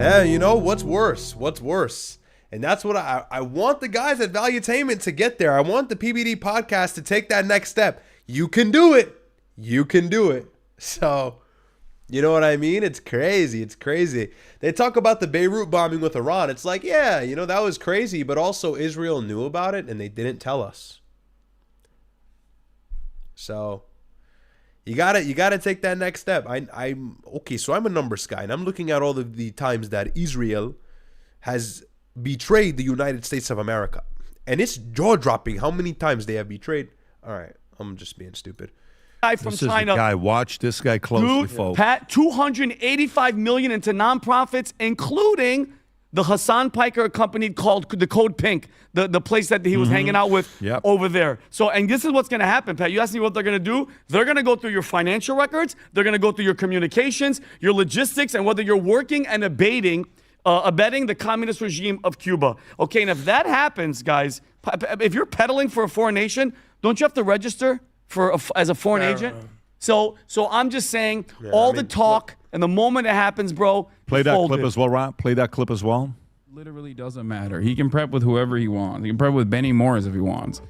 Yeah, what's worse? What's worse? And that's what I want the guys at Valuetainment to get there. I want the PBD podcast to take that next step. You can do it. You can do it. So, you know what I mean? It's crazy. It's crazy. They talk about the Beirut bombing with Iran. It's like, yeah, that was crazy, but also Israel knew about it and they didn't tell us. So you gotta take that next step. I'm okay. So I'm a numbers guy, and I'm looking at all of the times that Israel has betrayed the United States of America, and it's jaw-dropping how many times they have betrayed. All right, I'm just being stupid. Guy from China. Watch this guy closely, folks. Pat, $285 million into nonprofits, including the Hasan Piker company called the Code Pink, the place that he was hanging out with over there. So, and this is what's going to happen, Pat. You asked me what they're going to do. They're going to go through your financial records. They're going to go through your communications, your logistics, and whether you're working and abetting the communist regime of Cuba. Okay, and if that happens, guys, if you're peddling for a foreign nation, don't you have to register as a foreign agent? So I'm just saying, the talk and the moment it happens, bro. Play that clip as well, Rob. Play that clip as well. Literally doesn't matter. He can prep with whoever he wants. He can prep with Benny Morris if he wants.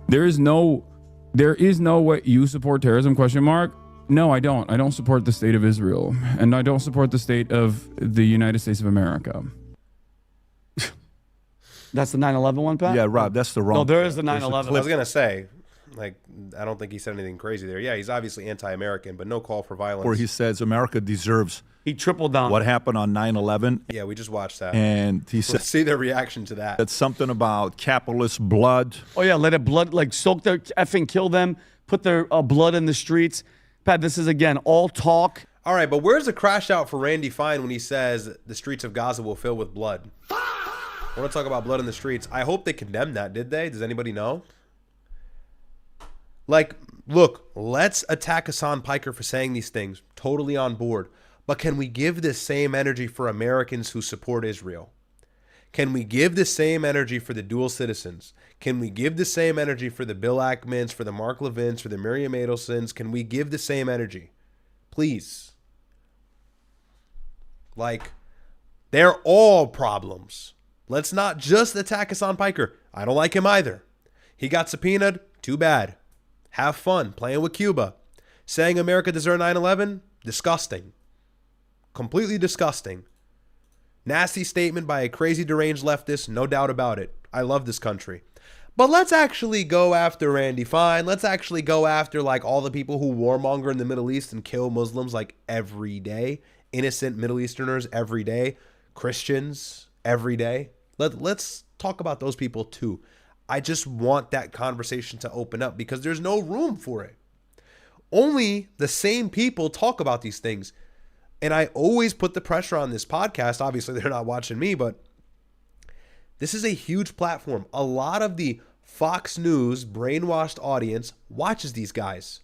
There is no what you support terrorism ? No, I don't. I don't support the state of Israel, and I don't support the state of the United States of America. That's the 9/11 one, Pat? Yeah, Rob, that's the wrong. No, there is the 9/11. I was gonna say, I don't think he said anything crazy there. Yeah, he's obviously anti-American, but no call for violence. Where he says America deserves. He tripled down. What happened on 9/11? Yeah, we just watched that. And he said, see their reaction to that. That's something about capitalist blood. Oh yeah, let it blood soak their effing, kill them, put their blood in the streets. Pat, this is again all talk. All right, but where's the crash out for Randy Fine when he says the streets of Gaza will fill with blood? I want to talk about blood in the streets. I hope they condemned that. Did they? Does anybody know? Look, let's attack Hasan Piker for saying these things. Totally on board. But can we give this same energy for Americans who support Israel? Can we give the same energy for the dual citizens? Can we give the same energy for the Bill Ackmans, for the Mark Levins, for the Miriam Adelsons? Can we give the same energy? Please. They're all problems. Let's not just attack Hasan Piker. I don't like him either. He got subpoenaed. Too bad. Have fun playing with Cuba. Saying America deserves 9/11? Disgusting. Completely disgusting. Nasty statement by a crazy deranged leftist, no doubt about it. I love this country. But let's actually go after Randy Fine. Let's actually go after like all the people who warmonger in the Middle East and kill Muslims like every day. Innocent Middle Easterners every day. Christians every day. Let's talk about those people too. I just want that conversation to open up because there's no room for it. Only the same people talk about these things. And I always put the pressure on this podcast. Obviously, they're not watching me, but this is a huge platform. A lot of the Fox News brainwashed audience watches these guys.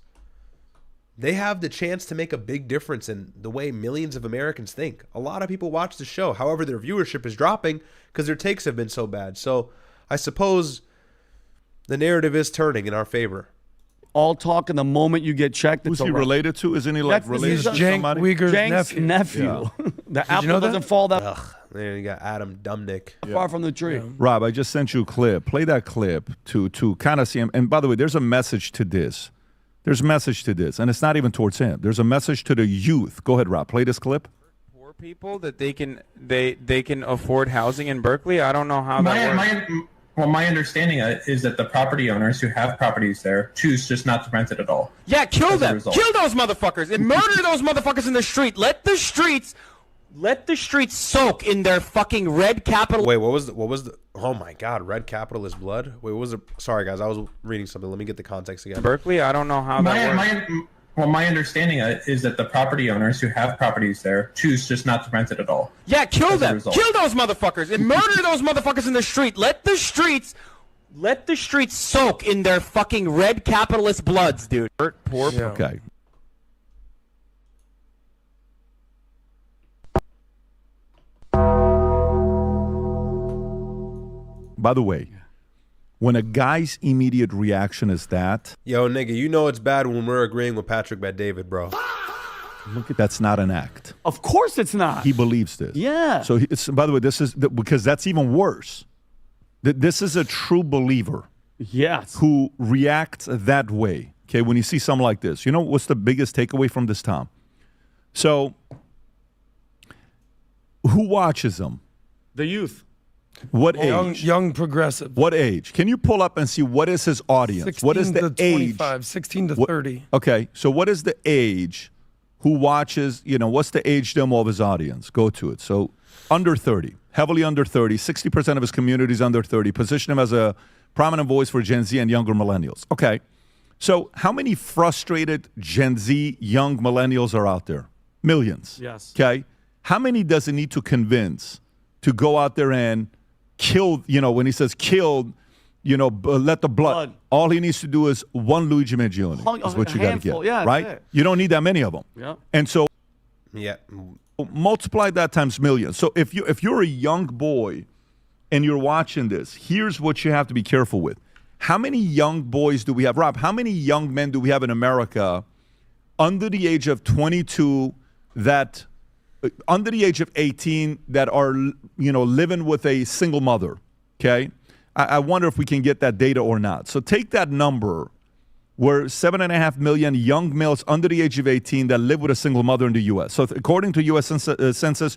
They have the chance to make a big difference in the way millions of Americans think. A lot of people watch the show. However, their viewership is dropping because their takes have been so bad. So I suppose the narrative is turning in our favor. All talk, and the moment you get checked, who's he related to? Isn't he like related to somebody? Cenk's nephew. Yeah. The apple doesn't fall that There you got Adam Dumnick. far from the tree. Rob, I just sent you a clip. Play that clip to kind of see him. And by the way, there's a message to this. There's a message to this, and it's not even towards him. There's a message to the youth. Go ahead, Rob. Play this clip. Poor people that they can afford housing in Berkeley. I don't know how that works. Well, my understanding is that the property owners who have properties there choose just not to rent it at all. Yeah, kill them. result. Kill those motherfuckers and murder those motherfuckers in the street. Let the streets soak in their fucking red capital. Wait, what was the oh my God, red capitalist blood? Wait, what was it? Sorry guys, I was reading something. Let me get the context again. Berkeley, I don't know how that works. My understanding is that the property owners who have properties there choose just not to rent it at all. Yeah, kill them. result. Kill those motherfuckers and murder those motherfuckers in the street. Let the streets soak in their fucking red capitalist bloods, dude. Poor. Okay. By the way, when a guy's immediate reaction is that, Yo, nigga, you know it's bad when we're agreeing with Patrick Bet-David, bro. look at that's not an act. Of course it's not. He believes this. Yeah. So, it's, by the way, this is because that's even worse. This is a true believer. Yes. Who reacts that way. Okay, when you see something like this, you know what's the biggest takeaway from this, Tom? So, who watches them? The youth. What age? Young progressive. What age? Can you pull up and see what is his audience? What is the 16 to age? 25, 16 to 30. Okay, so what is the age who watches, what's the age demo of his audience? Go to it. So under 30, heavily under 30, 60% of his community is under 30. Position him as a prominent voice for Gen Z and younger millennials. Okay, so how many frustrated Gen Z young millennials are out there? Millions. Yes. Okay, how many does he need to convince to go out there and kill, when he says killed, let the blood. All he needs to do is one Luigi Maggioni is what you got to get, yeah, right? it. You don't need that many of them. Yeah. And so Yeah. multiply that times millions. So if you're a young boy and you're watching this, here's what you have to be careful with. How many young boys do we have? Rob, how many young men do we have in America under the age of 22 that under the age of 18 that are, living with a single mother, okay? I wonder if we can get that data or not. So take that number where 7.5 million young males under the age of 18 that live with a single mother in the U.S. So according to U.S. Census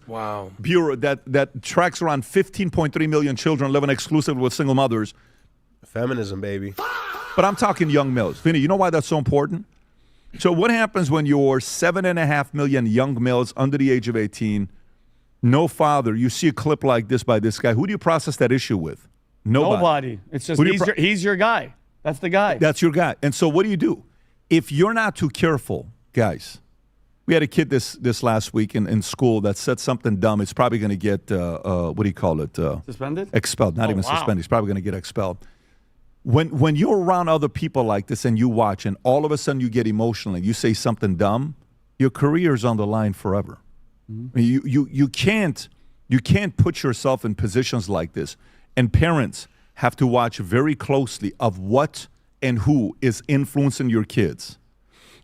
Bureau, that tracks around 15.3 million children living exclusively with single mothers. Feminism, baby. But I'm talking young males. Vinny, you know why that's so important? So what happens when you're 7.5 million young males under the age of 18, no father, you see a clip like this by this guy, who do you process that issue with? Nobody. It's just he's your guy. That's the guy. That's your guy. And so what do? If you're not too careful, guys, we had a kid this last week in school that said something dumb. It's probably going to get, what do you call it? Suspended? Expelled. Not even suspended. He's probably going to get expelled. When you're around other people like this and you watch and all of a sudden you get emotional and you say something dumb, your career is on the line forever. Mm-hmm. You can't put yourself in positions like this. And parents have to watch very closely of what and who is influencing your kids.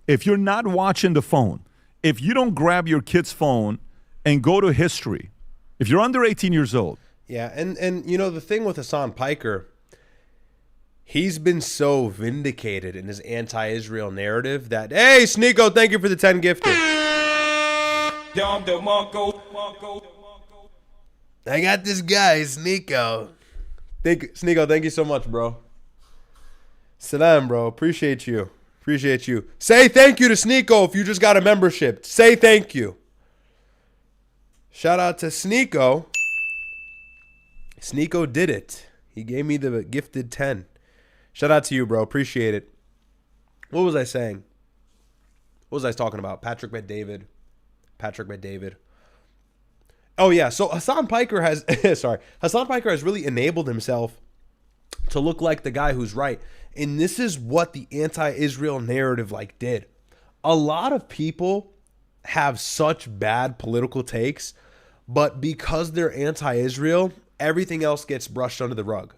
If you're not watching the phone, if you don't grab your kid's phone and go to history, if you're under 18 years old. Yeah, and the thing with Hasan Piker, he's been so vindicated in his anti-Israel narrative that, hey, Sneako, thank you for the 10 gifted. I got this guy, Sneako. Sneako, thank you so much, bro. Salam, bro. Appreciate you. Appreciate you. Say thank you to Sneako if you just got a membership. Say thank you. Shout out to Sneako. Sneako did it. He gave me the gifted 10. Shout out to you, bro. Appreciate it. What was I saying? What was I talking about? Patrick met David. Oh, yeah. So Hasan Piker has... Hasan Piker has really enabled himself to look like the guy who's right. And this is what the anti-Israel narrative did. A lot of people have such bad political takes, but because they're anti-Israel, everything else gets brushed under the rug.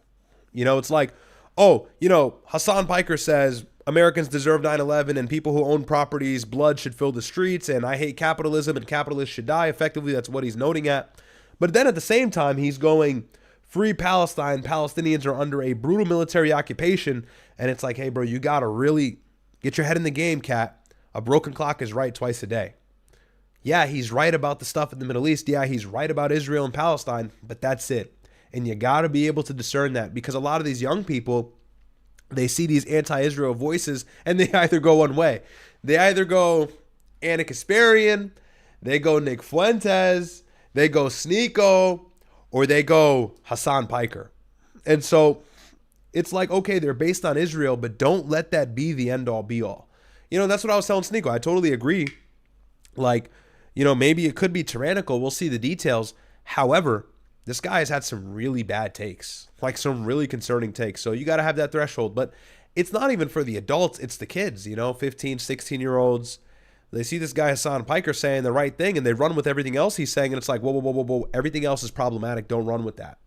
It's like, Hasan Piker says Americans deserve 9/11 and people who own properties, blood should fill the streets, and I hate capitalism and capitalists should die. Effectively, that's what he's noting at. But then at the same time, he's going, free Palestine, Palestinians are under a brutal military occupation, and it's like, hey, bro, you got to really get your head in the game, cat. A broken clock is right twice a day. Yeah, he's right about the stuff in the Middle East. Yeah, he's right about Israel and Palestine, but that's it. And you got to be able to discern that, because a lot of these young people, they see these anti-Israel voices and they either go one way. They either go Anna Kasparian, they go Nick Fuentes, they go Sneako, or they go Hasan Piker. And so it's like, okay, they're based on Israel, but don't let that be the end all be all. That's what I was telling Sneako. I totally agree. Maybe it could be tyrannical. We'll see the details. However, this guy has had some really bad takes, some really concerning takes. So you got to have that threshold. But it's not even for the adults. It's the kids, 15, 16-year-olds. They see this guy Hasan Piker saying the right thing, and they run with everything else he's saying. And it's like, whoa, whoa, whoa, whoa, whoa. Everything else is problematic. Don't run with that,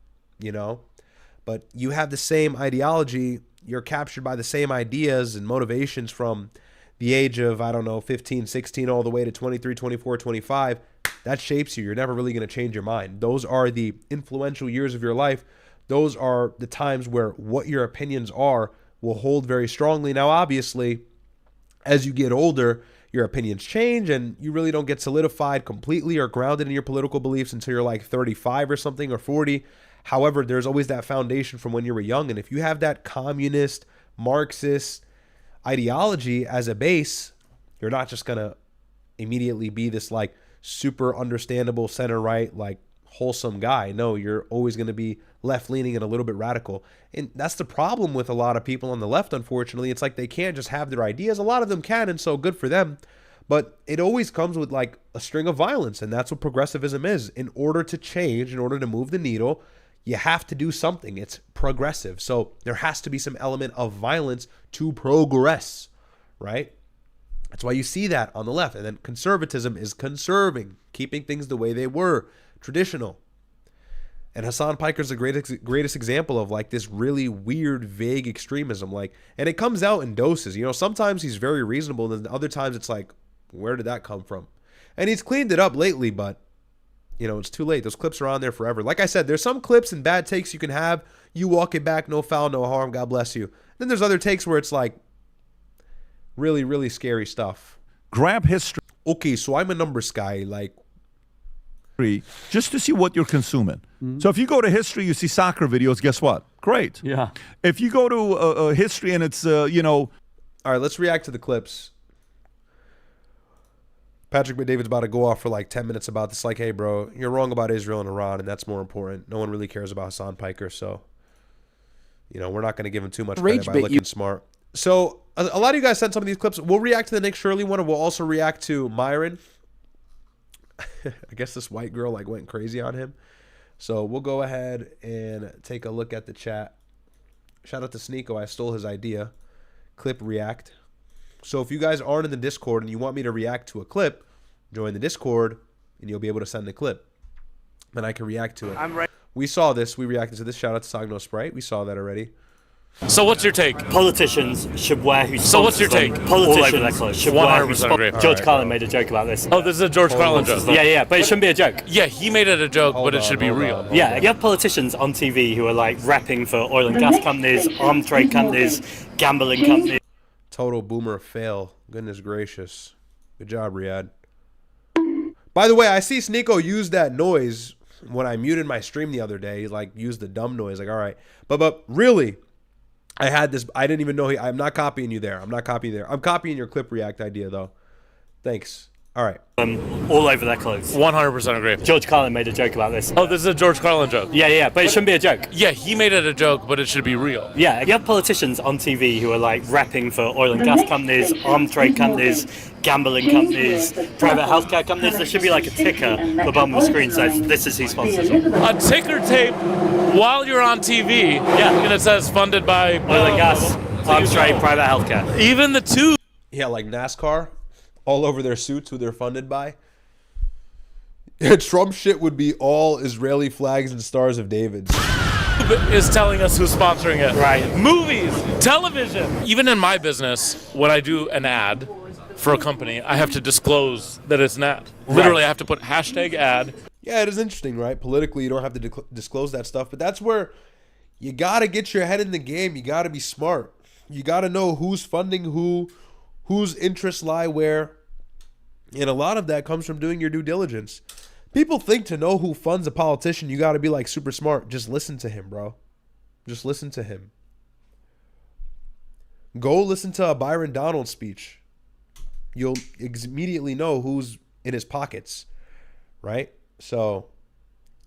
But you have the same ideology. You're captured by the same ideas and motivations from the age of, 15, 16, all the way to 23, 24, 25. That shapes you. You're never really going to change your mind. Those are the influential years of your life. Those are the times where what your opinions are will hold very strongly. Now, obviously, as you get older, your opinions change and you really don't get solidified completely or grounded in your political beliefs until you're 35 or something, or 40. However, there's always that foundation from when you were young. And if you have that communist, Marxist ideology as a base, you're not just going to immediately be this super understandable center-right, wholesome guy. No, you're always going to be left-leaning and a little bit radical. And that's the problem with a lot of people on the left, unfortunately. It's like they can't just have their ideas. A lot of them can, and so good for them. But it always comes with a string of violence, and that's what progressivism is. In order to change, in order to move the needle, you have to do something. It's progressive. So there has to be some element of violence to progress, right? That's why you see that on the left. And then conservatism is conserving, keeping things the way they were, traditional. And Hasan Piker is the greatest example of this really weird, vague extremism. And it comes out in doses. Sometimes he's very reasonable, and then other times it's where did that come from? And he's cleaned it up lately, but it's too late. Those clips are on there forever. Like I said, there's some clips and bad takes you can have. You walk it back, no foul, no harm. God bless you. Then there's other takes where it's really, really scary stuff. Grab history. Okay, so I'm a numbers guy, just to see what you're consuming. Mm-hmm. So if you go to history, you see soccer videos, guess what? Great. Yeah. If you go to history and it's, All right, let's react to the clips. Patrick McDavid's about to go off for 10 minutes about this. Hey, bro, you're wrong about Israel and Iran, and that's more important. No one really cares about Hasan Piker, so, we're not going to give him too much credit by looking smart. So a lot of you guys sent some of these clips. We'll react to the Nick Shirley one, and we'll also react to Myron. I guess this white girl went crazy on him. So we'll go ahead and take a look at the chat. Shout out to Sneako. I stole his idea. Clip react. So if you guys aren't in the Discord and you want me to react to a clip, join the Discord and you'll be able to send the clip. And I can react to it. I'm ready. We saw this. We reacted to this. Shout out to Sagno Sprite. We saw that already. So what's your take? Politicians should wear who So what's your take? Politicians should wear who 100% agree. George Carlin made a joke about this. Oh, this is a George Carlin joke? Yeah, but it shouldn't be a joke. Yeah, he made it a joke, but it should be real. Yeah, you have politicians on TV who are rapping for oil and gas companies, arms trade companies, gambling companies. Total boomer fail. Goodness gracious. Good job, Riyadh. By the way, I see Sneako use that noise when I muted my stream the other day. Use the dumb noise. All right. But really, I had this. I didn't even know. I'm not copying you there. I'm not copying there. I'm copying your clip react idea though. Thanks. All right. All over their clothes. 100% agree. George Carlin made a joke about this. Oh, this is a George Carlin joke. Yeah, but it shouldn't be a joke. Yeah, he made it a joke, but it should be real. Yeah, you have politicians on TV who are like rapping for oil and gas companies, arms trade companies, gambling companies, private healthcare companies. There should be like a ticker at the bottom of the screen says this is who sponsors them. A ticker tape while you're on TV. Yeah, and it says funded by oil and gas, arms trade, private healthcare. Even the two. Yeah, like NASCAR. All over their suits who they're funded by. Trump shit would be all Israeli flags and stars of David. Is telling us who's sponsoring it. Right. Movies, television. Even in my business, when I do an ad for a company, I have to disclose that it's an ad. Literally, I have to put hashtag ad. Yeah, it is interesting, right? Politically, you don't have to disclose that stuff, but that's where you got to get your head in the game. You got to be smart. You got to know who's funding who, whose interests lie where. And a lot of that comes from doing your due diligence. People think to know who funds a politician, you got to be like super smart. Just listen to him, bro. Just listen to him. Go listen to a Byron Donald speech. You'll immediately know who's in his pockets, right? So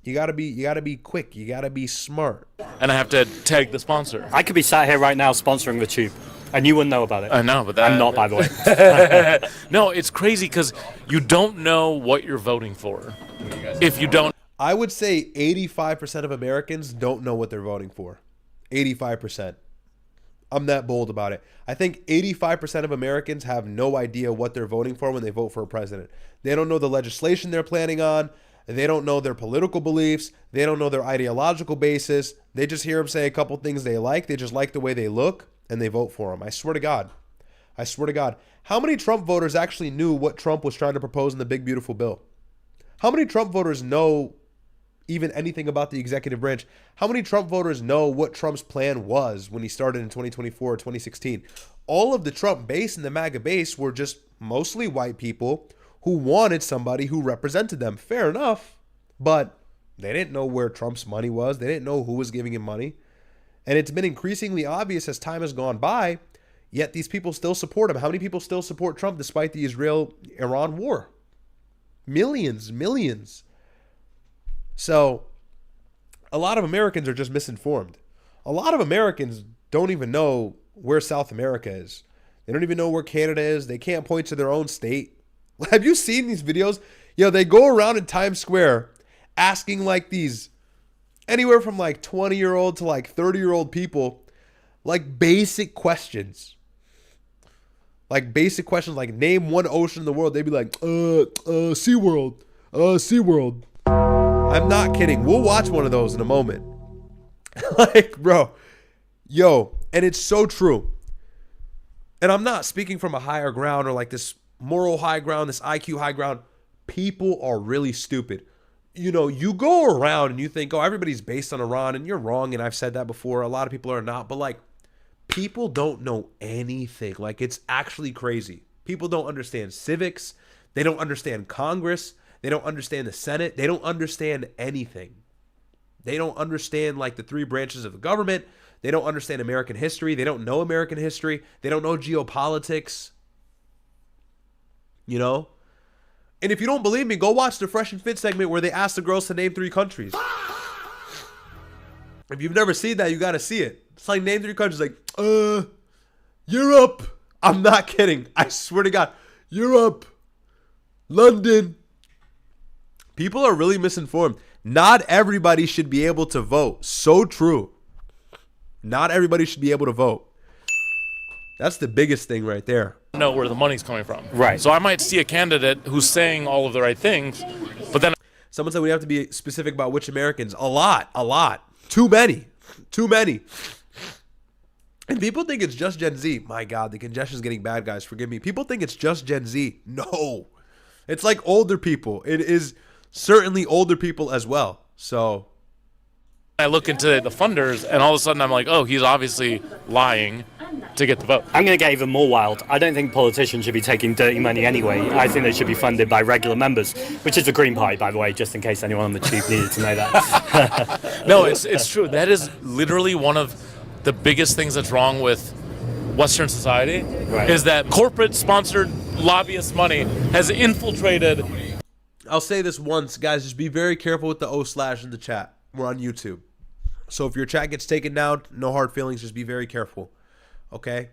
you gotta be quick. You gotta be smart. And I have to tag the sponsor. I could be sat here right now sponsoring the tube. And you wouldn't know about it. I know, but I'm not, by the way. No, it's crazy because you don't know what you're voting for. If you don't. I would say 85% of Americans don't know what they're voting for. 85%. I'm that bold about it. I think 85% of Americans have no idea what they're voting for when they vote for a president. They don't know the legislation they're planning on. They don't know their political beliefs. They don't know their ideological basis. They just hear them say a couple things they like. They just like the way they look. And they vote for him. I swear to God. I swear to God. How many Trump voters actually knew what Trump was trying to propose in the big, beautiful bill? How many Trump voters know even anything about the executive branch? How many Trump voters know what Trump's plan was when he started in 2024 or 2016? All of the Trump base and the MAGA base were just mostly white people who wanted somebody who represented them. Fair enough. But they didn't know where Trump's money was. They didn't know who was giving him money. And it's been increasingly obvious as time has gone by, yet these people still support him. How many people still support Trump despite the Israel-Iran war? Millions, millions. So a lot of Americans are just misinformed. A lot of Americans don't even know where South America is. They don't even know where Canada is. They can't point to their own state. Have you seen these videos? They go around in Times Square asking like these anywhere from like 20-year-old to like 30-year-old people, like basic questions. Like basic questions, like name one ocean in the world. They'd be like, SeaWorld, SeaWorld. I'm not kidding. We'll watch one of those in a moment. Like, bro, and it's so true. And I'm not speaking from a higher ground or like this moral high ground, this IQ high ground. People are really stupid. You go around and you think, oh, everybody's based on Iran, and you're wrong. And I've said that before. A lot of people are not. But like, people don't know anything. Like, it's actually crazy. People don't understand civics. They don't understand Congress. They don't understand the Senate. They don't understand anything. They don't understand like the three branches of the government. They don't understand American history. They don't know American history. They don't know geopolitics. And if you don't believe me, go watch the Fresh and Fit segment where they ask the girls to name 3 countries. If you've never seen that, you got to see it. It's like name 3 countries, like, Europe. I'm not kidding. I swear to God. Europe. London. People are really misinformed. Not everybody should be able to vote. So true. Not everybody should be able to vote. That's the biggest thing right there. Know where the money's coming from. Right. So I might see a candidate who's saying all of the right things, but then someone said we have to be specific about which Americans. A lot. Too many. And people think it's just Gen Z. My God, the congestion's getting bad, guys. Forgive me. People think it's just Gen Z. No. It's like older people. It is certainly older people as well. So I look into the funders, and all of a sudden I'm like, oh, he's obviously lying to get the vote. I'm going to get even more wild. I don't think politicians should be taking dirty money anyway. I think they should be funded by regular members, which is the Green Party, by the way, just in case anyone on the tube needed to know that. No, it's true. That is literally one of the biggest things that's wrong with Western society is that corporate-sponsored lobbyist money has infiltrated. I'll say this once, guys. Just be very careful with the / in the chat. We're on YouTube. So if your chat gets taken down, no hard feelings. Just be very careful. Okay?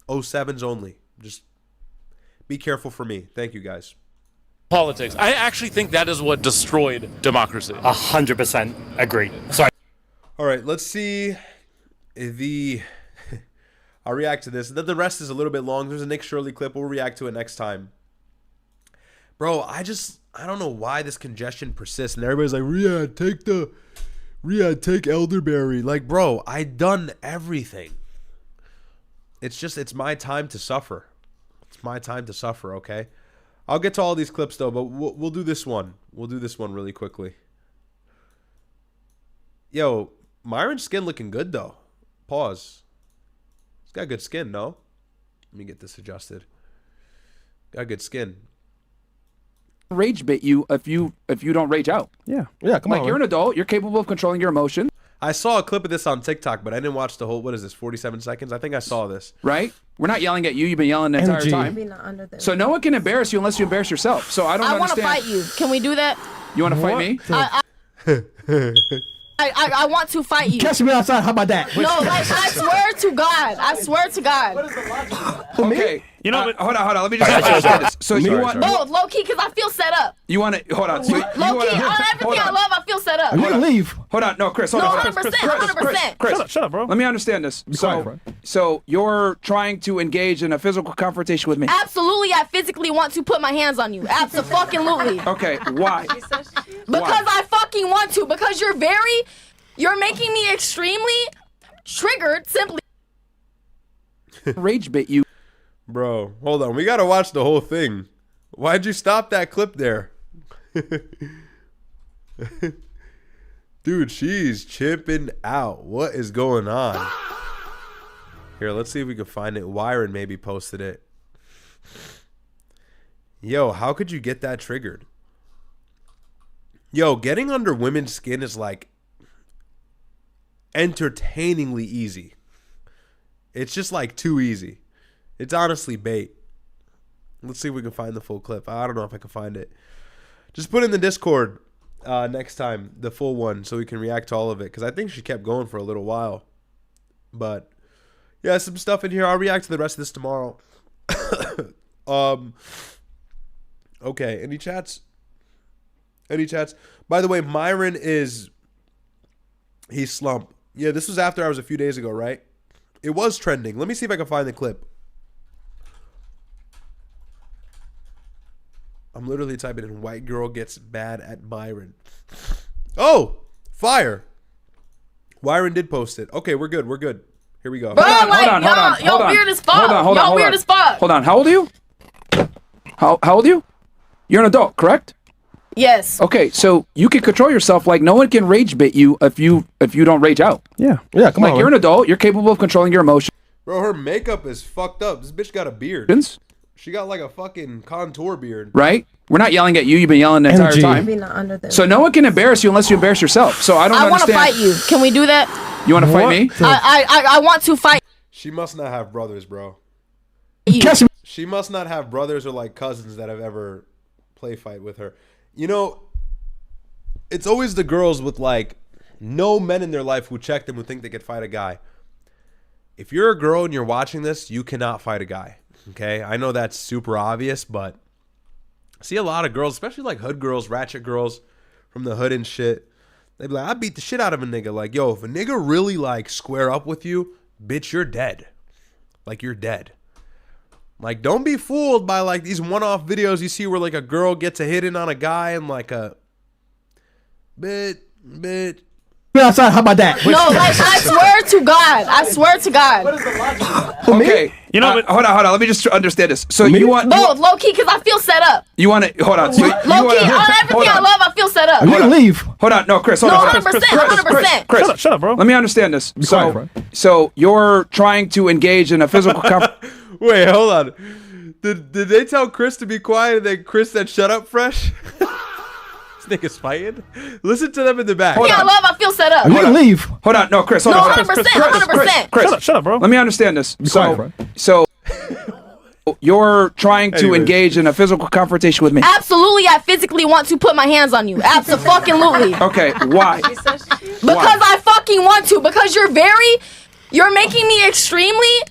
07s only. Just be careful for me. Thank you, guys. Politics. I actually think that is what destroyed democracy. 100% agree. Sorry. All right, let's see the... I'll react to this. Then the rest is a little bit long. There's a Nick Shirley clip. We'll react to it next time. Bro, I don't know why this congestion persists. And everybody's like, Riyadh, take elderberry. Like, bro, I done everything. It's my time to suffer. It's my time to suffer, okay? I'll get to all these clips, though, but we'll do this one. We'll do this one really quickly. Yo, Myron's skin looking good, though. Pause. He's got good skin, no? Let me get this adjusted. Got good skin. Rage bait you if you don't rage out. Yeah, come on. on. You're an adult. You're capable of controlling your emotions. I saw a clip of this on TikTok, but I didn't watch the whole, what is this, 47 seconds? I think I saw this. Right? We're not yelling at you. You've been yelling the entire time. So no one can embarrass you unless you embarrass yourself. So I don't understand. I want to fight you. Can we do that? You want to fight me? I want to fight you. Catch me outside. How about that? No, like, I swear to God. I swear to God. What is the logic? Okay. You know, hold on. Let me just understand this. So you want both, low key, because I feel set up. You want to hold on. So low key, on everything I love, I feel set up. You can leave. Hold on. No, Chris. Hold on. 100%. Chris, shut up, bro. Let me understand this. So you're trying to engage in a physical confrontation with me? Absolutely, I physically want to put my hands on you. Absolutely. Okay. Why? Because I fucking want to. Because you're making me extremely triggered. Simply. Rage bait you. Bro, hold on. We got to watch the whole thing. Why'd you stop that clip there? Dude, she's chipping out. What is going on? Here, let's see if we can find it. Myron maybe posted it. Yo, how could you get that triggered? Yo, getting under women's skin is like entertainingly easy. It's just like too easy. It's honestly bait. Let's see if we can find the full clip. I don't know if I can find it. Just put in the Discord next time, the full one, so we can react to all of it. Because I think she kept going for a little while. But, yeah, some stuff in here. I'll react to the rest of this tomorrow. Okay, any chats? Any chats? By the way, Myron he's slumped. Yeah, this was after hours a few days ago, right? It was trending. Let me see if I can find the clip. I'm literally typing in white girl gets bad at Myron. Oh, fire. Myron did post it. Okay, we're good. We're good. Here we go. Bro, hold on. Y'all weird as fuck. Y'all weird as fuck. Hold on. How old are you? How old are you? You're an adult, correct? Yes. Okay, so you can control yourself. Like no one can rage bait you if you don't rage out. Yeah, come on. Like you're an adult. You're capable of controlling your emotions. Bro, her makeup is fucked up. This bitch got a beard. She got like a fucking contour beard. Right? We're not yelling at you. You've been yelling the entire time. So no one can embarrass you unless you embarrass yourself. So I don't understand. I want to fight you. Can we do that? You want to fight me? I want to fight. She must not have brothers, bro. You. She must not have brothers or like cousins that have ever play fight with her. You know, it's always the girls with like no men in their life who check them who think they could fight a guy. If you're a girl and you're watching this, you cannot fight a guy. Okay, I know that's super obvious, but I see a lot of girls, especially like hood girls, ratchet girls from the hood and shit. They be like, I beat the shit out of a nigga. Like, yo, if a nigga really like square up with you, bitch, you're dead. Like, you're dead. Like, don't be fooled by like these one-off videos you see where like a girl gets a hit in on a guy and like a bit. Outside, how about that? No, like I swear to God. I swear to God. What is the logic? Okay. You know, hold on. Let me just understand this. So you want both, low key, because I feel set up. You want to hold on. So low key, on everything I love, I feel set up. You can leave. Hold on. No, Chris. Hold on. 100%. Chris, shut up, bro. Let me understand this. So you're trying to engage in a physical Wait, hold on. Did they tell Chris to be quiet and then Chris said shut up fresh? This nigga's fighting. Listen to them in the back. Yeah, love. I feel set up. You can leave. Hold on. No, Chris. Hold No, on. 100%. 100%. Chris, Shut up, bro. let me understand this. quiet, So you're trying to engage in a physical confrontation with me. Absolutely, I physically want to put my hands on you. Absolutely. Okay, why? Because I fucking want to. Because you're making me extremely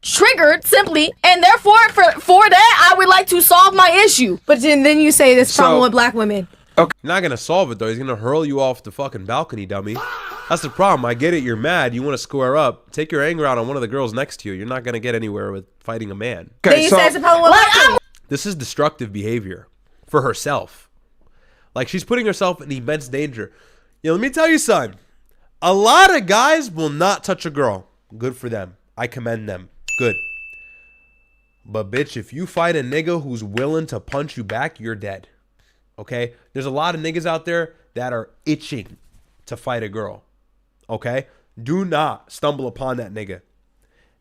triggered, simply, and therefore, for that, I would like to solve my issue. But then you say this problem with black women. Okay. You're not gonna solve it though. He's gonna hurl you off the fucking balcony, dummy. That's the problem. I get it. You're mad. You want to square up. Take your anger out on one of the girls next to you. You're not gonna get anywhere with fighting a man. Okay, then you say it's a problem with black women. This is destructive behavior for herself. Like, she's putting herself in immense danger. Let me tell you, son. A lot of guys will not touch a girl. Good for them. I commend them. Good. But bitch, if you fight a nigga who's willing to punch you back, you're dead. Okay? There's a lot of niggas out there that are itching to fight a girl. Okay? Do not stumble upon that nigga.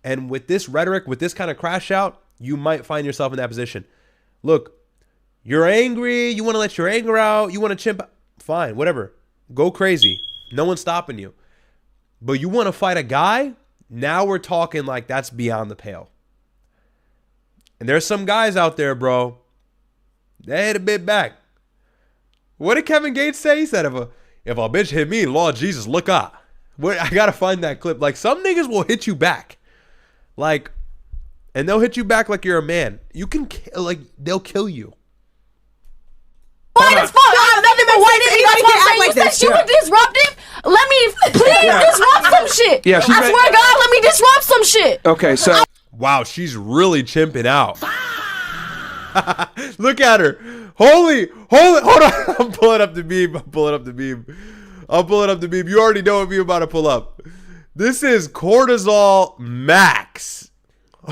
And with this rhetoric, with this kind of crash out, you might find yourself in that position. Look, you're angry. You want to let your anger out. You want to chimp. Fine, whatever. Go crazy. No one's stopping you. But you want to fight a guy? Now we're talking like that's beyond the pale. And there's some guys out there, bro. They hit a bit back. What did Kevin Gates say? He said, if a bitch hit me, Lord Jesus, look out. I got to find that clip. Like, some niggas will hit you back. Like, and they'll hit you back like you're a man. You can, like, they'll kill you. White as fuck. I have nothing but white in me. That's why I'm saying you said she was disruptive. Let me please disrupt some shit. Yeah, I swear to God, let me disrupt some shit. Okay, so. Wow, she's really chimping out. Look at her. Hold on. I'm pulling up the meme. You already know what I'm about to pull up. This is cortisol max.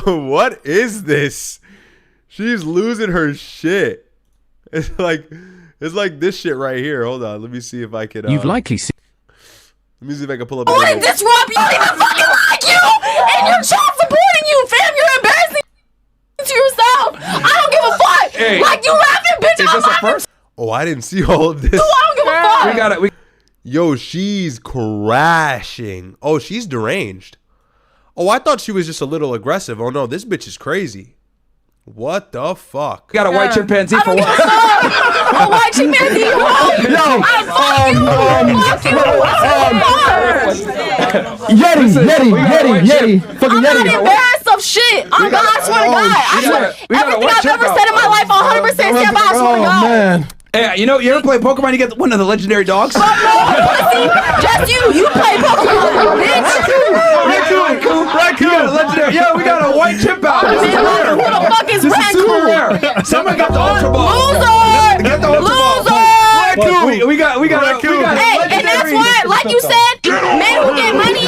What is this? She's losing her shit. It's like this shit right here. Hold on. Let me see if I can. You've likely seen. Let me see if I can pull up. I want to disrupt you. I don't even fucking like you. And your child supporting you, fam. You're embarrassing to yourself. I don't give a fuck. Hey, like, you laughing, bitch. Is this a first? Oh, I didn't see all of this. Dude, I don't give a fuck. We got it. Yo, she's crashing. Oh, she's deranged. Oh, I thought she was just a little aggressive. Oh no, this bitch is crazy. What the fuck? You got a white chimpanzee for what? A white chimpanzee. Yeti. Fucking I'm Yeti. not embarrassed of shit. I swear to God. Everything I've ever said in my life, 100% stand by. I swear to God. Man. Hey, you ever play Pokemon? You get one of the legendary dogs? Fuck no, pussy. Just you play Pokemon, bitch. Raccoon. Yo, we got a white chimp out. Who the fuck is Raccoon? Someone got the Ultra Ball. Loser. Get the Ultra Ball. Raccoon. We got Raccoon. Hey, and that's why, like you said, men who get money,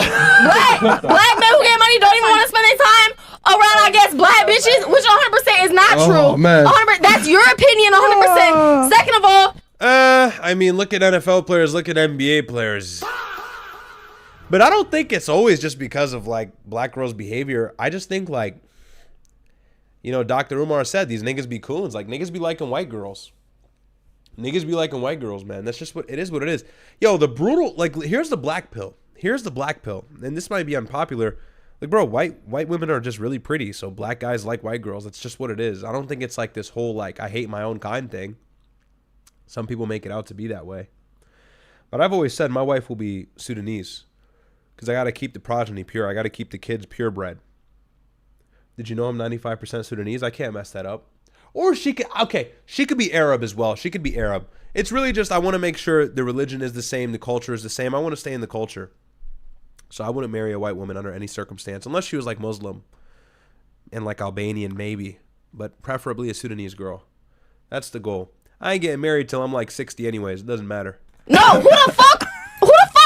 black men who get money don't even want to spend their time around, I guess, black bitches, which 100% is not true. Oh, man. 100%, that's your opinion, 100%. Second of all, I mean, look at NFL players, look at NBA players. But I don't think it's always just because of, like, black girls' behavior. I just think, like, Dr. Umar said, these niggas be coons. Like, niggas be liking white girls. Niggas be liking white girls, man. That's just what it is. Yo, the brutal, like, here's the black pill. And this might be unpopular. Like, bro, white women are just really pretty, so black guys like white girls. That's just what it is. I don't think it's like this whole, like, I hate my own kind thing. Some people make it out to be that way. But I've always said my wife will be Sudanese because I got to keep the progeny pure. I got to keep the kids purebred. Did you know I'm 95% Sudanese? I can't mess that up. Or she could be Arab as well. She could be Arab. It's really just I want to make sure the religion is the same, the culture is the same. I want to stay in the culture. So I wouldn't marry a white woman under any circumstance, unless she was like Muslim and like Albanian maybe, but preferably a Sudanese girl. That's the goal. I ain't getting married till I'm like 60 anyways. It doesn't matter. no, who the fuck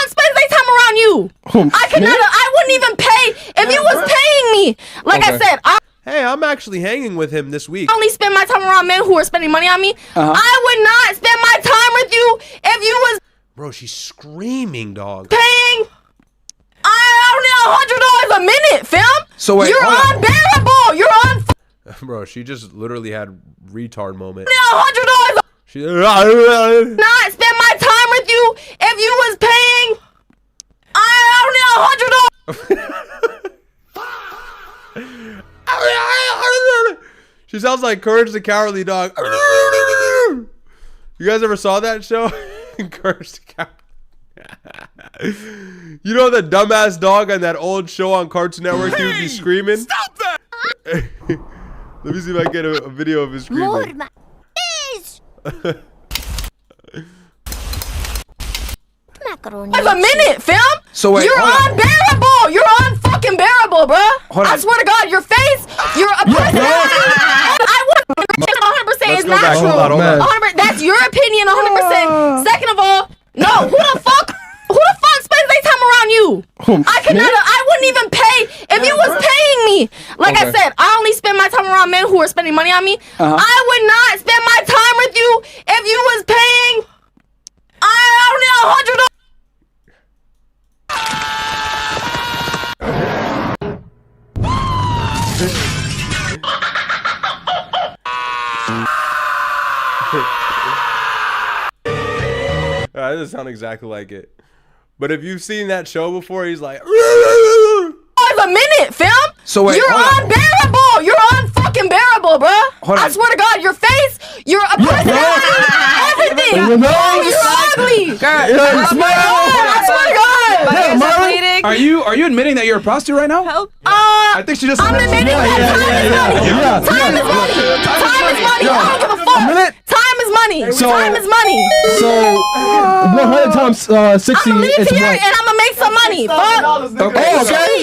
spends their time around you? I wouldn't even pay if you was paying me. Like I said, Hey, I'm actually hanging with him this week. I only spend my time around men who are spending money on me. I would not spend my time with you if you was... Bro, she's screaming, dog. Paying... I don't need $100 a minute, fam. So wait, you're unbearable. You're Bro, she just literally had retard moment. $100. She not spend my time with you if you was paying. I don't know, $100. She sounds like Courage the Cowardly Dog. You guys ever saw that show? Courage the Cowardly. You know the dumbass dog on that old show on Cartoon Network? He would be screaming. Stop that! Let me see if I can get a video of his screaming. Have a minute, fam. So wait, you're unbearable. You're unfucking bearable, bruh. I swear to God, your face, your oppression. I would 100% is natural. Hold on. 100%, that's your opinion, 100%. Second of all, no. Who the fuck spends their time around you? I wouldn't even pay if you was paying me. Like I said, I only spend my time around men who are spending money on me. I would not spend my time with you if you was paying. I don't know, $100. That doesn't sound exactly like it. But if you've seen that show before, he's like, Have a minute, fam. So wait, you're unbearable. You're unfucking bearable, bruh. I swear to God, your face, your oppression, everything. You're ugly. God. I swear to God. Are you admitting that you're a prostitute right now? Help. I think she just. I'm admitting that time is money. Time is money. I don't give a fuck. Time is money. Time is money. So 100 times 60 I'm gonna leave is here what? and I'm gonna make some money. Fuck.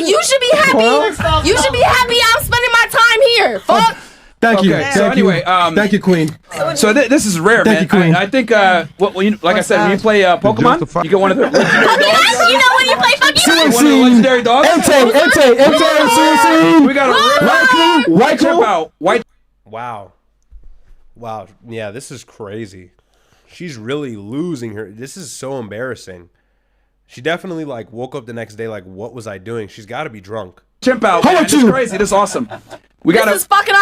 You should be happy. You should be happy I'm spending my time here. Fuck. Thank you. Okay, so anyway, thank you, Queen. So this is rare, Thank man. you, Queen. I think, like I said, when you play Pokemon, you get one of the. You know when you play fucking. One of the legendary dogs. Entei, We got a rare white. Wow. Yeah, this is crazy. She's really losing her. This is so embarrassing. She definitely like woke up the next day like, what was I doing? She's got to be drunk. Chimp out. Man. This is crazy. This is awesome. This is fucking.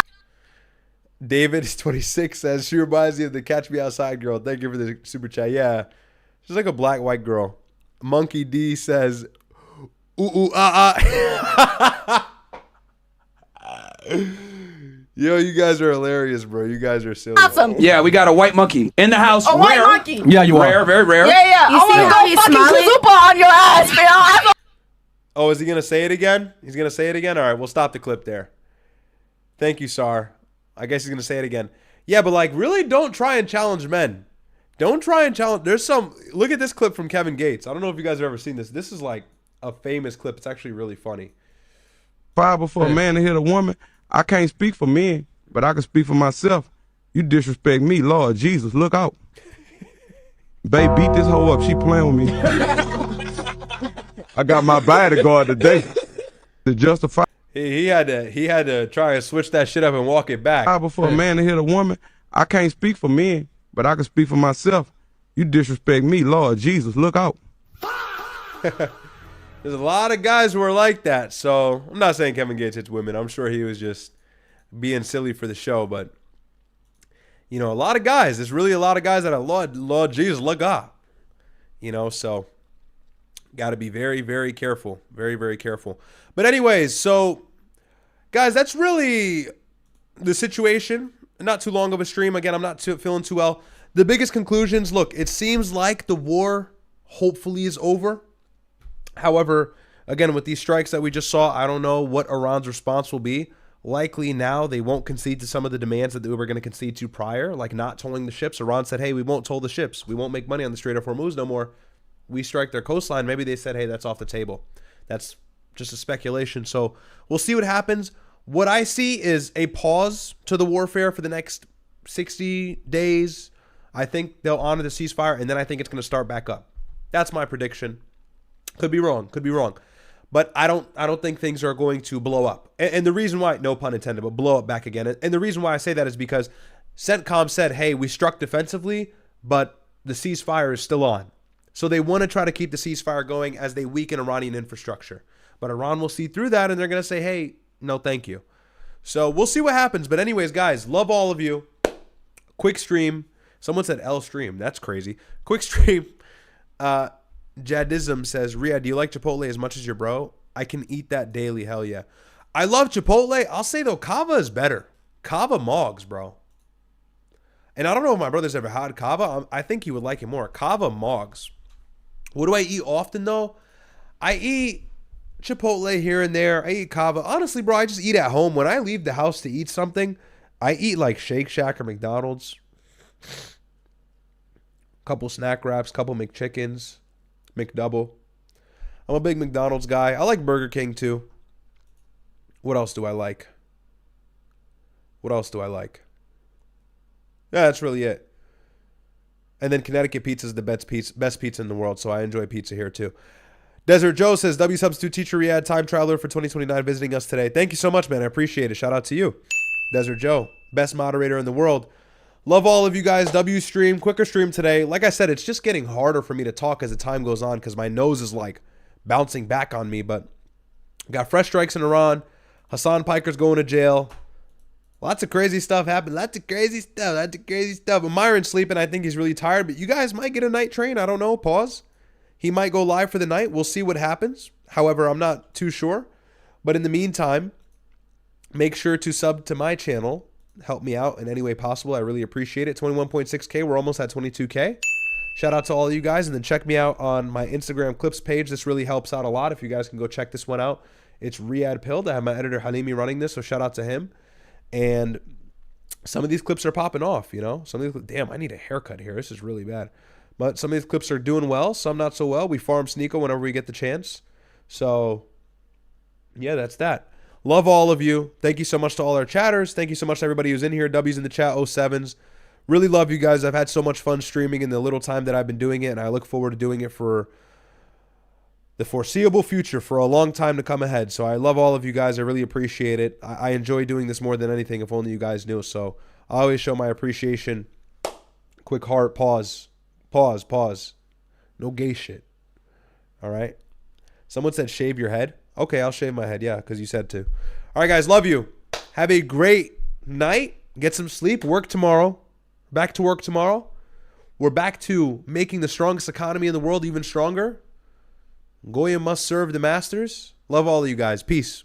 David 26 says she reminds me of the Catch Me Outside girl. Thank you for the super chat. Yeah, she's like a black white girl. Monkey D says, ooh ah. Yo, you guys are hilarious, bro. You guys are silly. Awesome. Yeah, we got a white monkey in the house. A white monkey. Yeah, you are. Rare, very rare. Yeah. I want to go fucking Kazupa on your ass, man. Oh, is he going to say it again? He's going to say it again? All right, we'll stop the clip there. Thank you, Sar. I guess he's going to say it again. Yeah, but like, really don't try and challenge men. Don't try and challenge. There's some, look at this clip from Kevin Gates. I don't know if you guys have ever seen this. This is like a famous clip. It's actually really funny. Fiber for a man to hit a woman. I can't speak for men, but I can speak for myself. You disrespect me, Lord Jesus, look out. Babe, beat this hoe up. She playing with me. I got my bodyguard today to justify. He had to try and switch that shit up and walk it back. Fiber for a man to hit a woman. I can't speak for men, but I can speak for myself. You disrespect me, Lord Jesus, look out. There's a lot of guys who are like that. So I'm not saying Kevin Gates hits women. I'm sure he was just being silly for the show. But, you know, a lot of guys. There's really a lot of guys that are, Lord Jesus, look up. You know, so got to be very, very careful. Very, very careful. But anyways, so, guys, that's really the situation. Not too long of a stream. Again, I'm not feeling too well. The biggest conclusions, look, it seems like the war hopefully is over. However, again, with these strikes that we just saw, I don't know what Iran's response will be. Likely now they won't concede to some of the demands that they were going to concede to prior, like not tolling the ships. Iran said, hey, we won't toll the ships. We won't make money on the Strait of Hormuz no more. We strike their coastline. Maybe they said, hey, that's off the table. That's just a speculation. So we'll see what happens. What I see is a pause to the warfare for the next 60 days. I think they'll honor the ceasefire, and then I think it's going to start back up. That's my prediction. Could be wrong. But I don't think things are going to blow up. And the reason why, no pun intended, but blow up back again. And the reason why I say that is because CENTCOM said, hey, we struck defensively, but the ceasefire is still on. So they want to try to keep the ceasefire going as they weaken Iranian infrastructure. But Iran will see through that, and they're going to say, hey, no, thank you. So we'll see what happens. But anyways, guys, love all of you. Quick stream. Someone said L stream. That's crazy. Quick stream. Jadism says, Riyadh, do you like Chipotle as much as your bro? I can eat that daily. Hell yeah. I love Chipotle. I'll say, though, Kava is better. Kava Mogs, bro. And I don't know if my brother's ever had Kava. I think he would like it more. Kava Mogs. What do I eat often, though? I eat Chipotle here and there. I eat Kava. Honestly, bro, I just eat at home. When I leave the house to eat something, I eat like Shake Shack or McDonald's. Couple snack wraps, couple McChickens, McDouble. I'm a big McDonald's guy. I like Burger King too. What else do I like? What else do I like? Yeah, that's really it. And then Connecticut pizza is the best pizza in the world, so I enjoy pizza here too. Desert Joe says, W substitute teacher Riyadh, time traveler for 2029 visiting us today. Thank you so much, man. I appreciate it. Shout out to you. Desert Joe, best moderator in the world. Love all of you guys. W stream, quicker stream today. Like I said, it's just getting harder for me to talk as the time goes on because my nose is like bouncing back on me. But got fresh strikes in Iran. Hasan Piker's going to jail. Lots of crazy stuff happened. Lots of crazy stuff. But Myron's sleeping. I think he's really tired. But you guys might get a night train. I don't know. Pause. He might go live for the night. We'll see what happens. However, I'm not too sure. But in the meantime, make sure to sub to my channel. Help me out in any way possible. I really appreciate it. 21.6K. We're almost at 22K. Shout out to all of you guys. And then check me out on my Instagram clips page. This really helps out a lot. If you guys can go check this one out. It's Riyadh Pilled. I have my editor Halimi running this, so shout out to him. And some of these clips are popping off, you know. Some of these, damn, I need a haircut here. This is really bad. But some of these clips are doing well, some not so well. We farm Sneako whenever we get the chance. So, yeah, that's that. Love all of you. Thank you so much to all our chatters. Thank you so much to everybody who's in here. W's in the chat, 07s. Really love you guys. I've had so much fun streaming in the little time that I've been doing it, and I look forward to doing it for the foreseeable future, for a long time to come ahead. So I love all of you guys. I really appreciate it. I enjoy doing this more than anything, if only you guys knew. So I always show my appreciation. Quick heart, pause. Pause. No gay shit. All right? Someone said shave your head. Okay, I'll shave my head. Yeah, because you said to. All right, guys, love you. Have a great night. Get some sleep. Work tomorrow. Back to work tomorrow. We're back to making the strongest economy in the world even stronger. Goya must serve the masters. Love all of you guys. Peace.